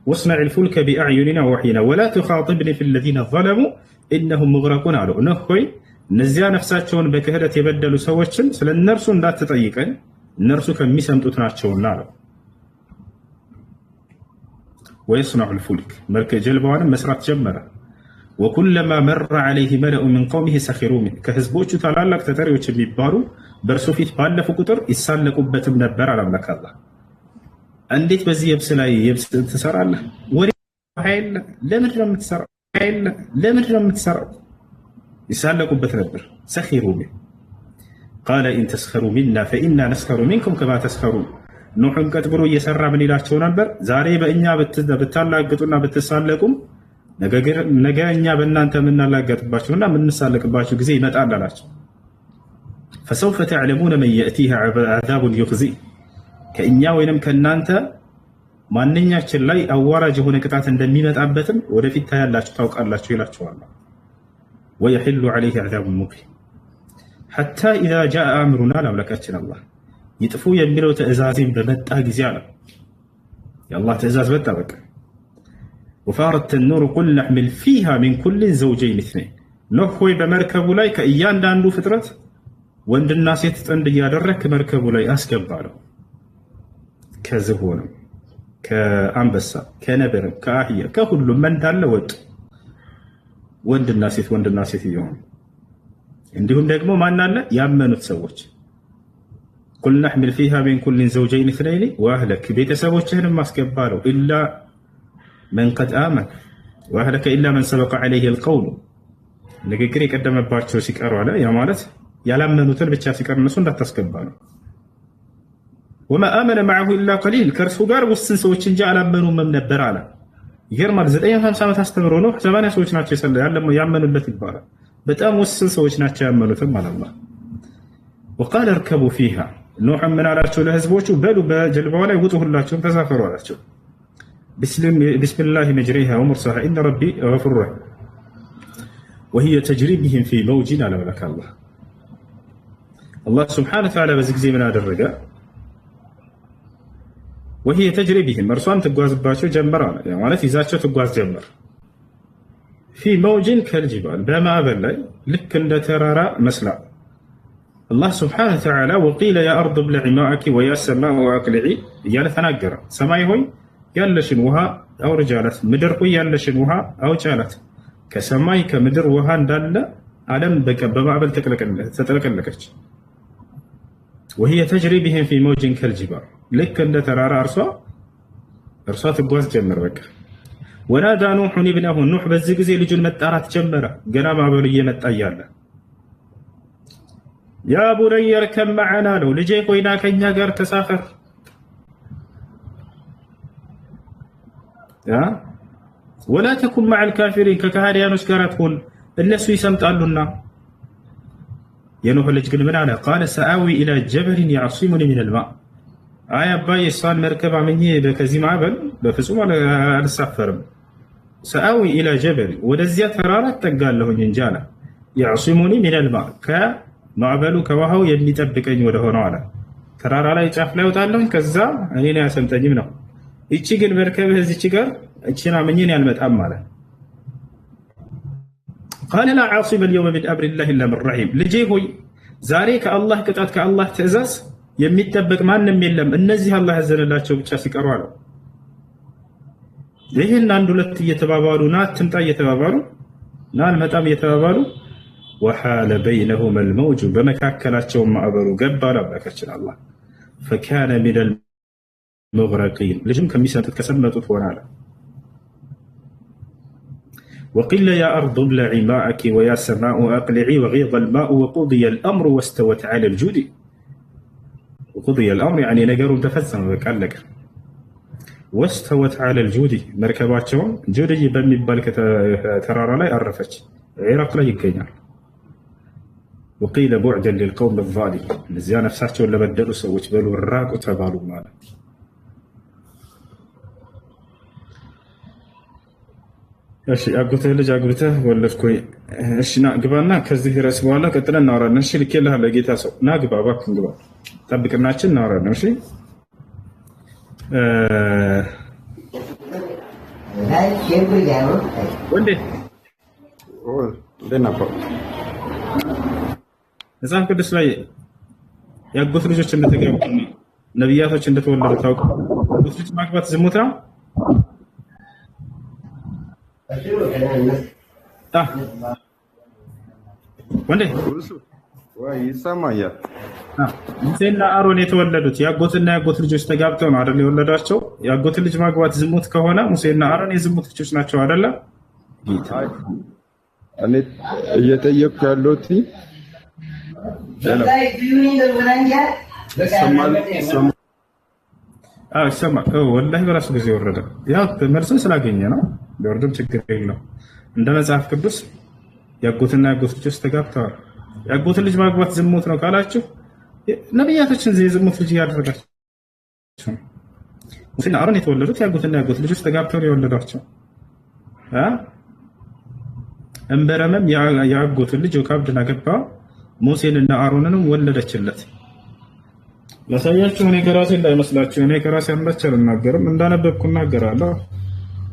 ወስነዕ ልፉልከ ቢአዕዩኒና ወወሕይና ወላ ትኻጢብኒ ፊ ለዚነ ዘለሙ ኢነሁም ሙግረቁን አለው። ኑህ ሆይ እነዚያ ነፍሳቸውን በክህደት የበደሉ ሰዎችን ስለ እነርሱ እንዳትጠይቀን እነርሱ ከሚሰምጡት ናቸውና አለው። ወየስነዑ ልፉልክ ጀልባዋንም መስራት ጀመረ። ወኩለማ መረ ዐለይህ መለኡ ሚን ቀውሚህ ሰኺሩ ሚንሁ ከህዝቦቹ ታላላቅ ተጠሪዎች የሚባሉ በእርሱ ፊት ባለፉ ቁጥር ይሳለቁበትም ነበር አለ አምላክ አላህ። እንዴት በዚህ የብስ ላይ የብስ ትሰራለህ? ወደ ኃይል ለምንድን ነው የምትሰራው? ኃይል ለምንድን ነው የምትሰራው? ይሳለቁበት ነበር። ሰኺሩ ሚንሁ ቃለ ኢን ተስኸሩ ሚና ፈኢና ነስኸሩ ሚንኩም ከማ ተስኸሩን። ኑሕን ቀጥ ብሎ እየሰራ ምን ይላቸው ነበር? ዛሬ በእኛ ብታላግጡና ብትሳለቁም ነገ እኛ በእናንተ የምናላገጥባችሁና የምንሳለቅባችሁ ጊዜ ይመጣል አላቸው። ፈሰውፈ ተዕለሙነ መን የእቲህ ዐዛቡን ዩኽዚህ ከእኛ ወይንም ከእናንተ ማንኛችን ላይ አዋራጅ የሆነ ቅጣት እንደሚመጣበትም ወደፊት ታያላችሁ ታውቃላችሁ ይላቸዋል። ወየሒሉ ዐለይህ ዐዛቡን ሙቂም ሐታ ኢዛ ጃአ አምሩና ለአምላካችን አላህ ይጥፉ የሚለው ትእዛዜን በመጣ ጊዜ አለ። የአላህ ትእዛዝ መጣ በቃ ወፋረት ተኑሩ ቁል ነሕሚል ፊሃ ሚን ኩሊን ዘውጀይን ኢስነይን ኑህ ሆይ በመርከቡ ላይ ከእያንዳንዱ ፍጥረት ወንድና ሴት ጥንድ እያደረግክ መርከቡ ላይ አስገባለሁ። ከዝሆንም ከአንበሳ ከነብርም ከአህያ ከሁሉም እንዳለ ወጡ ወንድና ሴት እየሆኑ እንዲሁም ደግሞ ማን አለ ያመኑት ሰዎች ቁል ነሕሚል ፊሃ ሚን ኩሊን ዘውጀይን ኢስነይን ወአህለክ ቤተሰቦችህንም አስገባለሁ ኢላ መን ቀድ አመን ወአህለከ ኢላ መን ሰበቀ ዐለይሂ አልቀውሉ ንግግር የቀደመባቸው ሲቀሩ አለ። ያ ማለት ያላመኑትን ብቻ ሲቀር እነሱ እንዳታስገባ ነው። ወማ አመነ መዐሁ ኢላ ቀሊል ከእርሱ ጋር ውስን ሰዎች እንጂ አላመኑም ነበር አለ። ይገርማል። 950 ዓመት አስተምሮ ነው 80 ሰዎች ናቸው ያመኑለት ይባላል። በጣም ውስን ሰዎች ናቸው ያመኑትም አለ አላህ። ወቃለ እርከቡ ፊሃ ኑሕም ምን አላቸው ለህዝቦቹ በሉ በጀልባዋ ላይ ውጡ ሁላችሁም ተሳፈሩ አላቸው። ቢስሚላሂ መጅሪሃ ወሙርሳሃ ኢነ ረቢ ገፉር ረሒም ወሂየ ተጅሪ ቢሂም ፊ መውጂን አለ አምላክ አላህ። አላህ ሱብሓነሁ ወተዓላ በዚህ ጊዜ ምን አደረገ? ወሂየ ተጅሪ ቢሂም እርሷም ትጓዝባቸው ጀመር አለ። ማለት ይዛቸው ትጓዝ ጀመር። ፊ መውጂን ከልጅባል በማዕበል ላይ ልክ እንደ ተራራ መስላ። አላህ ሱብሓነሁ ወተዓላ ወቂለ ያ አርድ ብለዒ ማአኪ ወያ ሰማኡ አቅሊዒ እያለ ተናገረ። ሰማይ ሆይ ያለሽን ውሃ አውርጅ አላት። ምድር ሆይ ያለሽን ውሃ አውጭ አላት። ከሰማይ ከምድር ውሃ እንዳለ ዓለም በማዕበል ተጠለቀለቀች። ወሂየ ተጅሪ ቢሂም ፊ መውጂን ከልጅባል ልክ እንደ ተራራ እርሷ ትጓዝ ጀመር። በቃ ወናዳ ኑሑን ኢብነሁ ኑሕ በዚህ ጊዜ ልጁን መጣራት ጀመረ። ገና ማዕበሉ እየመጣ እያለ ያ ቡነየ እርከብ መዐና አለው። ልጄ ሆይ ና ከእኛ ጋር ተሳፈር ወላ ተኩን መዐል ካፊሪን ከከሃዲያኖች ጋር አትሁን እነሱ ይሰምጣሉና። የኑሕ ልጅ ግን ምን አለ? ቃለ ሰአዊ ኢላ ጀበሊን ያዕሲሙኒ ሚነል ማእ አይ አባዬ እሷን መርከብ አምኜ ከዚህ ማዕበል በፍጹም አልሳፈርም። ሰአዊ ኢላ ጀበል ወደዚያ ተራራ እጠጋለሁኝ እንጂ አለ። ያዕሲሙኒ ሚነል ማእ ከማዕበሉ ከውሃው የሚጠብቀኝ ወደ ሆነው አለ። ተራራ ላይ ጫፍ ላይ ወጣለሁኝ ከዛ እኔን አያሰምጠኝም ነው። ይቺ ግን መርከብህ እዚች ጋር እቺና ምኝን ያልመጣም ማለት قال لا عاصم اليوم من امر الله الا من رحم ልጄ ሆይ ዛሬ ከአላህ ቅጣት ከአላህ ትእዛዝ የሚጠበቅ ማንም የለም እነዚህ አላህ ያዘነላቸው ብቻ ሲቀሩ አለ። ይሄን አንድ ሁለት እየተባባሉ ና ትምጣ እየተባባሉ ና አልመጣም እየተባባሉ وحال بينهما الموج በመካከላቸው ማዕበሉ ገባ አምላካችን አላህ فكان من المغرقين ልጅም ከሚሰጡት ከሰመጡት ሆነ አለ። وقيل يا أرض ابلعي ماءك ويا سماء أقلعي وغيض الماء وقضي الأمر واستوت على الجود. وقضي الأمر يعني نجر تفزم بكالك واستوت على الجود مركباتهم جودي بمي بالك ترارا لا يعرفك عراق لا يقينال. وقيل بعدا للقوم الظالم نزيان نفساتهم ولا بدلوا سوت بلوا الراق وتبالوا مالا. እሺ አጎትህ ልጅ አግብተህ ወለድኩኝ። እሺ ና ግባና ከዚህ ድረስ በኋላ ቀጥለን እናወራለን። እሺ ልኬልሃለሁ ጌታ ሰው ና ግባ፣ እባክህን ግባ፣ ጠብቅናችን እናወራለን። እሺ ወንዴ መጽሐፍ ቅዱስ ላይ የአጎት ልጆች እንደተጋቡ ነቢያቶች እንደተወለዱ ታውቁ? አጎት ልጅ ማግባት ዝሙት ነው? ወንዴ ይሰማኛል። ሙሴና አሮን የተወለዱት የአጎትና የአጎት ልጆች ተጋብተው ነው አይደል የወለዷቸው? የአጎት ልጅ ማግባት ዝሙት ከሆነ ሙሴና አሮን የዝሙት ልጆች ናቸው አይደለ? እኔ እየጠየቅኩ ያለሁት ይሰማል። ወላሂ በራሱ ጊዜ ወረደ። ያው መልሱን ስላገኘ ነው። ቢወርድም ችግር የለው። እንደ መጽሐፍ ቅዱስ የአጎትና የአጎት ልጆች ተጋብተዋል። የአጎትን ልጅ ማግባት ዝሙት ነው ካላችሁ ነቢያቶችን የዝሙት ልጅ እያደረጋቸው ነው። ሙሴና አሮን የተወለዱት የአጎትና የአጎት ልጆች ተጋብተው የወለዷቸው። እንበረመም የአጎትን ልጅ ወካብድን አገባ፣ ሙሴንና አሮንንም ወለደችለት። ያሳያችሁ እኔ ከራሴ እንዳይመስላችሁ። እኔ ከራሴ አንዳች አልናገርም፣ እንዳነበብኩ እናገራለሁ።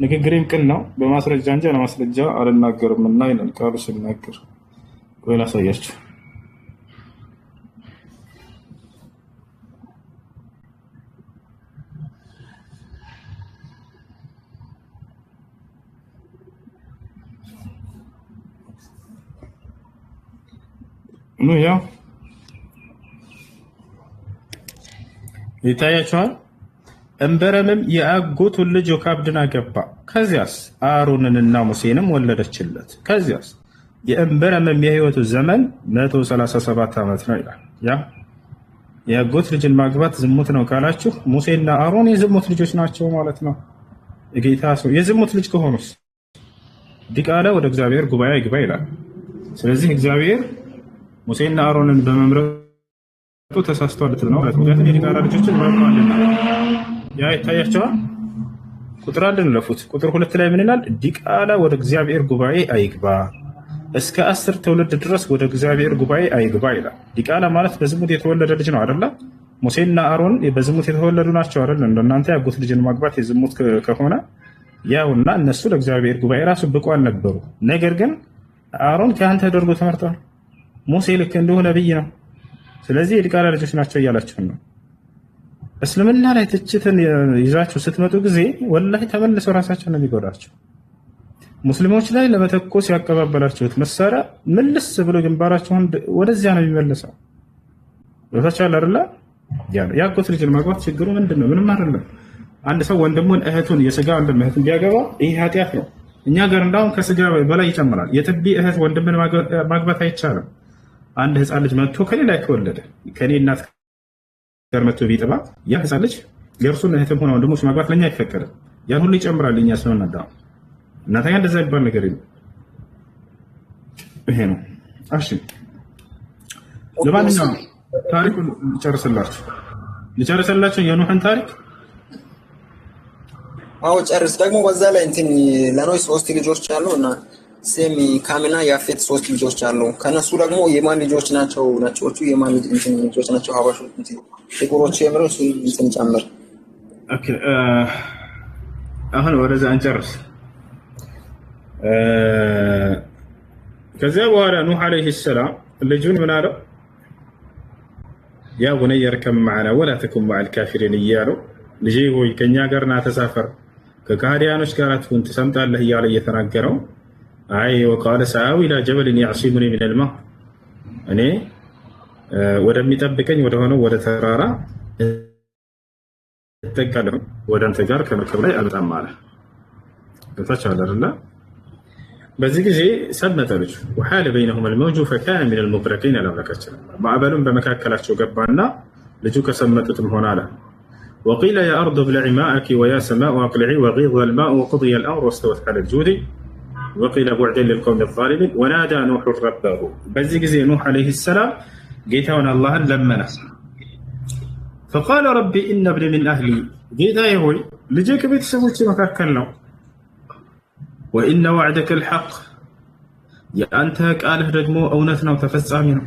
ንግግሬም ቅን ነው፣ በማስረጃ እንጂ ለማስረጃ አልናገርም እና ይላል ቃሉ ሲናገር። ቆይ ላሳያችሁ። ያው ይታያችኋል። እንበረምም የአጎቱን ልጅ ዮካብድን አገባ፣ ከዚያስ አሮንንና ሙሴንም ወለደችለት። ከዚያስ የእንበረምም የህይወቱ ዘመን 137 ዓመት ነው ይላል። ያ የአጎት ልጅን ማግባት ዝሙት ነው ካላችሁ ሙሴና አሮን የዝሙት ልጆች ናቸው ማለት ነው። የጌታ ሰው የዝሙት ልጅ ከሆኑስ ዲቃላ ወደ እግዚአብሔር ጉባኤ ይግባ ይላል። ስለዚህ እግዚአብሔር ሙሴና አሮንን በመምረጡ ተሳስቷል ነው ማለት ነው። ምክንያቱም የዲቃላ ልጆችን መርጧልና ያ ይታያቸዋል። ቁጥር 1 ለፉት ቁጥር 2 ላይ ምን ይላል? ዲቃላ ወደ እግዚአብሔር ጉባኤ አይግባ፣ እስከ 10 ትውልድ ድረስ ወደ እግዚአብሔር ጉባኤ አይግባ ይላል። ዲቃላ ማለት በዝሙት የተወለደ ልጅ ነው አይደለ? ሙሴና አሮን በዝሙት የተወለዱ ናቸው አይደል? እንደናንተ ያጎት ልጅን ማግባት የዝሙት ከሆነ ያውና እነሱ ለእግዚአብሔር ጉባኤ ራሱ ብቁ አልነበሩ። ነገር ግን አሮን ካህን ተደርጎ ተመርጧል። ሙሴ ልክ እንደሆነ ነብይ ነው። ስለዚህ የዲቃላ ልጆች ናቸው እያላችሁ ነው። እስልምና ላይ ትችትን ይዛችሁ ስትመጡ ጊዜ ወላሂ ተመልሰው ራሳቸው ነው የሚጎዳቸው። ሙስሊሞች ላይ ለመተኮስ ያቀባበላችሁት መሳሪያ ምልስ ብሎ ግንባራቸውን ወደዚያ ነው የሚመለሰው። ወታቻለ አይደለ? ያጎት ልጅን ማግባት ችግሩ ምንድነው? ምንም አይደለም። አንድ ሰው ወንድሙን እህቱን የስጋ ወንድም እህቱን ቢያገባ ይሄ ኃጢአት ነው። እኛ ጋር እንዳውም ከስጋ በላይ ይጨምራል። የትቢ እህት ወንድምን ማግባት አይቻልም። አንድ ህፃን ልጅ መጥቶ ከሌላ የተወለደ ከኔ እናት ጋር መጥቶ ቢጥባ ያ ህፃን ልጅ የእርሱን እህትም ሆነ ወንድሞች ማግባት ለኛ አይፈቀድም። ያን ሁሉ ይጨምራል። እኛ ስለምናዳ እናንተ ጋር እንደዛ ይባል ነገር የለም። ይሄ ነው። እሺ ለማንኛውም ታሪኩን ልጨርስላችሁ የኑህን ታሪክ። አዎ ጨርስ። ደግሞ በዛ ላይ እንትን ለኖህ 3 ልጆች አሉ እና ሴም ካምና ያፌት 3 ልጆች አሉ። ከነሱ ደግሞ የማን ልጆች ናቸው? ነጮቹ የማን ልጆች ናቸው? ሀበሾች ጥቁሮቹ የምረሱ እንትን ጨምር። ኦኬ አሁን ወደዛ እንጨርስ። ከዚያ በኋላ ኑህ ዓለይሂ ሰላም ልጁን ምን አለው? ያ ቡነየ እርከብ መዐና ወላ ተኩን መዐል ካፊሪን እያለው ልጄ ሆይ ከእኛ ጋር ና ተሳፈር፣ ከካህዲያኖች ጋር አትሁን ትሰምጣለህ እያለ እየተናገረው አይ ወቃለ ሰአዊ ኢላ ጀበልን ያዕሲሙኒ ሚነል ማ፣ እኔ ወደሚጠብቀኝ ወደሆነው ወደ ተራራ እጠጋለሁ፣ ወደ አንተ ጋር ከመርከብ ላይ አልመጣም አለ። ገብታችኋል አይደለ? በዚህ ጊዜ ሰመጠ ልጁ። ወሓለ በይነሁማ አልመውጁ ፈካነ ሚነል ሙግረቂን አላመለካቸው። ማዕበሉም በመካከላቸው ገባና ልጁ ከሰመጡትም ሆነ አለ። ወቂለ ያ አርዱ ብለዒ ማአኪ ወያ ሰማኡ አቅልዒ ወጊض አልማኡ ወቁድየ አልአምሩ ወስተወት ዐለ ልጁዲ ወቂለ ቡዕደን ሊልቀውሚ ዛሊሚን ወናዳ ኑሑ ረበሁ። በዚህ ጊዜ ኑሕ ዓለይሂ ሰላም ጌታውን አላህን ለመነ። ፈቃለ ረቢ ኢነ ብኒ ሚን አህሊ፣ ጌታዬ ሆይ ልጄ ከቤተሰቦች መካከል ነው። ወኢነ ዋዕደከ ልሐቅ፣ የአንተ ቃልህ ደግሞ እውነት ነው ተፈጻሚ ነው።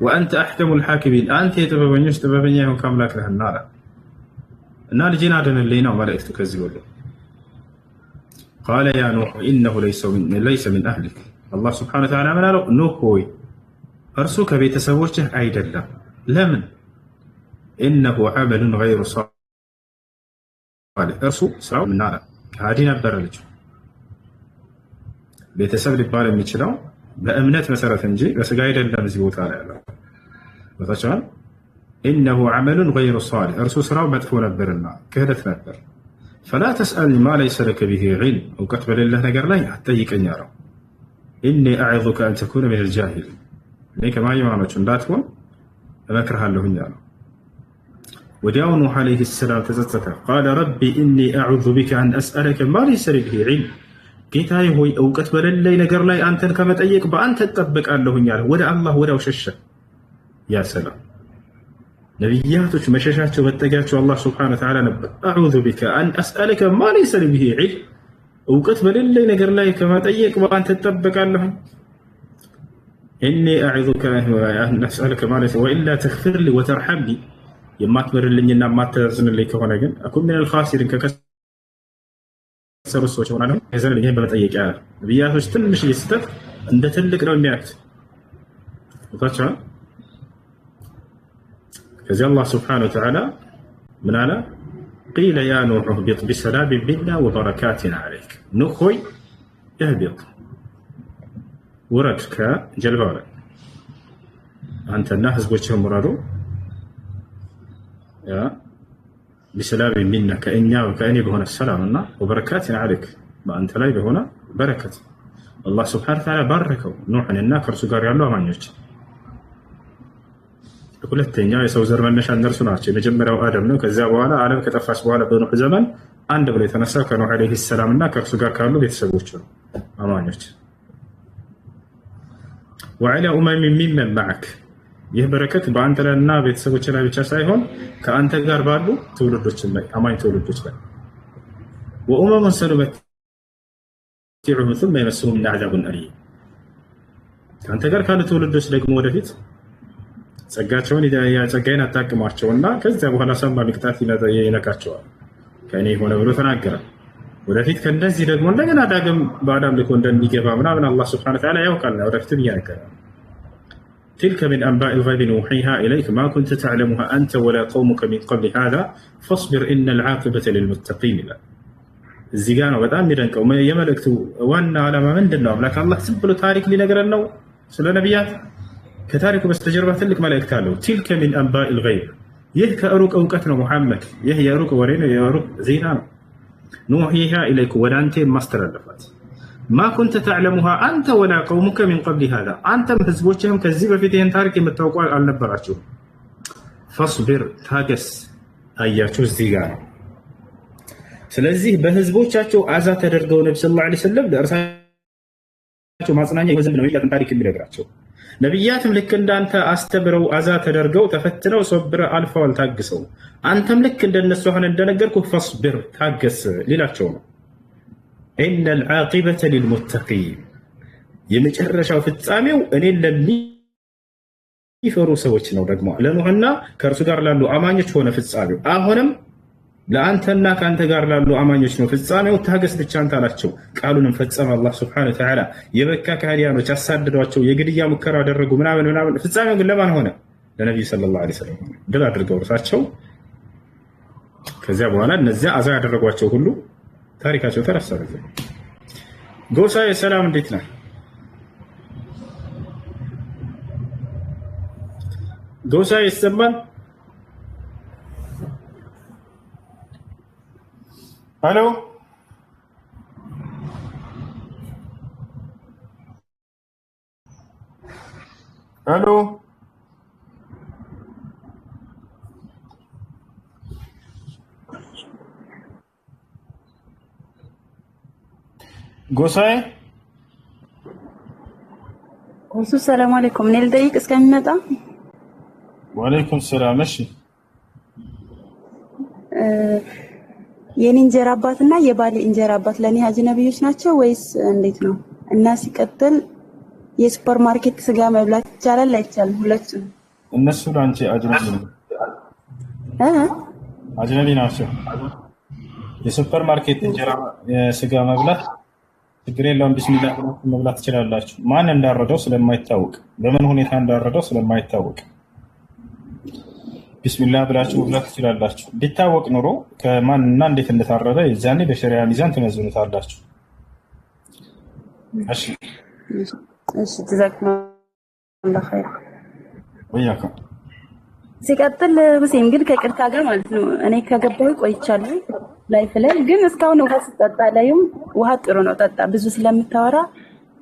ወአንተ አሕከሙ ልሓኪሚን፣ አንተ የጥበበኞች ጥበበኛ የሆንክ አምላክ ነህና አለ። እና ልጄን አድንልኝ ነው መልእክቱ ከዚህ ሁሉ። ቃለ ያ ኑሕ ኢነሁ ለይሰ ሚን አህሊክ፣ አላህ ስብሓነሁ ወተዓላ ምን አለው? ኑሕ ሆይ እርሱ ከቤተሰቦችህ አይደለም። ለምን? ኢነሁ ዐመሉን ገይሩ ሷሊሕ፣ እርሱ ስራው ምን አለ? ከሃዲ ነበረ ልጁ። ቤተሰብ ሊባል የሚችለው በእምነት መሰረት እንጂ በስጋ አይደለም። እዚህ ቦታ ላይ ያለው ቦታቸዋል። ኢነሁ ዐመሉን ገይሩ ሷሊሕ፣ እርሱ ስራው መጥፎ ነበርና ክህደት ነበር። ፈላ ተስአልኒ ማ ለይሰ ለከ ቢሂ ዒልም፣ እውቀት በሌለህ ነገር ላይ አትጠይቀኝ አለው። ኢኒ አዕዙከ አን ተኩነ ሚነል ጃሂሊን፣ እኔ ከማይማኖች እንዳትሆን እመክርሃለሁኝ አለው። ወዲያው ኑሕ ዓለይሂ ሰላም ተጸጸተ። ቃለ ረቢ ኢኒ አዑዙ ቢከ አን አስአለከ ማ ለይሰ ሊ ቢሂ ዒልም፣ ጌታዬ ሆይ እውቀት በሌለኝ ነገር ላይ አንተን ከመጠየቅ በአንተ እጠበቃለሁኝ አለ። ወደ አላህ ወዲያው ሸሸ። ያ ሰላም ነቢያቶች መሸሻቸው መጠጊያቸው አላህ ስብሓነሁ ወተዓላ ነበር። አዑዙ ቢከ አን አስአለከ ማ ለይሰ ሊ ቢሂ ዒልም፣ እውቀት በሌለኝ ነገር ላይ ከመጠየቅ በአንተ እጠበቃለሁኝ። ኢኒ አዑዙከ አን አስአለከ ማ ለይሰ ወኢላ ተግፊር ሊ ወተርሐምኒ፣ የማትምርልኝና የማታዝንልኝ ከሆነ ግን አኩን ሚነል ኻሲሪን፣ ከከሰሩ ሰዎች ሆናለሁ የዘንልኝ በመጠየቅ ያለ። ነቢያቶች ትንሽ ስህተት እንደ ትልቅ ነው የሚያዩት። ቦታቸዋል። ከዚህ አላህ ስብሓነሁ ወተዓላ ምን አለ? ቂለ ያ ኑሕ እህቢጥ ቢሰላሚን ሚና ወበረካቲን ዐለይክ፣ ኑሕ ሆይ እህቢጥ ውረድ ከጀልባው ላይ አንተና ህዝቦችህም ውረዱ። ቢሰላሚን ሚና ከእኔ በሆነ ሰላም እና ወበረካቲን ዐለይክ በአንተ ላይ በሆነ በረከት። አላህ ስብሓነሁ ወተዓላ ባረከው ኑሕንና ከእርሱ ጋር ያሉ አማኞች። ሁለተኛው የሰው ዘር መነሻ እነርሱ ናቸው። የመጀመሪያው አደም ነው። ከዚያ በኋላ ዓለም ከጠፋች በኋላ በኑሕ ዘመን አንድ ብሎ የተነሳው ከኑሕ ዓለይሂ ሰላም እና ከእርሱ ጋር ካሉ ቤተሰቦች ነው አማኞች። ወዐላ ኡመሚን ሚመን መዐክ፣ ይህ በረከት በአንተ ላይና ቤተሰቦች ላይ ብቻ ሳይሆን ከአንተ ጋር ባሉ ትውልዶች ላይ አማኝ ትውልዶች ላይ። ወኡመሙን ሰኑመቲዑሁም ሱመ የመስሁም ሚና ዐዛቡን አሊም፣ ከአንተ ጋር ካሉ ትውልዶች ደግሞ ወደፊት ጸጋዬን አታቅሟቸውና ከዚያ በኋላ ሰማሚ ቅጣት ይነካቸዋል ከእኔ የሆነ ብሎ ተናገረ። ወደፊት ከእነዚህ ደግሞ እንደገና ዳግም በአዳም ልኮ እንደሚገባ ምናምን አላህ ስብሐነሁ ወተዓላ ያውቃል። ወደፊትም እያነገረ تلك من أنباء الغيب نوحيها إليك ما كنت تعلمها أنت ولا قومك من قبل هذا فاصبر إن العاقبة للمتقين. እዚህ ጋር ነው በጣም የሚደንቀው የመልእክቱ ዋና ዓላማ ምንድን ነው? አምላክ አላህ ዝም ብሎ ታሪክ ሊነግረን ነው ስለ ነቢያት። ከታሪኩ በስተጀርባ ትልቅ መልእክት አለው። ቲልከ ሚን አንባኢል ገይብ፣ ይህ ከሩቅ እውቀት ነው ሙሐመድ፣ ይህ የሩቅ ወሬ ነው፣ የሩቅ ዜና ነው። ኑሒሃ ኢለይክ፣ ወደ አንተ የማስተላለፋት። ማ ኩንተ ተዕለሙሃ አንተ ወላ ቀውሙከ ሚን ቀብሊ ሃዛ፣ አንተም ህዝቦችህም ከዚህ በፊት ይህን ታሪክ የምታውቁ አልነበራችሁም። ፈስቢር፣ ታገስ። አያችሁ እዚህ ጋር ነው። ስለዚህ በህዝቦቻቸው አዛ ተደርገው ነቢ ሰለላሁ ዐለይሂ ወሰለም ለእርሳቸው ማጽናኛ ይወዘን ነው የነቢያትን ታሪክ የሚነግራቸው። ነቢያትም ልክ እንዳንተ አስተምረው አዛ ተደርገው ተፈትነው ሶብረ አልፈዋል ታግሰው። አንተም ልክ እንደነሱ አሁን እንደነገርኩ ፈስቢር ታገስ ሊላቸው ነው። ኢነል ዓቂበተ ሊልሙተቂን፣ የመጨረሻው ፍጻሜው እኔን ለሚፈሩ ሰዎች ነው። ደግሞ ለኑህና ከእርሱ ጋር ላሉ አማኞች ሆነ ፍጻሜው። አሁንም ለአንተና ከአንተ ጋር ላሉ አማኞች ነው። ፍጻሜው ታገስ ብቻ አንተ አላቸው። ቃሉንም ፈጸመ አላህ ሱብሓነሁ ወተዓላ። የመካ ከሃዲያኖች አሳደዷቸው፣ የግድያ ሙከራ አደረጉ ምናምን። ፍጻሜው ግን ለማን ሆነ? ለነቢዩ ሰለላሁ ዐለይሂ ወሰለም ድል አድርገው እርሳቸው። ከዚያ በኋላ እነዚያ አዛ ያደረጓቸው ሁሉ ታሪካቸው ተረሳ። ጎሳዬ ሰላም፣ እንዴት ነህ? ጎሳዬ ይሰማል? ሄሎ ሄሎ ጎሳዬ ሰላም አለይኩም። እኔ ልጠይቅ እስከሚመጣ። ወአለይኩም ሰላም። እሺ የኔ እንጀራ አባትና የባሌ እንጀራ አባት ለኔ አጅነቢዮች ናቸው ወይስ እንዴት ነው? እና ሲቀጥል የሱፐር ማርኬት ስጋ መብላት ይቻላል አይቻልም? ሁለቱም እነሱ ላንቺ አጅነቢ ናቸው። የሱፐር ማርኬት እንጀራ ስጋ መብላት ችግር የለውም። ቢስሚላህ መብላት ትችላላችሁ። ማን እንዳረደው ስለማይታወቅ፣ በምን ሁኔታ እንዳረደው ስለማይታወቅ ቢስሚላህ ብላችሁ መብላት ትችላላችሁ። ቢታወቅ ኑሮ ከማንና እንዴት እንደታረደ የዛኔ በሸሪዓ ሚዛን ትመዝኑታላችሁ። እሺ እሺ ጀዛኩሙላህ ኸይር። ወያካ ሲቀጥል ሁሴን ግን ከቅርታ ጋር ማለት ነው እኔ ከገባሁ ቆይቻለሁ ላይፍ ላይ ግን እስካሁን ውሃ ስጠጣ ላይም ውሃ ጥሩ ነው ጠጣ። ብዙ ስለምታወራ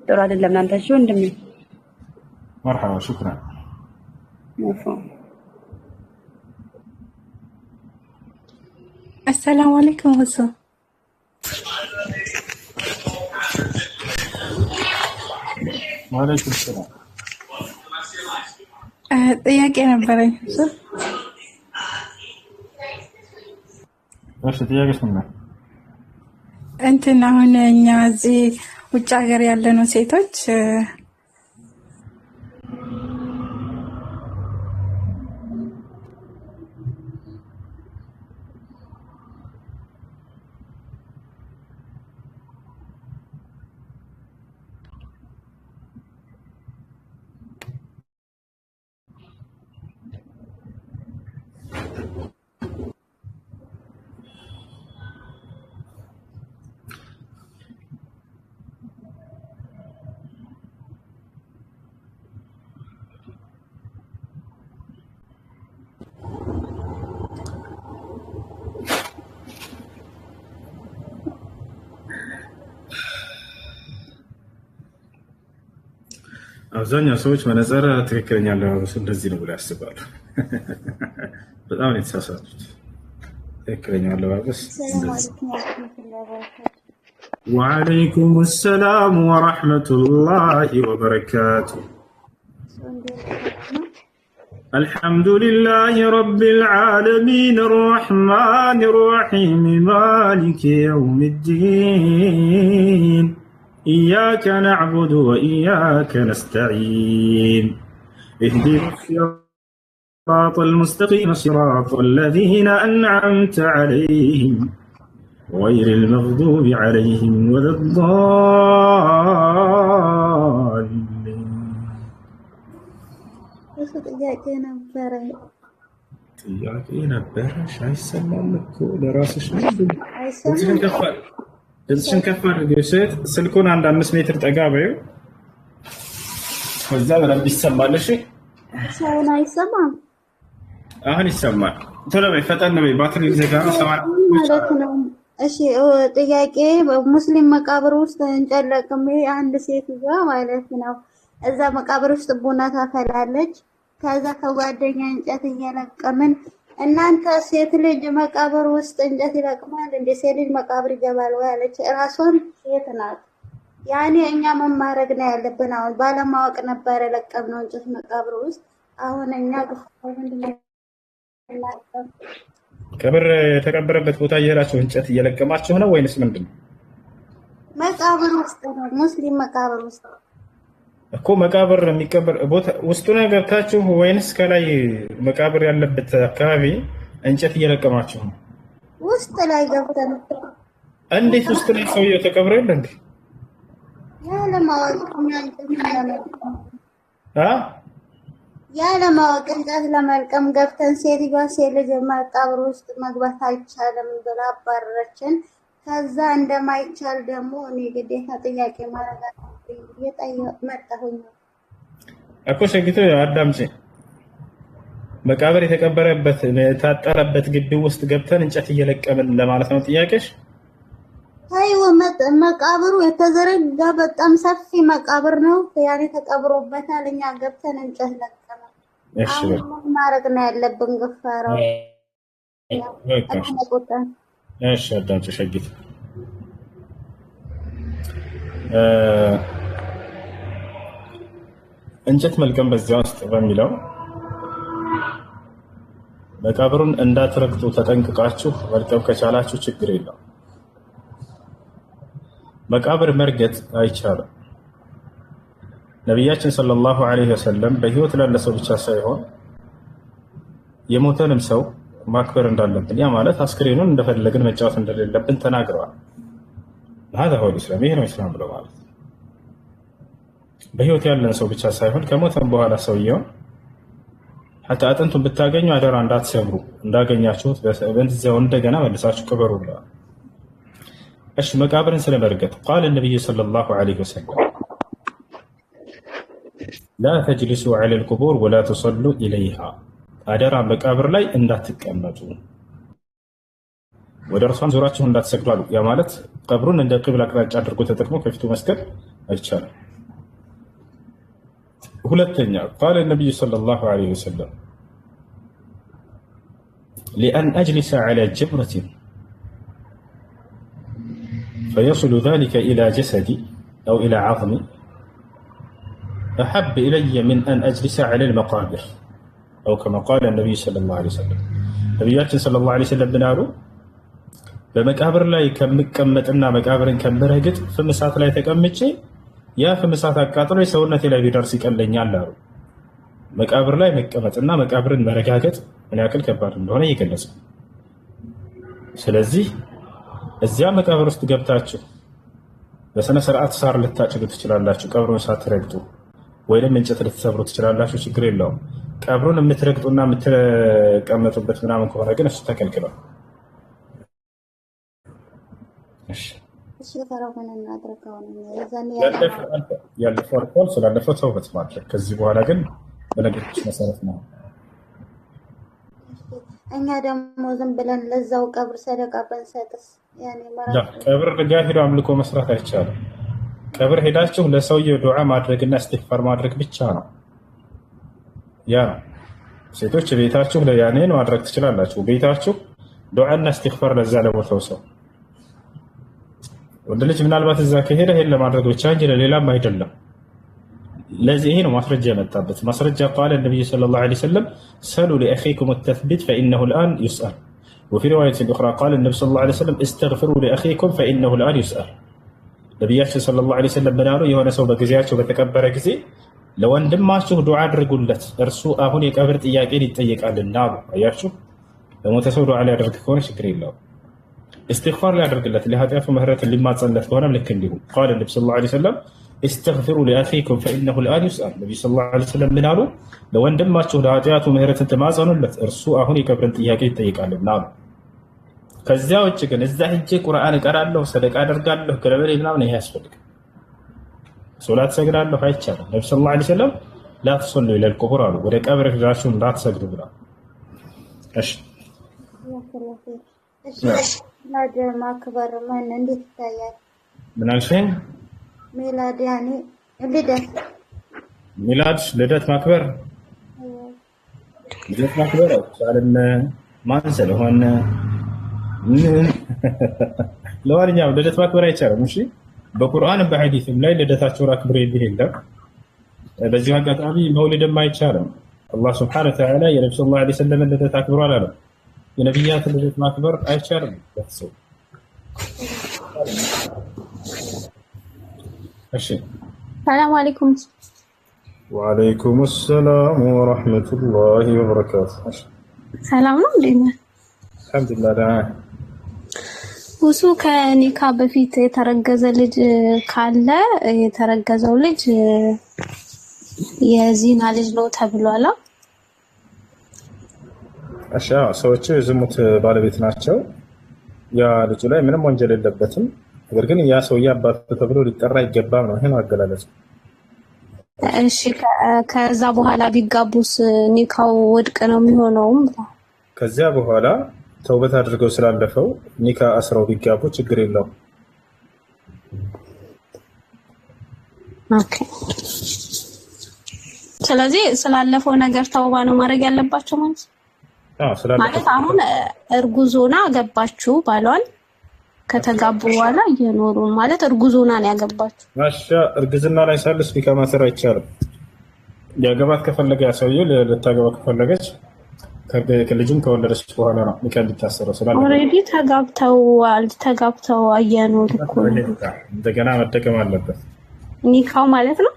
ጥሩ አይደለም እናንተ። እሺ ወንድሜ መርሐባ ሹክራን። السلام عليكم وسو وعليكم السلام ጥያቄ ነበረኝ። እሺ ጥያቄሽ ምን ነው? እንትን አሁን እኛ እዚህ ውጭ ሀገር ያለነው ሴቶች አብዛኛው ሰዎች መነጽር ትክክለኛ አለባበሱ እንደዚህ ነው ብለው ያስባሉ። በጣም ነው የተሳሳቱት። ትክክለኛ አለባበስ ወአለይኩም ሰላም ወራህመቱላሂ ወበረካቱ። አልሐምዱሊላሂ ረቢል ዓለሚን አርረሕማኒር ረሒም ማሊኪ የውሚዲን إياك نعبد وإياك نستعين اهدنا الصراط المستقيم صراط الذين أنعمت عليهم غير المغضوب عليهم ولا الضالين. ጥያቄ ነበረሽ አይሰማም እኮ ለራስሽ ነው። ድምፅሽን ከፍ አድርገሽ ሴት ስልኩን 1-5 ሜትር ጠጋ በይው፣ ከዛ በደንብ ይሰማል። እሺ ሰውን አይሰማም። አሁን ይሰማል። ቶሎ በይ፣ ፈጠን በይ፣ ባትሪ ዘጋ ነው ማለት ነው። እሺ ጥያቄ ሙስሊም መቃብር ውስጥ እንጨለቅም። አንድ ሴት ይዛ ማለት ነው እዛ መቃብር ውስጥ ቡና ታፈላለች። ከዛ ከጓደኛ እንጨት እየለቀምን እናንተ ሴት ልጅ መቃብር ውስጥ እንጨት ይለቅማል እንደ ሴት ልጅ መቃብር ይገባል ወይ አለች። እራሷን ሴት ናት። ያኔ እኛ መማረግ ነው ያለብን። አሁን ባለማወቅ ነበር የለቀምነው እንጨት መቃብር ውስጥ። አሁን እኛ ቀብር የተቀበረበት ቦታ እየሄዳችሁ እንጨት እየለቀማችሁ ነው ወይንስ ምንድን ነው? መቃብር ውስጥ ነው፣ ሙስሊም መቃብር ውስጥ እኮ መቃብር የሚቀበር ቦታ ውስጡ ነው ገብታችሁ ወይንስ ከላይ መቃብር ያለበት አካባቢ እንጨት እየለቀማችሁ ነው? ውስጥ ላይ ገብተን እንዴት ውስጥ ላይ ሰውየው ተቀብሮ የለ እንዴ? ያለማወቅ እንጨት ለመልቀም ገብተን ሴትዮዋ ሴት ልጅ መቃብር ውስጥ መግባት አይቻልም ብላ አባረረችን። ከዛ እንደማይቻል ደግሞ እኔ ግዴታ ጥያቄ ማድረግ መጣሁኝ እኮ ሸጊቶ አዳምጪ። መቃብር የተቀበረበት የታጠረበት ግቢ ውስጥ ገብተን እንጨት እየለቀምን ለማለት ነው ጥያቄሽ? አይወ መቃብሩ የተዘረጋ በጣም ሰፊ መቃብር ነው። ያኔ ተቀብሮበታል። እኛ ገብተን እንጨት ለቀመ። እሺ ማድረግ ነው ያለብን። ገፋራው እሺ አዳምጪ ሸጊቶ እንጨት መልቀም በዚያ ውስጥ በሚለው መቃብሩን እንዳትረግጡ ተጠንቅቃችሁ መልቀም ከቻላችሁ ችግር የለም። መቃብር መርገጥ አይቻልም። ነቢያችን ሰለላሁ ዐለይሂ ወሰለም በህይወት ላለ ሰው ብቻ ሳይሆን የሞተንም ሰው ማክበር እንዳለብን፣ ያ ማለት አስክሬኑን እንደፈለግን መጫወት እንደሌለብን ተናግረዋል። هذا هو الإسلام። ይሄ ነው ኢስላም ብለው ማለት በህይወት ያለን ሰው ብቻ ሳይሆን ከሞተም በኋላ ሰውየው حتى አጥንቱን ብታገኙ አደራ እንዳትሰብሩ፣ እንዳገኛችሁት በእንደዚያው እንደገና መልሳችሁ ቅበሩ ብለዋል። እሺ መቃብርን ስለመርገጥ قال النبي صلى الله عليه وسلم لا تجلسوا على القبور ولا تصلوا إليها አደራ መቃብር ላይ እንዳትቀመጡ፣ ወደ እርሷም ዞራችሁ እንዳትሰግዱ አሉ። ያ ማለት ቀብሩን እንደ ቂብላ አቅጣጫ አድርጎ ተጠቅሞ ከፊቱ መስገድ አይቻልም። ሁለተኛ قال النبي صلى الله عليه وسلم لأن أجلس على جبرة فيصل ذلك إلى جسدي أو إلى عظمي أحب إلي من أن أجلس على المقابر أو كما قال النبي صلى الله عليه وسلم. نبياتنا صلى الله عليه وسلم بنالو በመቃብር ላይ ከምቀመጥና መቃብርን ከምረግጥ ፍም እሳት ላይ ተቀምጬ ያ ፍም እሳት አቃጥሎ ሰውነቴ ላይ ቢደርስ ይቀለኛል አሉ። መቃብር ላይ መቀመጥና መቃብርን መረጋገጥ ምን ያክል ከባድ እንደሆነ እየገለጸ። ስለዚህ እዚያ መቃብር ውስጥ ገብታችሁ በስነ ስርዓት ሳር ልታጭዱ ትችላላችሁ፣ ቀብሩን ሳትረግጡ፣ ወይንም እንጨት ልትሰብሩ ትችላላችሁ፣ ችግር የለውም። ቀብሩን የምትረግጡና የምትቀመጡበት ምናምን ከሆነ ግን እሱ ተከልክሏል። ያለፈው አልፏል። ስላለፈው ተውበት ማድረግ፣ ከዚህ በኋላ ግን በነገሮች መሰረት ነው። እኛ ደግሞ ዝም ብለን ለዛው ቀብር ሰደቃ ብንሰጥስ? ቀብር ጋር ሄዶ አምልኮ መስራት አይቻልም። ቀብር ሄዳችሁ ለሰውየው ዱዓ ማድረግና እስትግፋር ማድረግ ብቻ ነው። ያ ሴቶች ቤታችሁ ለያኔን ማድረግ ትችላላችሁ። ቤታችሁ ዱዓና እስትግፋር ለዛ ለሞተው ሰው። ወንድ ልጅ ምናልባት እዛ ከሄደ ይሄን ለማድረግ ብቻ እንጂ ለሌላም አይደለም። ለዚህ ይሄ ነው ማስረጃ የመጣበት። ማስረጃ قال النبي صلى الله عليه وسلم سلوا لاخيكم التثبيت فانه الان يسأل وفي روايه اخرى قال النبي صلى الله عليه وسلم استغفروا لاخيكم فانه الان يسأل. ነብያችን ሰለላሁ ዐለይሂ ወሰለም ብናሉ የሆነ ሰው በጊዜያቸው በተቀበረ ጊዜ ለወንድማችሁ ዱዓ አድርጉለት እርሱ አሁን የቀብር ጥያቄን ይጠየቃልና አሉ። አያችሁ፣ ለሞተ ሰው ዱዓ ሊያደርግ ከሆነ ችግር የለውም። استغفار ሊያደርግለት ለኃጢአቱ ምህረትን ሊማጸንለት ከሆነም ልክ እንዲሁ قال النبي صلى الله عليه وسلم استغفروا لاخيكم فانه الان يسأل. ነብዩ ሰለላሁ ዐለይሂ ወሰለም ብናሉ ለወንድማችሁ ለኃጢአቱ ምህረትን ተማጸኑለት እርሱ አሁን የቀብርን ጥያቄ ይጠየቃልና አሉ። ከዚያ ውጭ ግን እዛ ሄጄ ቁርአን እቀራለሁ፣ ሰደቃ አደርጋለሁ፣ ገለበሌ ምናምን ይሄ ያስፈልጋል። ሶላት ሰግዳለሁ አይቻልም። ነብዩ ሰለላሁ ዐለይሂ ወሰለም لا تصلوا الى القبور አሉ፣ ወደ ቀብር ሄዳችሁ እንዳትሰግዱ ብለዋል። እሺ ሚላድ ማክበር ምን እንዴት ይታያል? ምን አልሽኝ? ሚላድ ያኔ ልደት ልደት ማክበር አይቻልም። ማን ስለሆነ ለዋልኛው ልደት ማክበር አይቻልም። እሺ በቁርአንም በሐዲስም ላይ ልደታቸውን አክብሩ የሚል የለም። በዚህ አጋጣሚ መውሊድም አይቻልም። አላህ ሱብሓነሁ ወተዓላ የነብዩ ሰለላሁ ዐለይሂ ወሰለም ልደት አክብሩ አላለም። የነቢያትን ልደት ማክበር አይቻልም። በተሰው እሺ ሰላም አለይኩም። ወአለይኩም ሰላም ወራህመቱላሂ ወበረካቱ። ሰላም ነው እንዴ? አልሐምዱሊላህ ደህና ውሱ ከኒካ በፊት የተረገዘ ልጅ ካለ የተረገዘው ልጅ የዚና ልጅ ነው ተብሏል። እሺ ሰዎች ዝሙት ባለቤት ናቸው። ያ ልጁ ላይ ምንም ወንጀል የለበትም። ነገር ግን ያ ሰውዬ አባቱ ተብሎ ሊጠራ ይገባም ነው። ይሄን አገላለጽ። እሺ ከዛ በኋላ ቢጋቡስ ኒካው ውድቅ ነው የሚሆነው? ከዚያ በኋላ ተውበት አድርገው ስላለፈው ኒካ አስረው ቢጋቡ ችግር የለውም። ኦኬ። ስለዚህ ስላለፈው ነገር ተውባ ነው ማድረግ ያለባቸው ማለት ነው። ማለት አሁን እርጉዞና ገባችሁ ባሏል ከተጋቡ በኋላ እየኖሩ ማለት እርጉዞና ነው ያገባችሁ። ማሻ እርግዝና ላይ ሳልስ ኒካ ማሰር አይቻልም። ያገባት ከፈለገ ያ ሰውዬ ልታገባ ከፈለገች ከልጁም ከወለደች በኋላ ነው ኒካ እንዲታሰረው ስላለ ኦሬዲ ተጋብተው እየኖሩ እኮ እንደገና መደገም አለበት ኒካው ማለት ነው።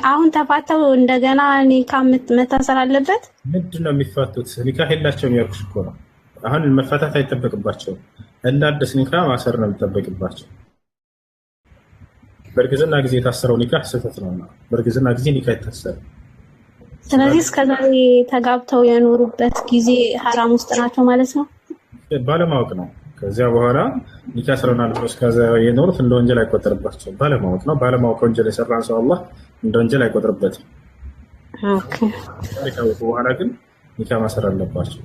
አሁን ተፋተው እንደገና ኒካ መታሰር አለበት። ምንድነው የሚፋቱት? ኒካ የላቸውም ያልኩሽ እኮ ነው። አሁን መፈታት አይጠበቅባቸውም። እንደ አዲስ ኒካ ማሰር ነው የሚጠበቅባቸው። በእርግዝና ጊዜ የታሰረው ኒካ ስህተት ነውና በእርግዝና ጊዜ ኒካ አይታሰርም። ስለዚህ እስከዛሬ ተጋብተው የኖሩበት ጊዜ ሐራም ውስጥ ናቸው ማለት ነው። ባለማወቅ ነው። ከዚያ በኋላ ኒካ አስረናል ብለው እስከዛ የኖሩት እንደ ወንጀል አይቆጠርባቸውም። ባለማወቅ ነው። ባለማወቅ ወንጀል የሰራን ሰው አላህ እንደ ወንጀል አይቆጥርበትም። ኦኬ። ካወቁ በኋላ ግን ኒካ ማሰር አለባቸው።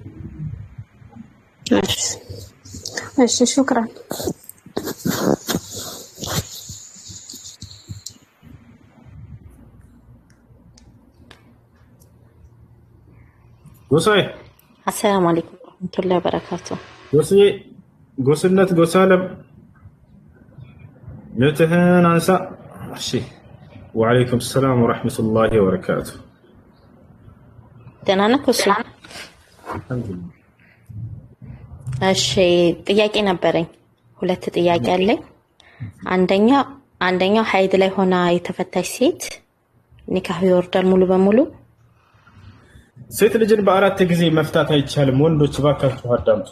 እሺ ሹክራን። ጎሳዬ አሰላሙ አለይኩም ወራህመቱላሂ ወበረካቱ። ጎስነት ጎሳለም እህትህን አንሳ። እሺ ወአለይኩም ሰላም ወራህመቱላሂ ወበረካቱ። ደህና ነህ እሱ? እሺ ጥያቄ ነበረኝ። ሁለት ጥያቄ አለኝ። አንደኛው ሀይድ ላይ ሆና የተፈታች ሴት ኒካህ ይወርዳል ሙሉ በሙሉ? ሴት ልጅን በአራት ጊዜ መፍታት አይቻልም። ወንዶች ባካችሁ አዳምጡ።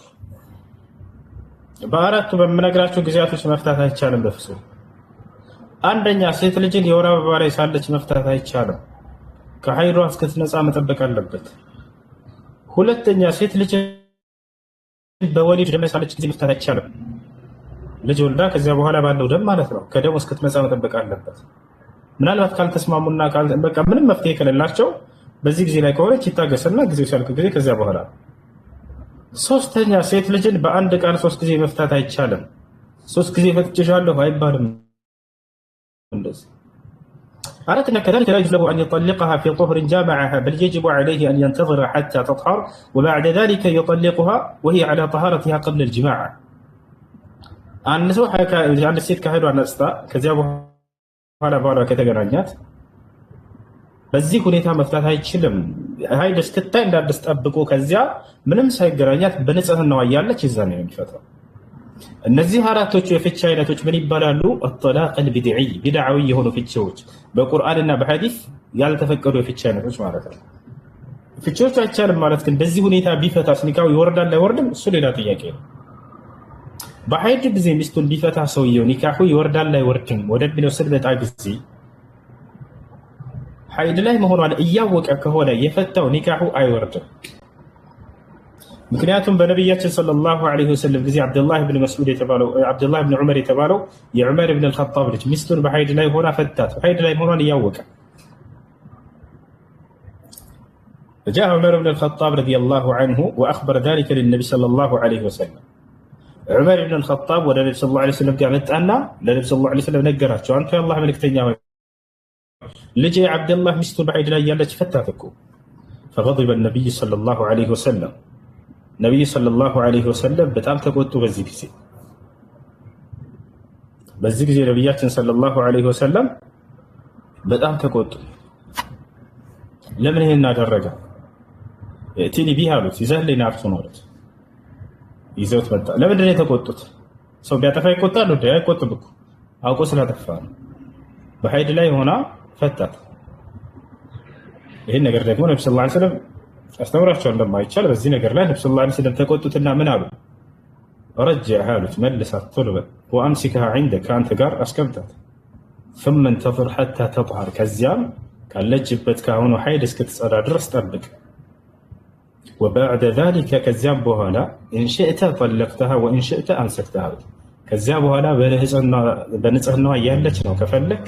በአራቱ በምነግራችሁ ጊዜያቶች መፍታት አይቻልም በፍጹም። አንደኛ ሴት ልጅን የወር አበባ ላይ ሳለች መፍታት አይቻልም። ከሀይዷ እስክትነጻ መጠበቅ አለበት። ሁለተኛ ሴት ልጅን በወሊድ ደም ላይ ሳለች ጊዜ መፍታት አይቻልም። ልጅ ወልዳ ከዚያ በኋላ ባለው ደም ማለት ነው። ከደም እስክትነጻ መጠበቅ አለበት። ምናልባት ካልተስማሙና በቃ ምንም መፍትሄ ከሌላቸው በዚህ ጊዜ ላይ ከሆነች ይታገስና ጊዜው ሲያልቅ ጊዜ ከዚያ በኋላ። ሶስተኛ ሴት ልጅን በአንድ ቃል 3 ጊዜ መፍታት አይቻልም። 3 ጊዜ ፈትቼሻለሁ አይባልም። እንደዚህ أردنا كذلك لا يجوز له أن يطلقها في طهر جامعها بل يجب عليه أن ينتظر حتى تطهر وبعد ذلك يطلقها وهي على طهارتها قبل الجماع. أن سوى عند السيد كهيدو عن أستا كذا على بارا كتجرانيات በዚህ ሁኔታ መፍታት አይችልም። ሀይድ እስክታይ እንዳትጠብቁ ከዚያ ምንም ሳይገናኛት በንጽህናዋ ያለች ይዛኔ ነው የሚፈታው። እነዚህ አራቶቹ የፍቺ አይነቶች ምን ይባላሉ? الطلاق البدعي ቢድዓዊ የሆኑ ፍቺዎች በቁርአንና በሐዲስ ያልተፈቀዱ የፍቺ አይነቶች ማለት ነው። ፍቺዎች አይቻልም ማለት ግን በዚህ ሁኔታ ቢፈታስ ኒካው ይወርዳል አይወርድም? እሱ ሌላ ጥያቄ ነው። በሀይድ ጊዜ ሚስቱን ቢፈታ ሰውየው ኒካሁ ይወርዳል አይወርድም ወደሚለው ስንመጣ ጊዜ ሀይድ ላይ መሆኗን እያወቀ ከሆነ የፈታው ኒካሁ አይወርድም። ምክንያቱም በነቢያችን ሰለላሁ ዐለይሂ ወሰለም ጊዜ አብዱላህ ብን መስዑድ የተባለው አብዱላህ ብን ዑመር የተባለው የዑመር ብን አልኸጣብ ልጅ ሚስቱን በሀይድ ላይ ሆና ፈታት። ሀይድ ላይ መሆኗን እያወቀ فجاء عمر بن الخطاب رضي الله عنه وأخبر ذلك للنبي صلى الله عليه وسلم. عمر بن الخطاب والنبي صلى الله عليه وسلم قال أنا للنبي صلى الله عليه وسلم نقرأت أنت يا الله ملك تنيا ልጄ አብደላህ ሚስቱ በሀይድ ላይ ያለች ፈታት እኮ። فغضب النبي صلى الله عليه وسلم ነብዩ ሰለላሁ ዐለይሂ ወሰለም በጣም ተቆጡ። በዚህ ጊዜ ነብያችን ሰለላሁ ዐለይሂ ወሰለም በጣም ተቆጡ። ለምን ይሄን አደረገ? እቲኒ ቢሃ አሉት። ይዘህልኝ ና እርሱን አሉት። ይዘውት መጣ። ለምንድን ነው የተቆጡት? ሰው ቢያጠፋ ይቆጣል እንዴ? አይቆጥም እኮ አውቆ ስላጠፋ ነው። በሀይድ ላይ ሆና ፈታት። ይህን ነገር ደግሞ ነብዩ ሰለላሁ ዐለይሂ ወሰለም አስተምራቸው እንደማይቻል በዚህ ነገር ላይ ነብዩ ሰለላሁ ዐለይሂ ወሰለም ተቆጡትና ምን አሉ? ረጅዕሃ አሉት መልሳት ቶሎ በል ወአምሲክሃ ዒንደክ ከአንተ ጋር አስቀምጣት ثم انتظر حتى تطهر ከዚያም ካለችበት ከአሁኑ ኃይል እስክትጸዳ ድረስ ጠብቅ وبعد ذلك ከዚያም በኋላ إن شئت طلقتها وإن شئت أمسكتها ከዚያ በኋላ በንጽህናዋ እያለች ነው ከፈለክ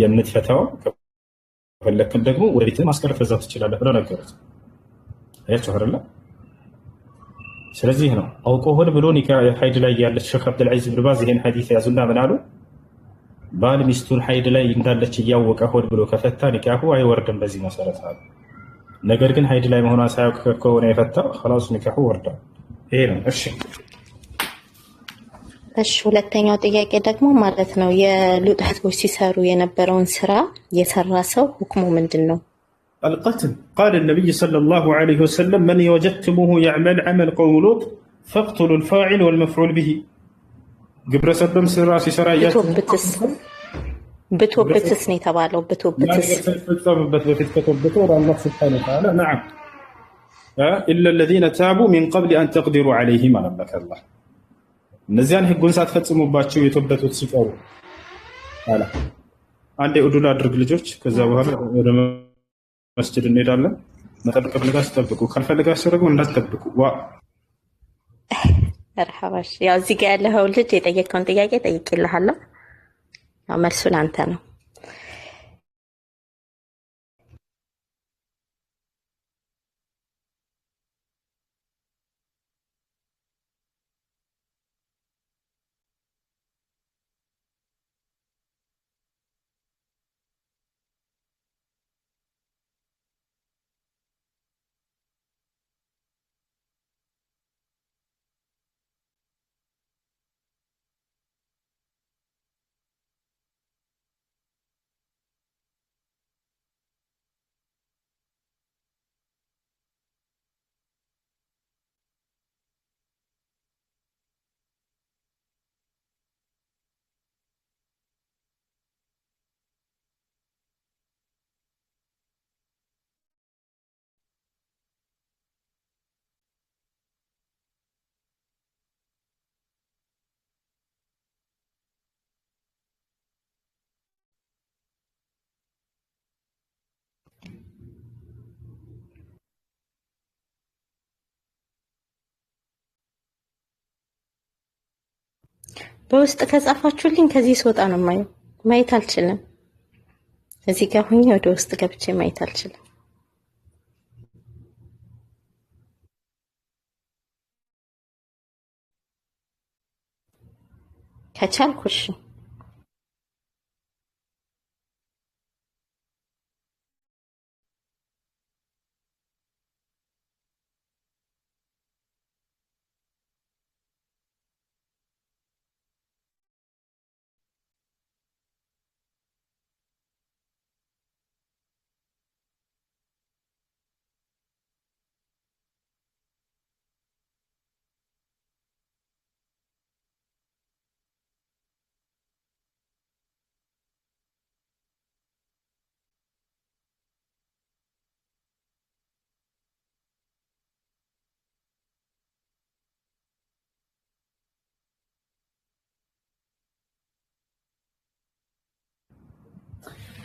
የምትፈታው ከፈለክም ደግሞ ወደ ቤትህ ማስቀረት በዛው ትችላለህ ብለው ነገሩት። አያችሁ አይደለ? ስለዚህ ነው አውቆ ሆን ብሎ ሀይድ ላይ ያለች ሼክ አብዱልዓዚዝ ብን ባዝ ይሄን ሐዲስ ያዙና ምን አሉ? ባል ሚስቱን ሀይድ ላይ እንዳለች እያወቀ ሆን ብሎ ከፈታ ኒካሁ አይወርድም በዚህ መሰረት አሉ። ነገር ግን ሀይድ ላይ መሆኗን ሳያውቅ ከሆነ የፈታው خلاص ኒካሁ ወርዷል። ይሄ ነው። እሺ ሁለተኛው ጥያቄ ደግሞ ማለት ነው የሉጥ ህዝቦች ሲሰሩ የነበረውን ስራ የሰራ ሰው ሁክሙ ምንድን ነው? القتل قال النبي صلى الله عليه وسلم من وجدتموه يعمل عمل قوم لوط فاقتلوا الفاعل والمفعول به ግብረ ሰዶም ስራ ሲሰራ ብቶብትስ ነው የተባለው። ብቶብትስ ፈጸመበት በፊት ከተወበተ ወደ አላህ ሱብሓነሁ ወተዓላ نعم إلا الذين تابوا من قبل أن تقدروا عليهم على الله እነዚያን ህጉን ሳትፈጽሙባቸው የተወበቱት ሲቀሩ አላ አንዴ ኡዱላ አድርግ ልጆች ከዛ በኋላ ወደ መስጂድ እንሄዳለን። መጠበቅ ፈልጋችሁ ጠብቁ፣ ካልፈልጋችሁ ደግሞ እንዳትጠብቁ። መርሐባሽ ያው እዚህ ጋር ያለው ልጅ የጠየቀውን ጥያቄ ጠይቄልሃለሁ። ያው መልሱ ላንተ ነው። በውስጥ ከጻፋችሁልኝ ከዚህ ስወጣ ነው ማየት አልችልም። እዚህ ጋር ሆኜ ወደ ውስጥ ገብቼ ማየት አልችልም። ከቻልኩሽ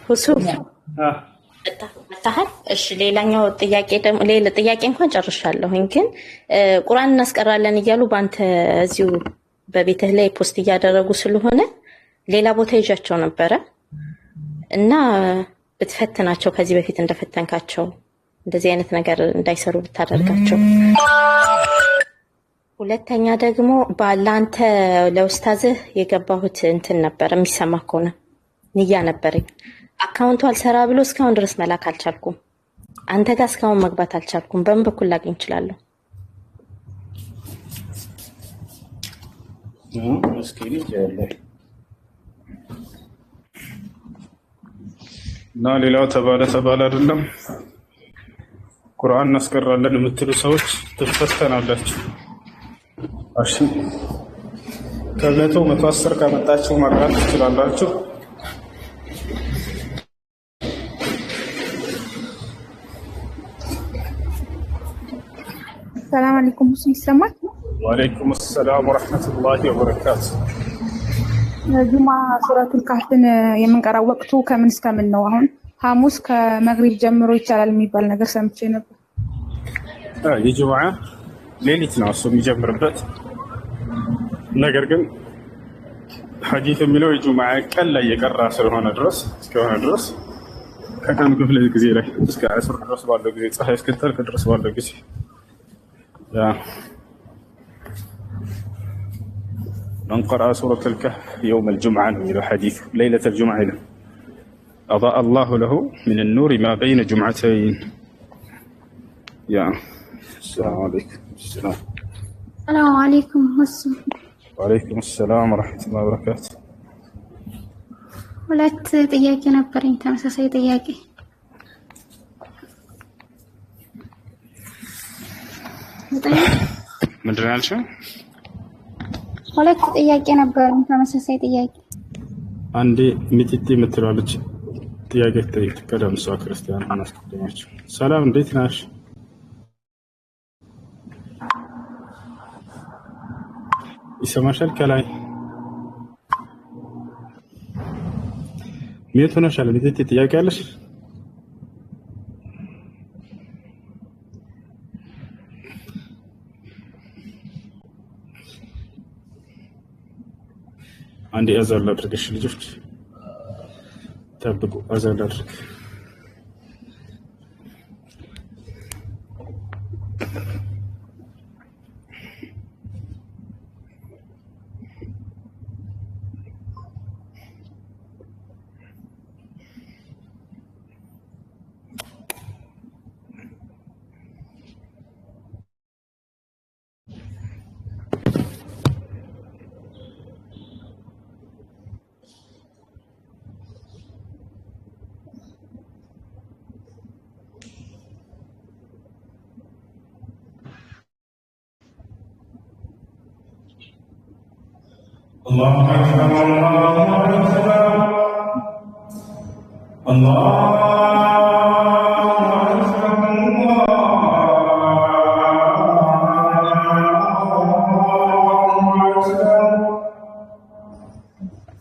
ሁሱ መጣሃል። እሺ ሌላኛው ጥያቄ ደግሞ ሌላ ጥያቄ እንኳን ጨርሻለሁኝ፣ ግን ቁርአን እናስቀራለን እያሉ በአንተ እዚሁ በቤትህ ላይ ፖስት እያደረጉ ስለሆነ ሌላ ቦታ ይዣቸው ነበረ እና ብትፈትናቸው ከዚህ በፊት እንደፈተንካቸው እንደዚህ አይነት ነገር እንዳይሰሩ ብታደርጋቸው። ሁለተኛ ደግሞ ባላንተ ለኡስታዝህ የገባሁት እንትን ነበር የሚሰማ ከሆነ ንያ ነበረኝ። አካውንቱ አልሰራ ብሎ እስካሁን ድረስ መላክ አልቻልኩም። አንተ ጋር እስካሁን መግባት አልቻልኩም። በምን በኩል ላገኝ እችላለሁ? እና ሌላው ተባለ አይደለም ቁርአን እናስቀራለን የምትሉ ሰዎች ትፈተናላችሁ። እሺ ከመቶ 110 ካመጣችሁ ማቅራት ትችላላችሁ። ሰላም አለይኩም ሙስሊም ይሰማል? ወአለይኩም ሰላም ወራህመቱላሂ ወበረካቱ። ጁማ ሱረቱል ካህፍን የምንቀራው ወቅቱ ከምን እስከ ምን ነው? አሁን ሐሙስ ከመግሪብ ጀምሮ ይቻላል የሚባል ነገር ሰምቼ ነበር። የጁምዓ ሌሊት ነው እሱ የሚጀምርበት። ነገር ግን ሐዲስ የሚለው የጁምዓ ቀን ላይ የቀራ ስለሆነ ድረስ እስከሆነ ድረስ ከቀኑ ክፍለ ጊዜ ላይ እስከ 10 ድረስ ባለው ጊዜ ፀሐይ እስክትጠልቅ ድረስ ባለው ጊዜ من قرأ سورة الكهف يوم الجمعة إلى حديث ليلة الجمعة إلى أضاء الله له من النور ما بين جمعتين. يا السلام عليكم. السلام عليكم. وعليكم السلام ورحمة الله وبركاته. ሁለት ጥያቄ ነበረኝ፣ ተመሳሳይ ጥያቄ። ምንድን ነው ያልሽው? ሁለት ጥያቄ ነበረኝ፣ ተመሳሳይ ጥያቄ። አንዴ ሚጢጢ የምትላለች ጥያቄ ትጠይቅ። ቀደም እሷ ክርስቲያን አናስቀድማችሁ። ሰላም እንዴት ነሽ? ይሰማሻል? ከላይ ሚዩት ሆነሻል። ሚጢጢ ጥያቄ አለሽ? አንዴ አዛን ላድርግሽ። ልጆች ጠብቁ፣ አዛን ላድርግ። الله أكبر الله أكبر الله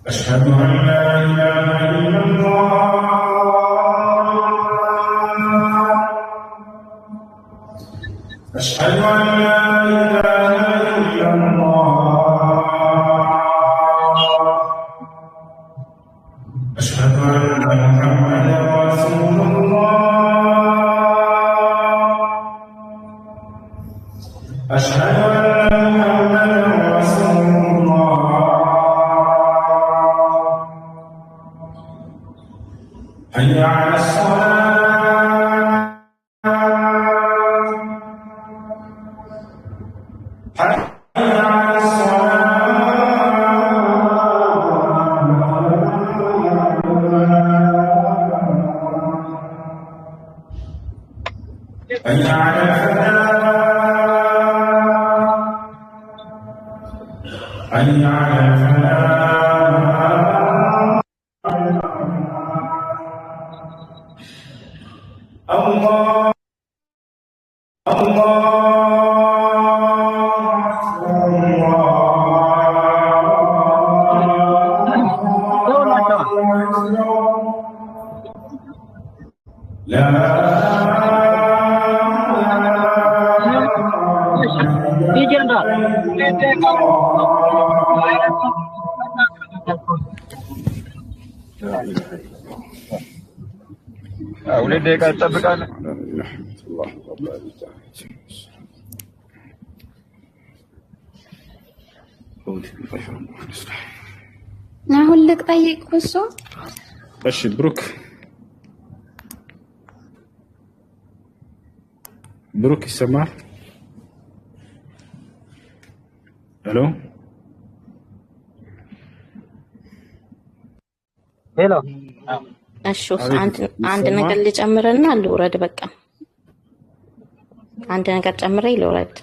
أشهد أن لا إله إلا الله أشهد أن لا إله إلا الله أشهد أن محمدا رسول الله أشهد أن محمدا رسول الله حي على الصلاة حي على حي على الفلاح حي على الفلاح الله الله لا ሁለት ደቂቃ ትጠብቃለህ። አሁን ልጠይቅ እሱ። እሺ ብሩክ ብሩክ ይሰማል? ሄሎ ሄሎ። እሺ አንድ ነገር ልጨምርና ልውረድ። በቃ አንድ ነገር ጨምሬ ልውረድ።